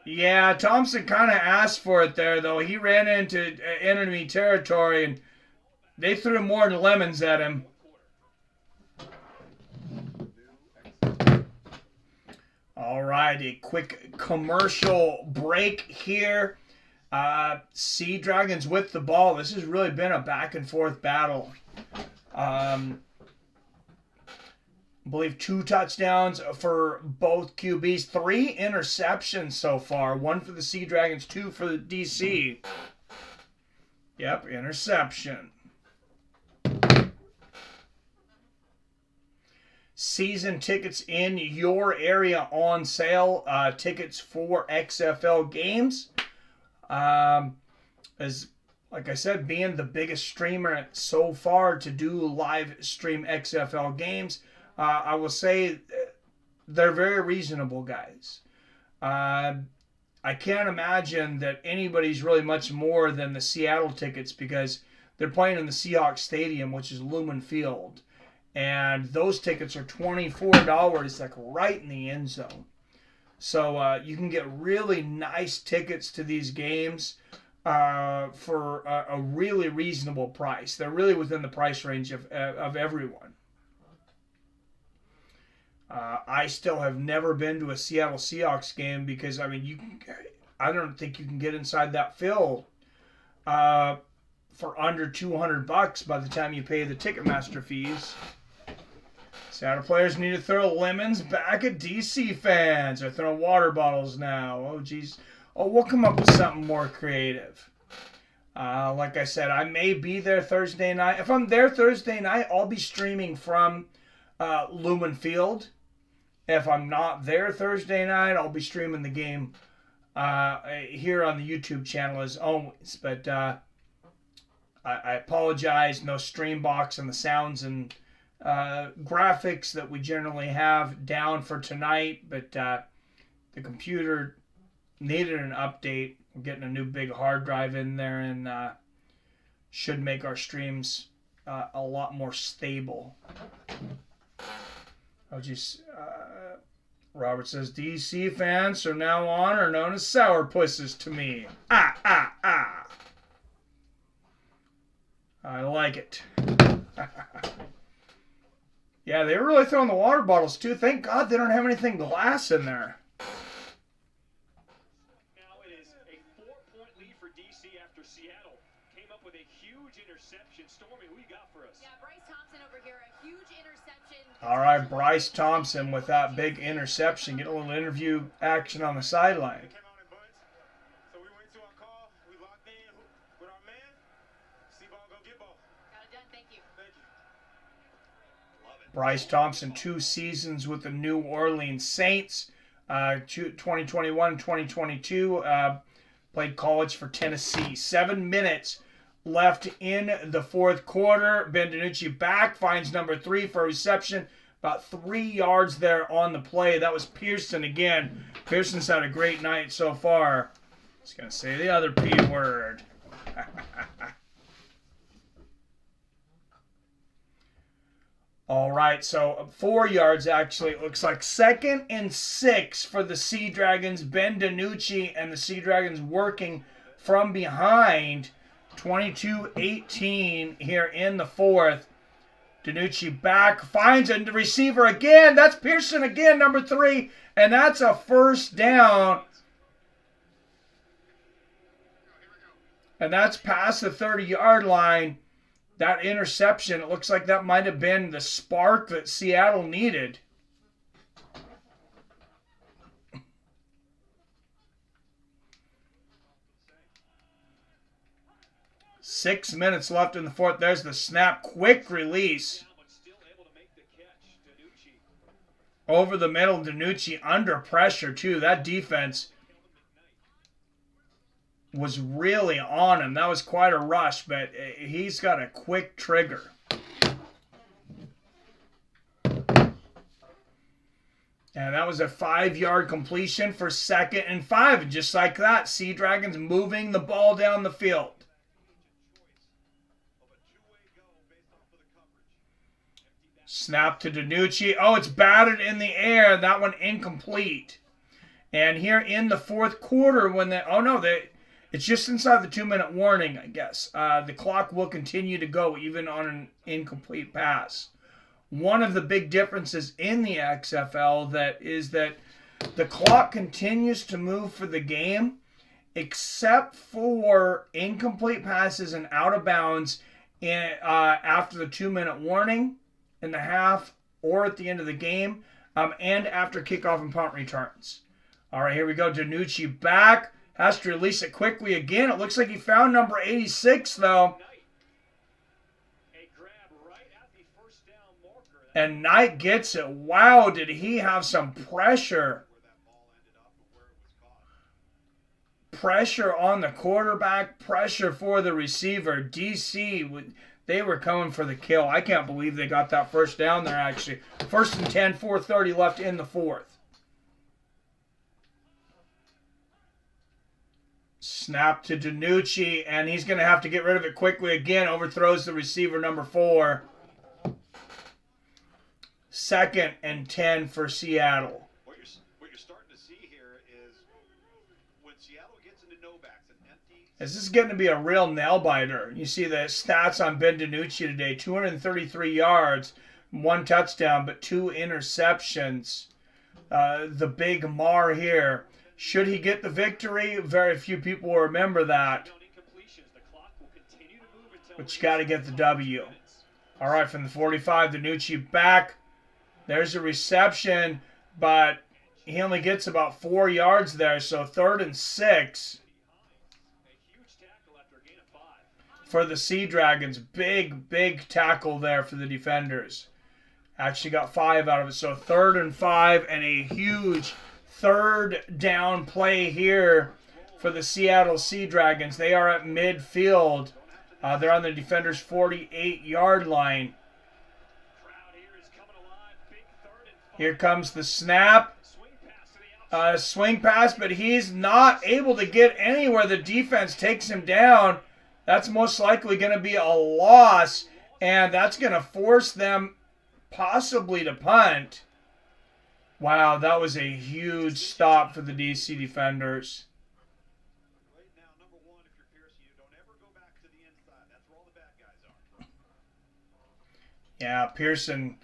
Yeah, Thompson kind of asked for it there, though. He ran into enemy territory, and they threw more than lemons at him. All right, a quick commercial break here. Seadragons with the ball. This has really been a back-and-forth battle. I believe 2 touchdowns for both QBs. 3 interceptions so far. 1 for the Seadragons, 2 for the DC. Yep, interception. Season tickets in your area on sale. Tickets for XFL games. As like I said, being the biggest streamer so far to do live stream XFL games, I will say they're very reasonable, guys. I can't imagine that anybody's really much more than the Seattle tickets because they're playing in the Seahawks Stadium, which is Lumen Field. And those tickets are $24, like right in the end zone. So you can get really nice tickets to these games for a really reasonable price. They're really within the price range of everyone. I still have never been to a Seattle Seahawks game because, I mean, I don't think you can get inside that field for under $200 by the time you pay the Ticketmaster fees. Seattle players need to throw lemons back at DC fans. They're throwing water bottles now. Oh, geez. Oh, we'll come up with something more creative. Like I said, I may be there Thursday night. If I'm there Thursday night, I'll be streaming from Lumen Field. If I'm not there Thursday night, I'll be streaming the game here on the YouTube channel as always. But I apologize. No stream box and the sounds and graphics that we generally have down for tonight, but the computer needed an update. We're getting a new big hard drive in there and should make our streams a lot more stable. Robert says, DC fans from now on are known as sourpusses to me. I like it. Yeah, they were really throwing the water bottles, too. Thank God they don't have anything glass in there. Now it is a 4-point lead for DC after Seattle came up with a huge interception. Stormy, who you got for us? Yeah, Bryce Thompson over here, a huge interception. All right, Bryce Thompson with that big interception. Get a little interview action on the sideline. Came out in bunch, so we went to our car, we locked in. Gibbo. Got it done. Thank you. Thank you. Love it. Bryce Thompson, 2 seasons with the New Orleans Saints, 2021 and 2022. Played college for Tennessee. 7 minutes left in the fourth quarter. Ben DiNucci back, finds number 3 for a reception. About 3 yards there on the play. That was Pearson again. Pearson's had a great night so far. I was going to say the other P word. All right, so 4 yards actually. It looks like 2nd and 6 for the Seadragons. Ben DiNucci and the Seadragons working from behind. 22-18 here in the fourth. DiNucci back, finds a receiver again. That's Pearson again, number 3. And that's a first down. And that's past the 30-yard line. That interception, it looks like that might have been the spark that Seattle needed. Six minutes left in the fourth. There's the snap. Quick release. Over the middle, DiNucci under pressure too. That defense was really on him. That was quite a rush, but he's got a quick trigger. And that was a 5-yard completion for 2nd and 5. And just like that, Seadragons moving the ball down the field. Snap to DiNucci. Oh, it's batted in the air. That one incomplete. And here in the fourth quarter, when it's just inside the 2-minute warning, I guess. The clock will continue to go even on an incomplete pass. One of the big differences in the XFL is that the clock continues to move for the game, except for incomplete passes and out of bounds after the 2-minute warning in the half or at the end of the game, and after kickoff and punt returns. All right, here we go. DiNucci back. Has to release it quickly again. It looks like he found number 86, though. And Knight gets it. Wow, did he have some pressure. Pressure on the quarterback, pressure for the receiver. DC, they were coming for the kill. I can't believe they got that first down there, actually. 1st and 10, 4:30 left in the fourth. Snap to DiNucci, and he's going to have to get rid of it quickly again. Overthrows the receiver, number 4. 2nd and 10 for Seattle. What you're starting to see here is when Seattle gets into no-backs and empty. This is going to be a real nail-biter. You see the stats on Ben DiNucci today. 233 yards, 1 touchdown, but 2 interceptions. The big mar here. Should he get the victory? Very few people will remember that. But you got to get the W. All right, from the 45, DiNucci back. There's a reception, but he only gets about 4 yards there, so 3rd and 6 for the Seadragons. Big tackle there for the defenders. Actually got 5 out of it, so 3rd and 5 and a huge 3rd down play here for the Seattle Seadragons. They are at midfield. They're on the defender's 48-yard line. Here comes the snap. Swing pass, but he's not able to get anywhere. The defense takes him down. That's most likely going to be a loss, and that's going to force them possibly to punt. Wow, that was a huge stop for the DC defenders. Right now, number 1, if you're Pearson, you don't ever go back to the inside. That's where all the bad guys are. Yeah, Pearson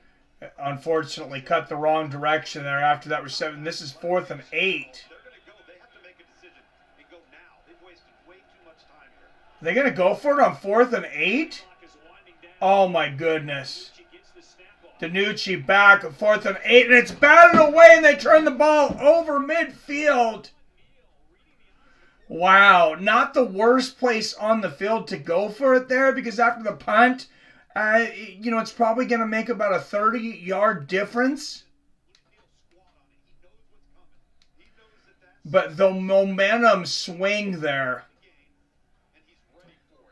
unfortunately cut the wrong direction there after that reception. This is 4th and 8. They're going to go. They have to make a decision and go now. They've wasted way too much time here. They're going to go for it on 4th and 8? Oh, my goodness. DiNucci back, 4th and 8, and it's batted away, and they turn the ball over midfield. Wow, not the worst place on the field to go for it there, because after the punt, it's probably going to make about a 30-yard difference. But the momentum swing there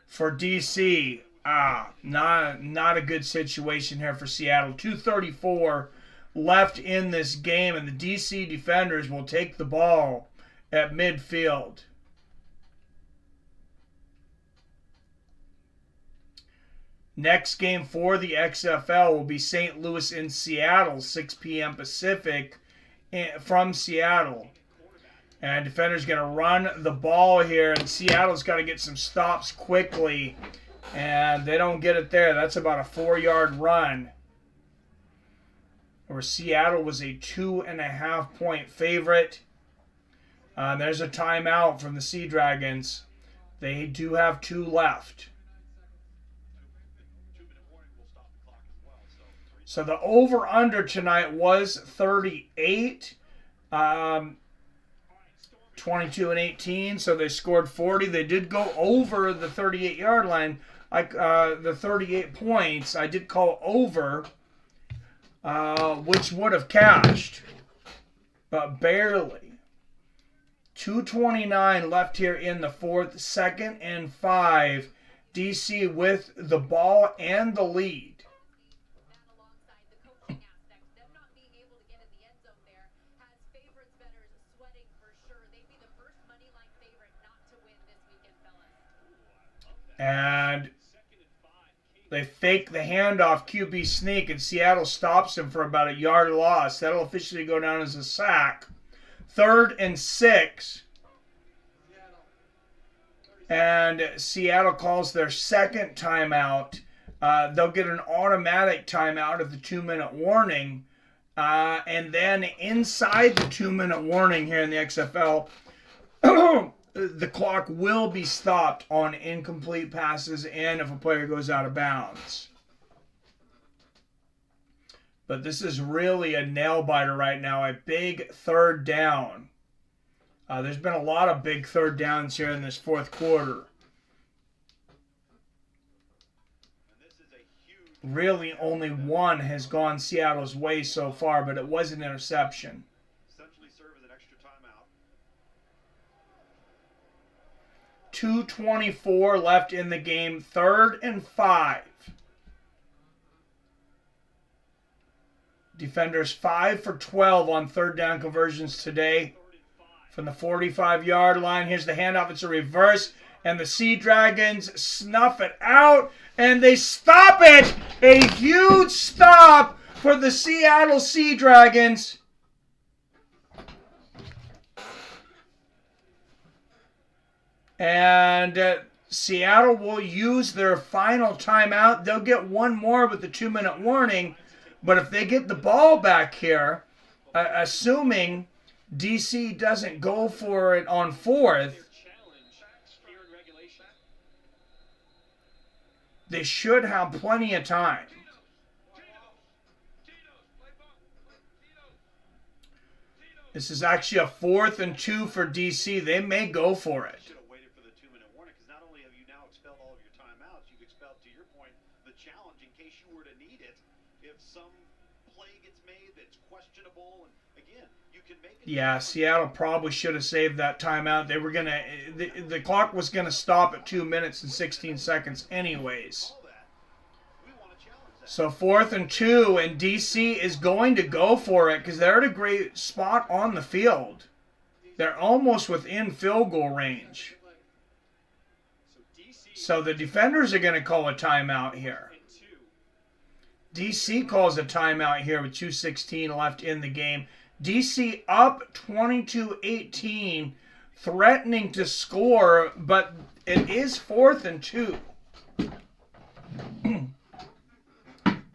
for DC, not a good situation here for Seattle. 2:34 left in this game, and the DC defenders will take the ball at midfield. Next game for the XFL will be St. Louis in Seattle, 6 p.m. Pacific from Seattle. And defender's going to run the ball here, and Seattle's got to get some stops quickly, and they don't get it there. That's about a 4-yard run, where Seattle was a 2.5-point favorite. There's a timeout from the Seadragons. They do have 2 left. So the over-under tonight was 38, 22 and 18. So they scored 40. They did go over the 38-yard line, like the 38 points. I did call over, which would have cashed, but barely. 2:29 left here in the fourth, 2nd and 5. DC with the ball and the lead. And they fake the handoff, QB sneak, and Seattle stops him for about a yard loss. That'll officially go down as a sack. 3rd and 6. And Seattle calls their second timeout. They'll get an automatic timeout at the 2-minute warning. And then inside the 2-minute warning here in the XFL, the clock will be stopped on incomplete passes and if a player goes out of bounds. But this is really a nail-biter right now, a big 3rd down. There's been a lot of big 3rd downs here in this 4th quarter. Really only one has gone Seattle's way so far, but it was an interception. 2:24 left in the game, 3rd and 5. Defenders 5 for 12 on 3rd down conversions today from the 45-yard line. Here's the handoff. It's a reverse, and the Seadragons snuff it out, and they stop it. A huge stop for the Seattle Seadragons. And Seattle will use their final timeout. They'll get one more with the 2-minute warning. But if they get the ball back here, assuming DC doesn't go for it on 4th, they should have plenty of time. This is actually a 4th and 2 for DC. They may go for it. Yeah, Seattle probably should have saved that timeout. They were gonna, the clock was gonna stop at 2 minutes and 16 seconds anyways. So 4th and 2, and DC is going to go for it because they're at a great spot on the field. They're almost within field goal range. So the defenders are going to call a timeout here. DC calls a timeout here with 2:16 left in the game. DC up 22-18, threatening to score, but it is 4th and 2.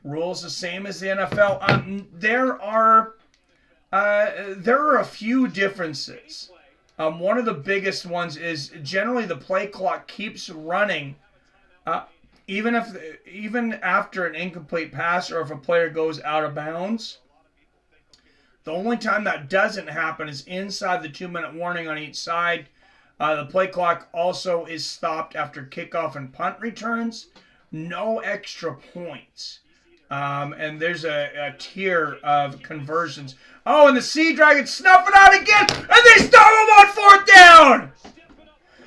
Rules the same as the NFL. There are a few differences. One of the biggest ones is generally the play clock keeps running, even after an incomplete pass or if a player goes out of bounds. The only time that doesn't happen is inside the 2-minute warning on each side. The play clock also is stopped after kickoff and punt returns. No extra points. And there's a tier of conversions. Oh, and the Seadragons snuff it out again, and they stop them on 4th down.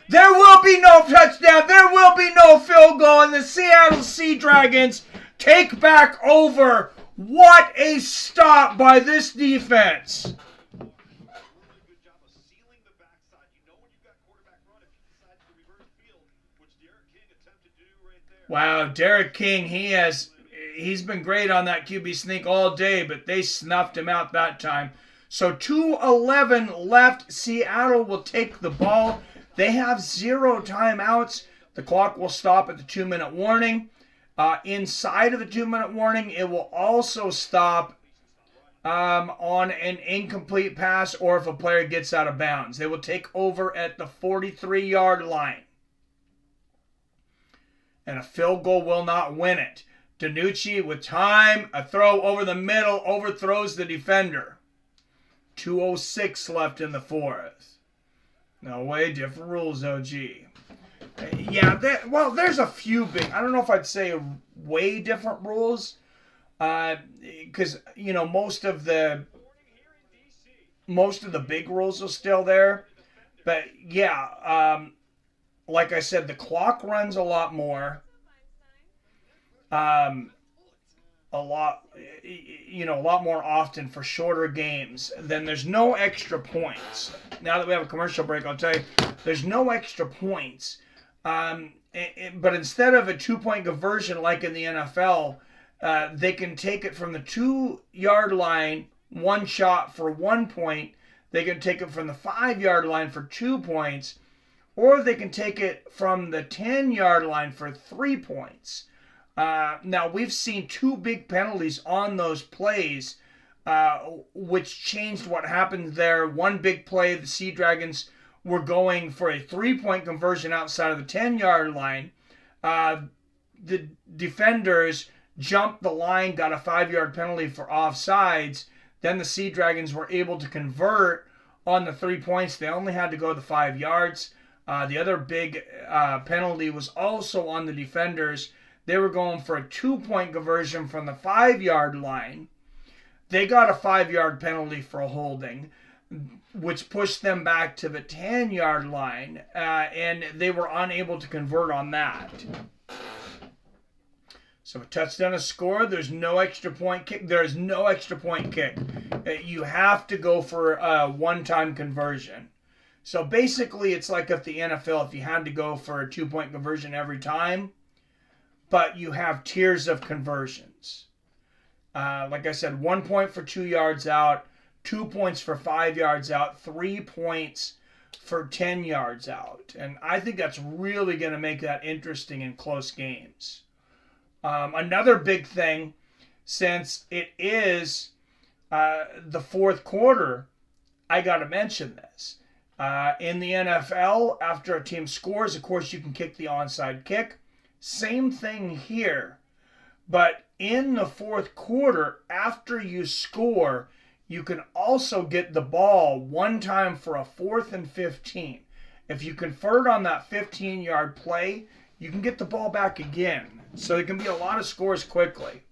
There will be no touchdown. There will be no field goal, and the Seattle Seadragons take back over. What a stop by this defense. Wow, Derek King, he's been great on that QB sneak all day, but they snuffed him out that time. So 2:11 left. Seattle will take the ball. They have 0 timeouts. The clock will stop at the 2-minute warning. Inside of the 2-minute warning, it will also stop on an incomplete pass or if a player gets out of bounds. They will take over at the 43-yard line. And a field goal will not win it. DiNucci with time, a throw over the middle, overthrows the defender. 2:06 left in the 4th. No way, different rules, OG. Yeah, there's a few big, I don't know if I'd say way different rules. Because, most of the big rules are still there. But, yeah, like I said, the clock runs a lot more. A lot more often for shorter games. Then there's no extra points. Now that we have a commercial break, I'll tell you, there's no extra points. But instead of a 2-point conversion like in the NFL, they can take it from the 2-yard line, one shot for 1 point. They can take it from the 5-yard line for 2 points. Or they can take it from the 10-yard line for 3 points. Now, we've seen 2 big penalties on those plays, which changed what happened there. One big play, the Seadragons were going for a 3-point conversion outside of the 10-yard line. The defenders jumped the line, got a 5-yard penalty for offsides. Then the Seadragons were able to convert on the 3 points. They only had to go the 5 yards. The other big penalty was also on the defenders. They were going for a 2-point conversion from the 5-yard line. They got a 5-yard penalty for a holding, which pushed them back to the 10-yard line, and they were unable to convert on that. So a touchdown is scored. There's no extra point kick. There is no extra point kick. You have to go for a one-time conversion. So basically, it's like if the NFL, if you had to go for a 2-point conversion every time, but you have tiers of conversions. Like I said, 1 point for 2 yards out, 2 points for 5 yards out, 3 points for 10 yards out. And I think that's really going to make that interesting in close games. Another big thing, since it is the 4th quarter, I got to mention this. In the NFL, after a team scores, of course, you can kick the onside kick. Same thing here. But in the 4th quarter, after you score, you can also get the ball one time for a 4th and 15. If you convert on that 15-yard play, you can get the ball back again. So there can be a lot of scores quickly.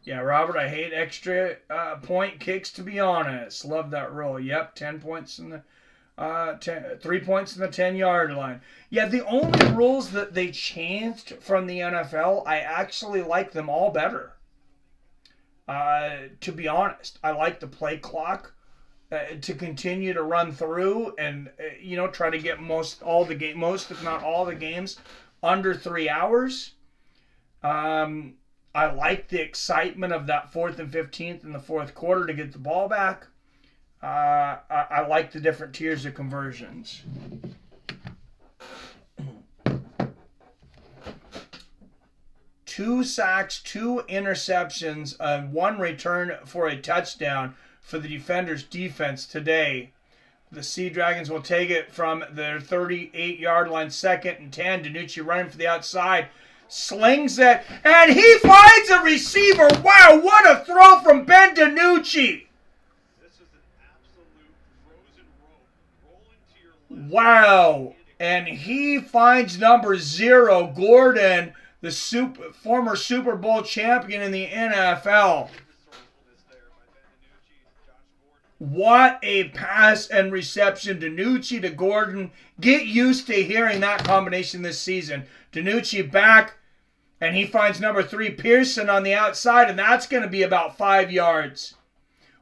Yeah, Robert, I hate extra point kicks, to be honest. Love that rule. Yep, 10 points in the 3 points in the 10-yard line. Yeah, the only rules that they changed from the NFL, I actually like them all better. To be honest, I like the play clock to continue to run through and try to get most if not all the games under 3 hours. I like the excitement of that 4th and 15th in the 4th quarter to get the ball back. I like the different tiers of conversions. Two sacks, 2 interceptions, and 1 return for a touchdown for the defenders' defense today. The Seadragons will take it from their 38-yard line, 2nd and 10. DiNucci running for the outside. Slings it, and he finds a receiver. Wow, what a throw from Ben DiNucci. Wow. And he finds number 0, Gordon, the former Super Bowl champion in the NFL. What a pass and reception. DiNucci to Gordon. Get used to hearing that combination this season. DiNucci back, and he finds number 3, Pearson, on the outside, and that's going to be about 5 yards.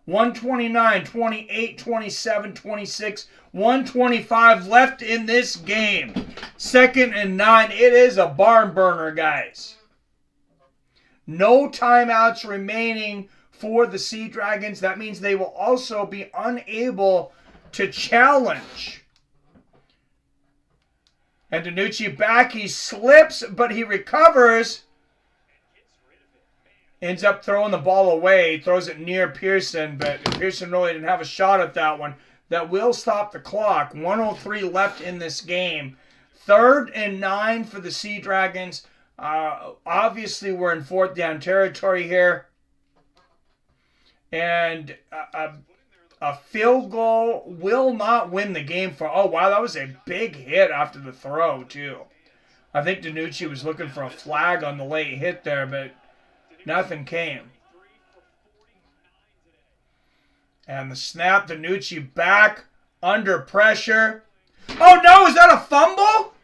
129, 28, 27, 26, 125 left in this game. 2nd and 9. It is a barn burner, guys. No timeouts remaining for the Sea Dragons. That means they will also be unable to challenge. And DiNucci back. He slips, but he recovers. Ends up throwing the ball away. Throws it near Pearson, but Pearson really didn't have a shot at that one. That will stop the clock. 1:03 left in this game. 3rd and 9 for the Sea Dragons. Obviously, we're in 4th down territory here. And a field goal will not win the game for... Oh, wow, that was a big hit after the throw, too. I think DiNucci was looking for a flag on the late hit there, but nothing came. And the snap, DiNucci back, under pressure. Oh, no, is that a fumble?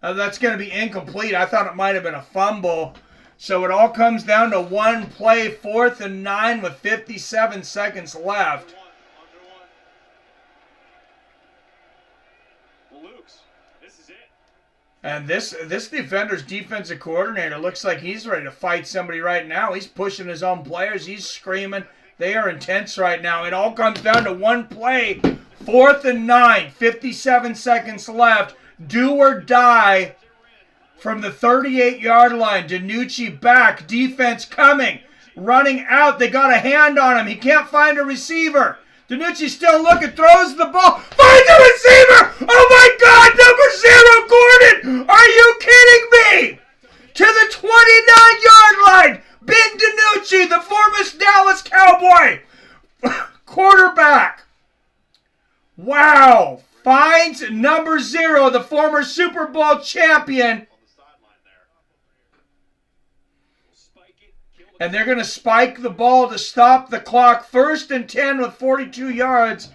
That's going to be incomplete. I thought it might have been a fumble. So it all comes down to one play, 4th and 9 with 57 seconds left. And this defender's defensive coordinator looks like he's ready to fight somebody right now. He's pushing his own players. He's screaming. They are intense right now. It all comes down to one play, 4th and 9, 57 seconds left. Do or die. From the 38-yard line, DiNucci back, defense coming, running out. They got a hand on him. He can't find a receiver. DiNucci still looking, throws the ball, finds a receiver. Oh my God, number 0, Gordon. Are you kidding me? To the 29-yard line, Ben DiNucci, the former Dallas Cowboy quarterback. Wow. Finds number 0, the former Super Bowl champion. And they're going to spike the ball to stop the clock. 1st and 10 with 42 yards.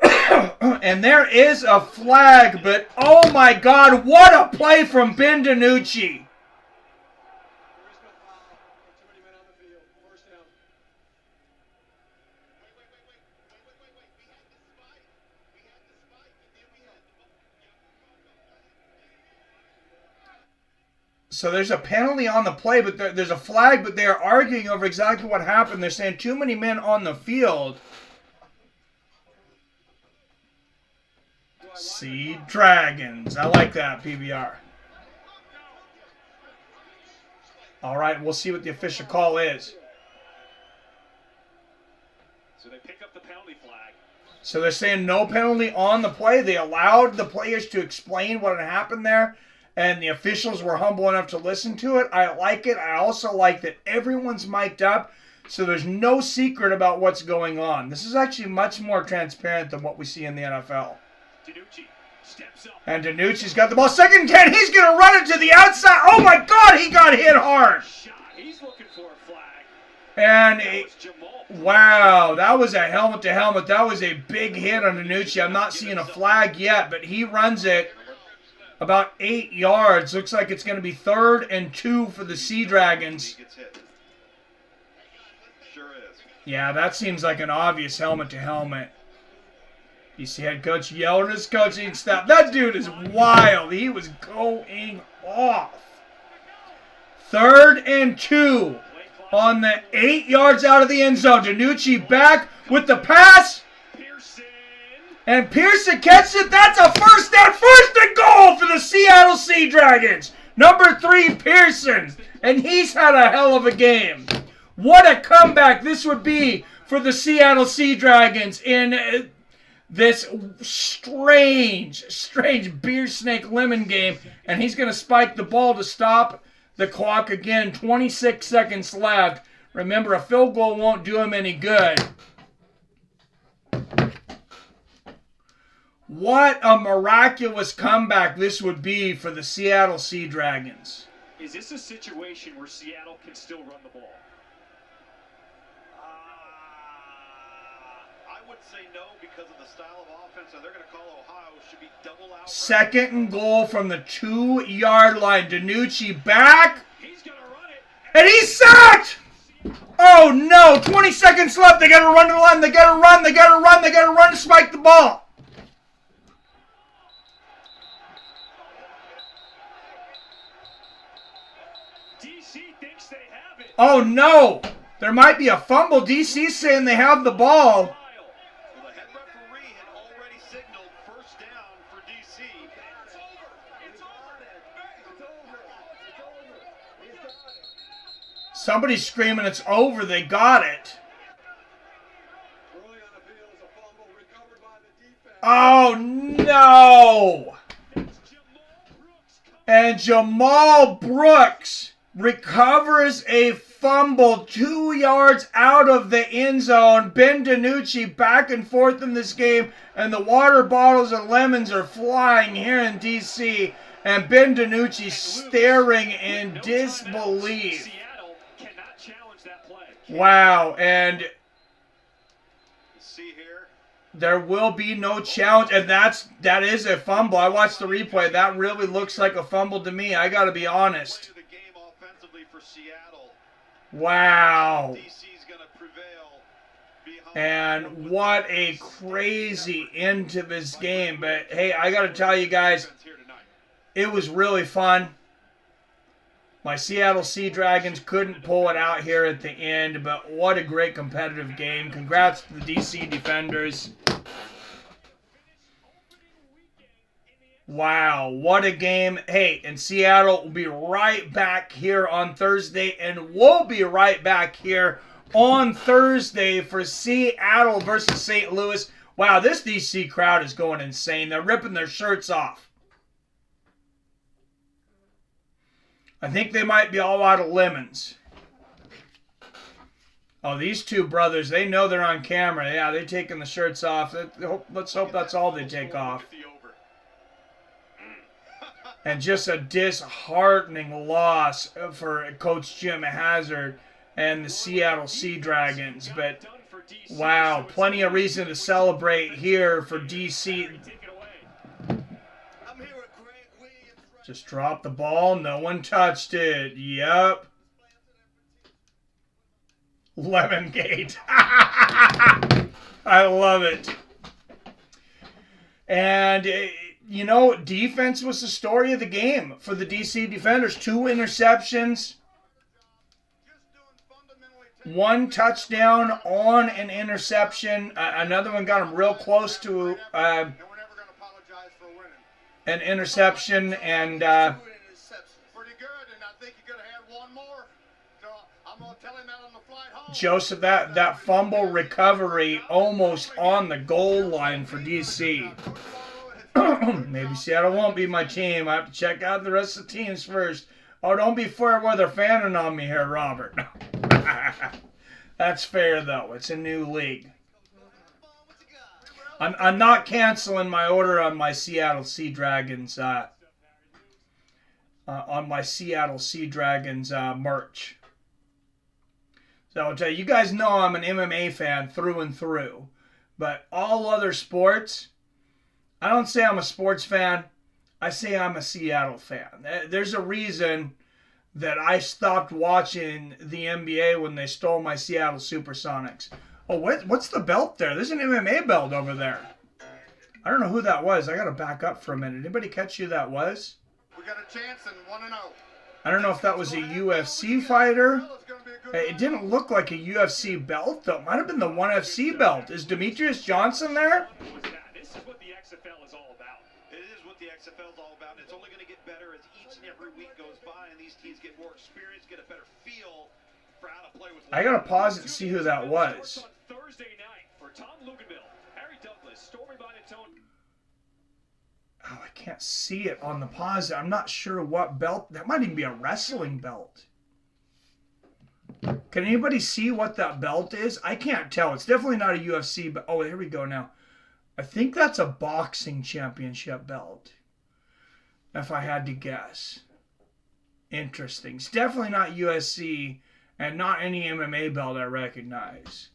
And there is a flag, but oh my God, what a play from Ben DiNucci. So there's a penalty on the play, but there's a flag, but they're arguing over exactly what happened. They're saying too many men on the field. Sea Dragons. I like that, PBR. All right, we'll see what the official call is. So they pick up the penalty flag. So they're saying no penalty on the play. They allowed the players to explain what had happened there. And the officials were humble enough to listen to it. I like it. I also like that everyone's mic'd up, so there's no secret about what's going on. This is actually much more transparent than what we see in the NFL. DiNucci steps up. And DiNucci's got the ball. 2nd and 10. He's going to run it to the outside. Oh, my God. He got hit hard. He's looking for a flag. And wow, that was a helmet to helmet. That was a big hit on DiNucci. I'm not seeing a flag yet, but he runs it about 8 yards. Looks like it's going to be 3rd and 2 for the Sea Dragons. Sure is. Yeah, that seems like an obvious helmet to helmet. You see head coach yelling at his coaching staff. That dude is wild. He was going off. 3rd and 2 on the 8 yards out of the end zone. DiNucci back with the pass. And Pearson catches it. That's a 1st down, 1st and goal for the Seattle Seadragons. Number 3, Pearson. And he's had a hell of a game. What a comeback this would be for the Seattle Seadragons in this strange beer snake lemon game. And he's going to spike the ball to stop the clock again. 26 seconds left. Remember, a field goal won't do him any good. What a miraculous comeback this would be for the Seattle Seadragons. Is this a situation where Seattle can still run the ball? I would say no because of the style of offense that they're going to call. Ohio should be double out. Second and goal from the 2-yard line. DiNucci back. He's going to run it. And he's sacked! Oh no, 20 seconds left. They got to run to the line. They got to run. They got to run. They got to run to spike the ball. DC thinks they have it. Oh no, there might be a fumble. DC saying they have the ball. Well, the head referee had already signaled first down for DC. It's over. It's over. It's over. It's over. He's got it. Somebody's screaming it's over. They got it. Early on the field is a fumble recovered by the defense. Oh no. And Jamal Brooks recovers a fumble 2 yards out of the end zone. Ben DiNucci back and forth in this game, and the water bottles and lemons are flying here in D.C., and Ben DiNucci staring in disbelief. Seattle cannot challenge that play. Wow, and See here. there will be no challenge, and that is a fumble. I watched the replay. That really looks like a fumble to me. I got to be honest. Play of the game offensively for Seattle. Wow. DC's going to prevail behind. And what a crazy end to this game. But hey, I got to tell you guys, Here tonight. it was really fun. My Seattle Seadragons couldn't pull it out here at the end, but what a great competitive game. Congrats to the DC Defenders. Wow, what a game. Hey, and Seattle will be right back here on Thursday, and we'll be right back here on Thursday for Seattle versus St. Louis. Wow, this DC crowd is going insane. They're ripping their shirts off. I think they might be all out of lemons. Oh, these two brothers, they know they're on camera. Yeah, they're taking the shirts off. Let's hope that's all they take off. And just a disheartening loss for Coach Jim Hazard and the Seattle Seadragons. But, wow, plenty of reason to celebrate here for DC. Just dropped the ball. No one touched it. Yep. Lemon Gate. I love it. And, you know, defense was the story of the game for the DC Defenders. 2 interceptions. 1 touchdown on an interception. Another one got him real close to an interception, and Pretty good, and I think you could have had one more. So I'm gonna tell him that on the flight home. Joseph, that fumble recovery almost on the goal line for DC. Maybe Seattle won't be my team. I have to check out the rest of the teams first. Oh, don't be fair weather fanning on me here, Robert. That's fair, though. It's a new league. I'm not canceling my order on my Seattle Seadragons merch. So I'll tell you, you guys know I'm an MMA fan through and through. But all other sports, I don't say I'm a sports fan. I say I'm a Seattle fan. There's a reason that I stopped watching the NBA when they stole my Seattle Supersonics. Oh, what's the belt there? There's an MMA belt over there. I don't know who that was. I got to back up for a minute. Anybody catch who that was? We got a chance and 1-0. I don't know if that was a UFC fighter. It didn't look like a UFC belt, though. It might have been the ONE FC belt. Is Demetrius Johnson there? This is what the XFL is all about. It is what the XFL is all about. It's only going to get better as each and every week goes by, and these teams get more experience, get a better feel for how to play with. I got to pause it and see who that was. Thursday night for Tom Luganville, Harry Douglas, Stormy Bonatone. Oh, I can't see it on the pause. I'm not sure what belt. That might even be a wrestling belt. Can anybody see what that belt is? I can't tell. It's definitely not a UFC, but oh, here we go now. I think that's a boxing championship belt, if I had to guess. Interesting. It's definitely not USC and not any MMA belt I recognize.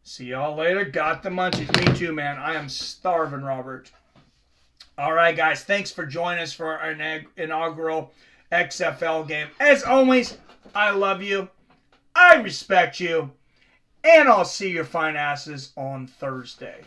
See y'all later. Got the munchies. Me too, man. I am starving, Robert. All right, guys. Thanks for joining us for our inaugural XFL game. As always, I love you. I respect you. And I'll see your fine asses on Thursday.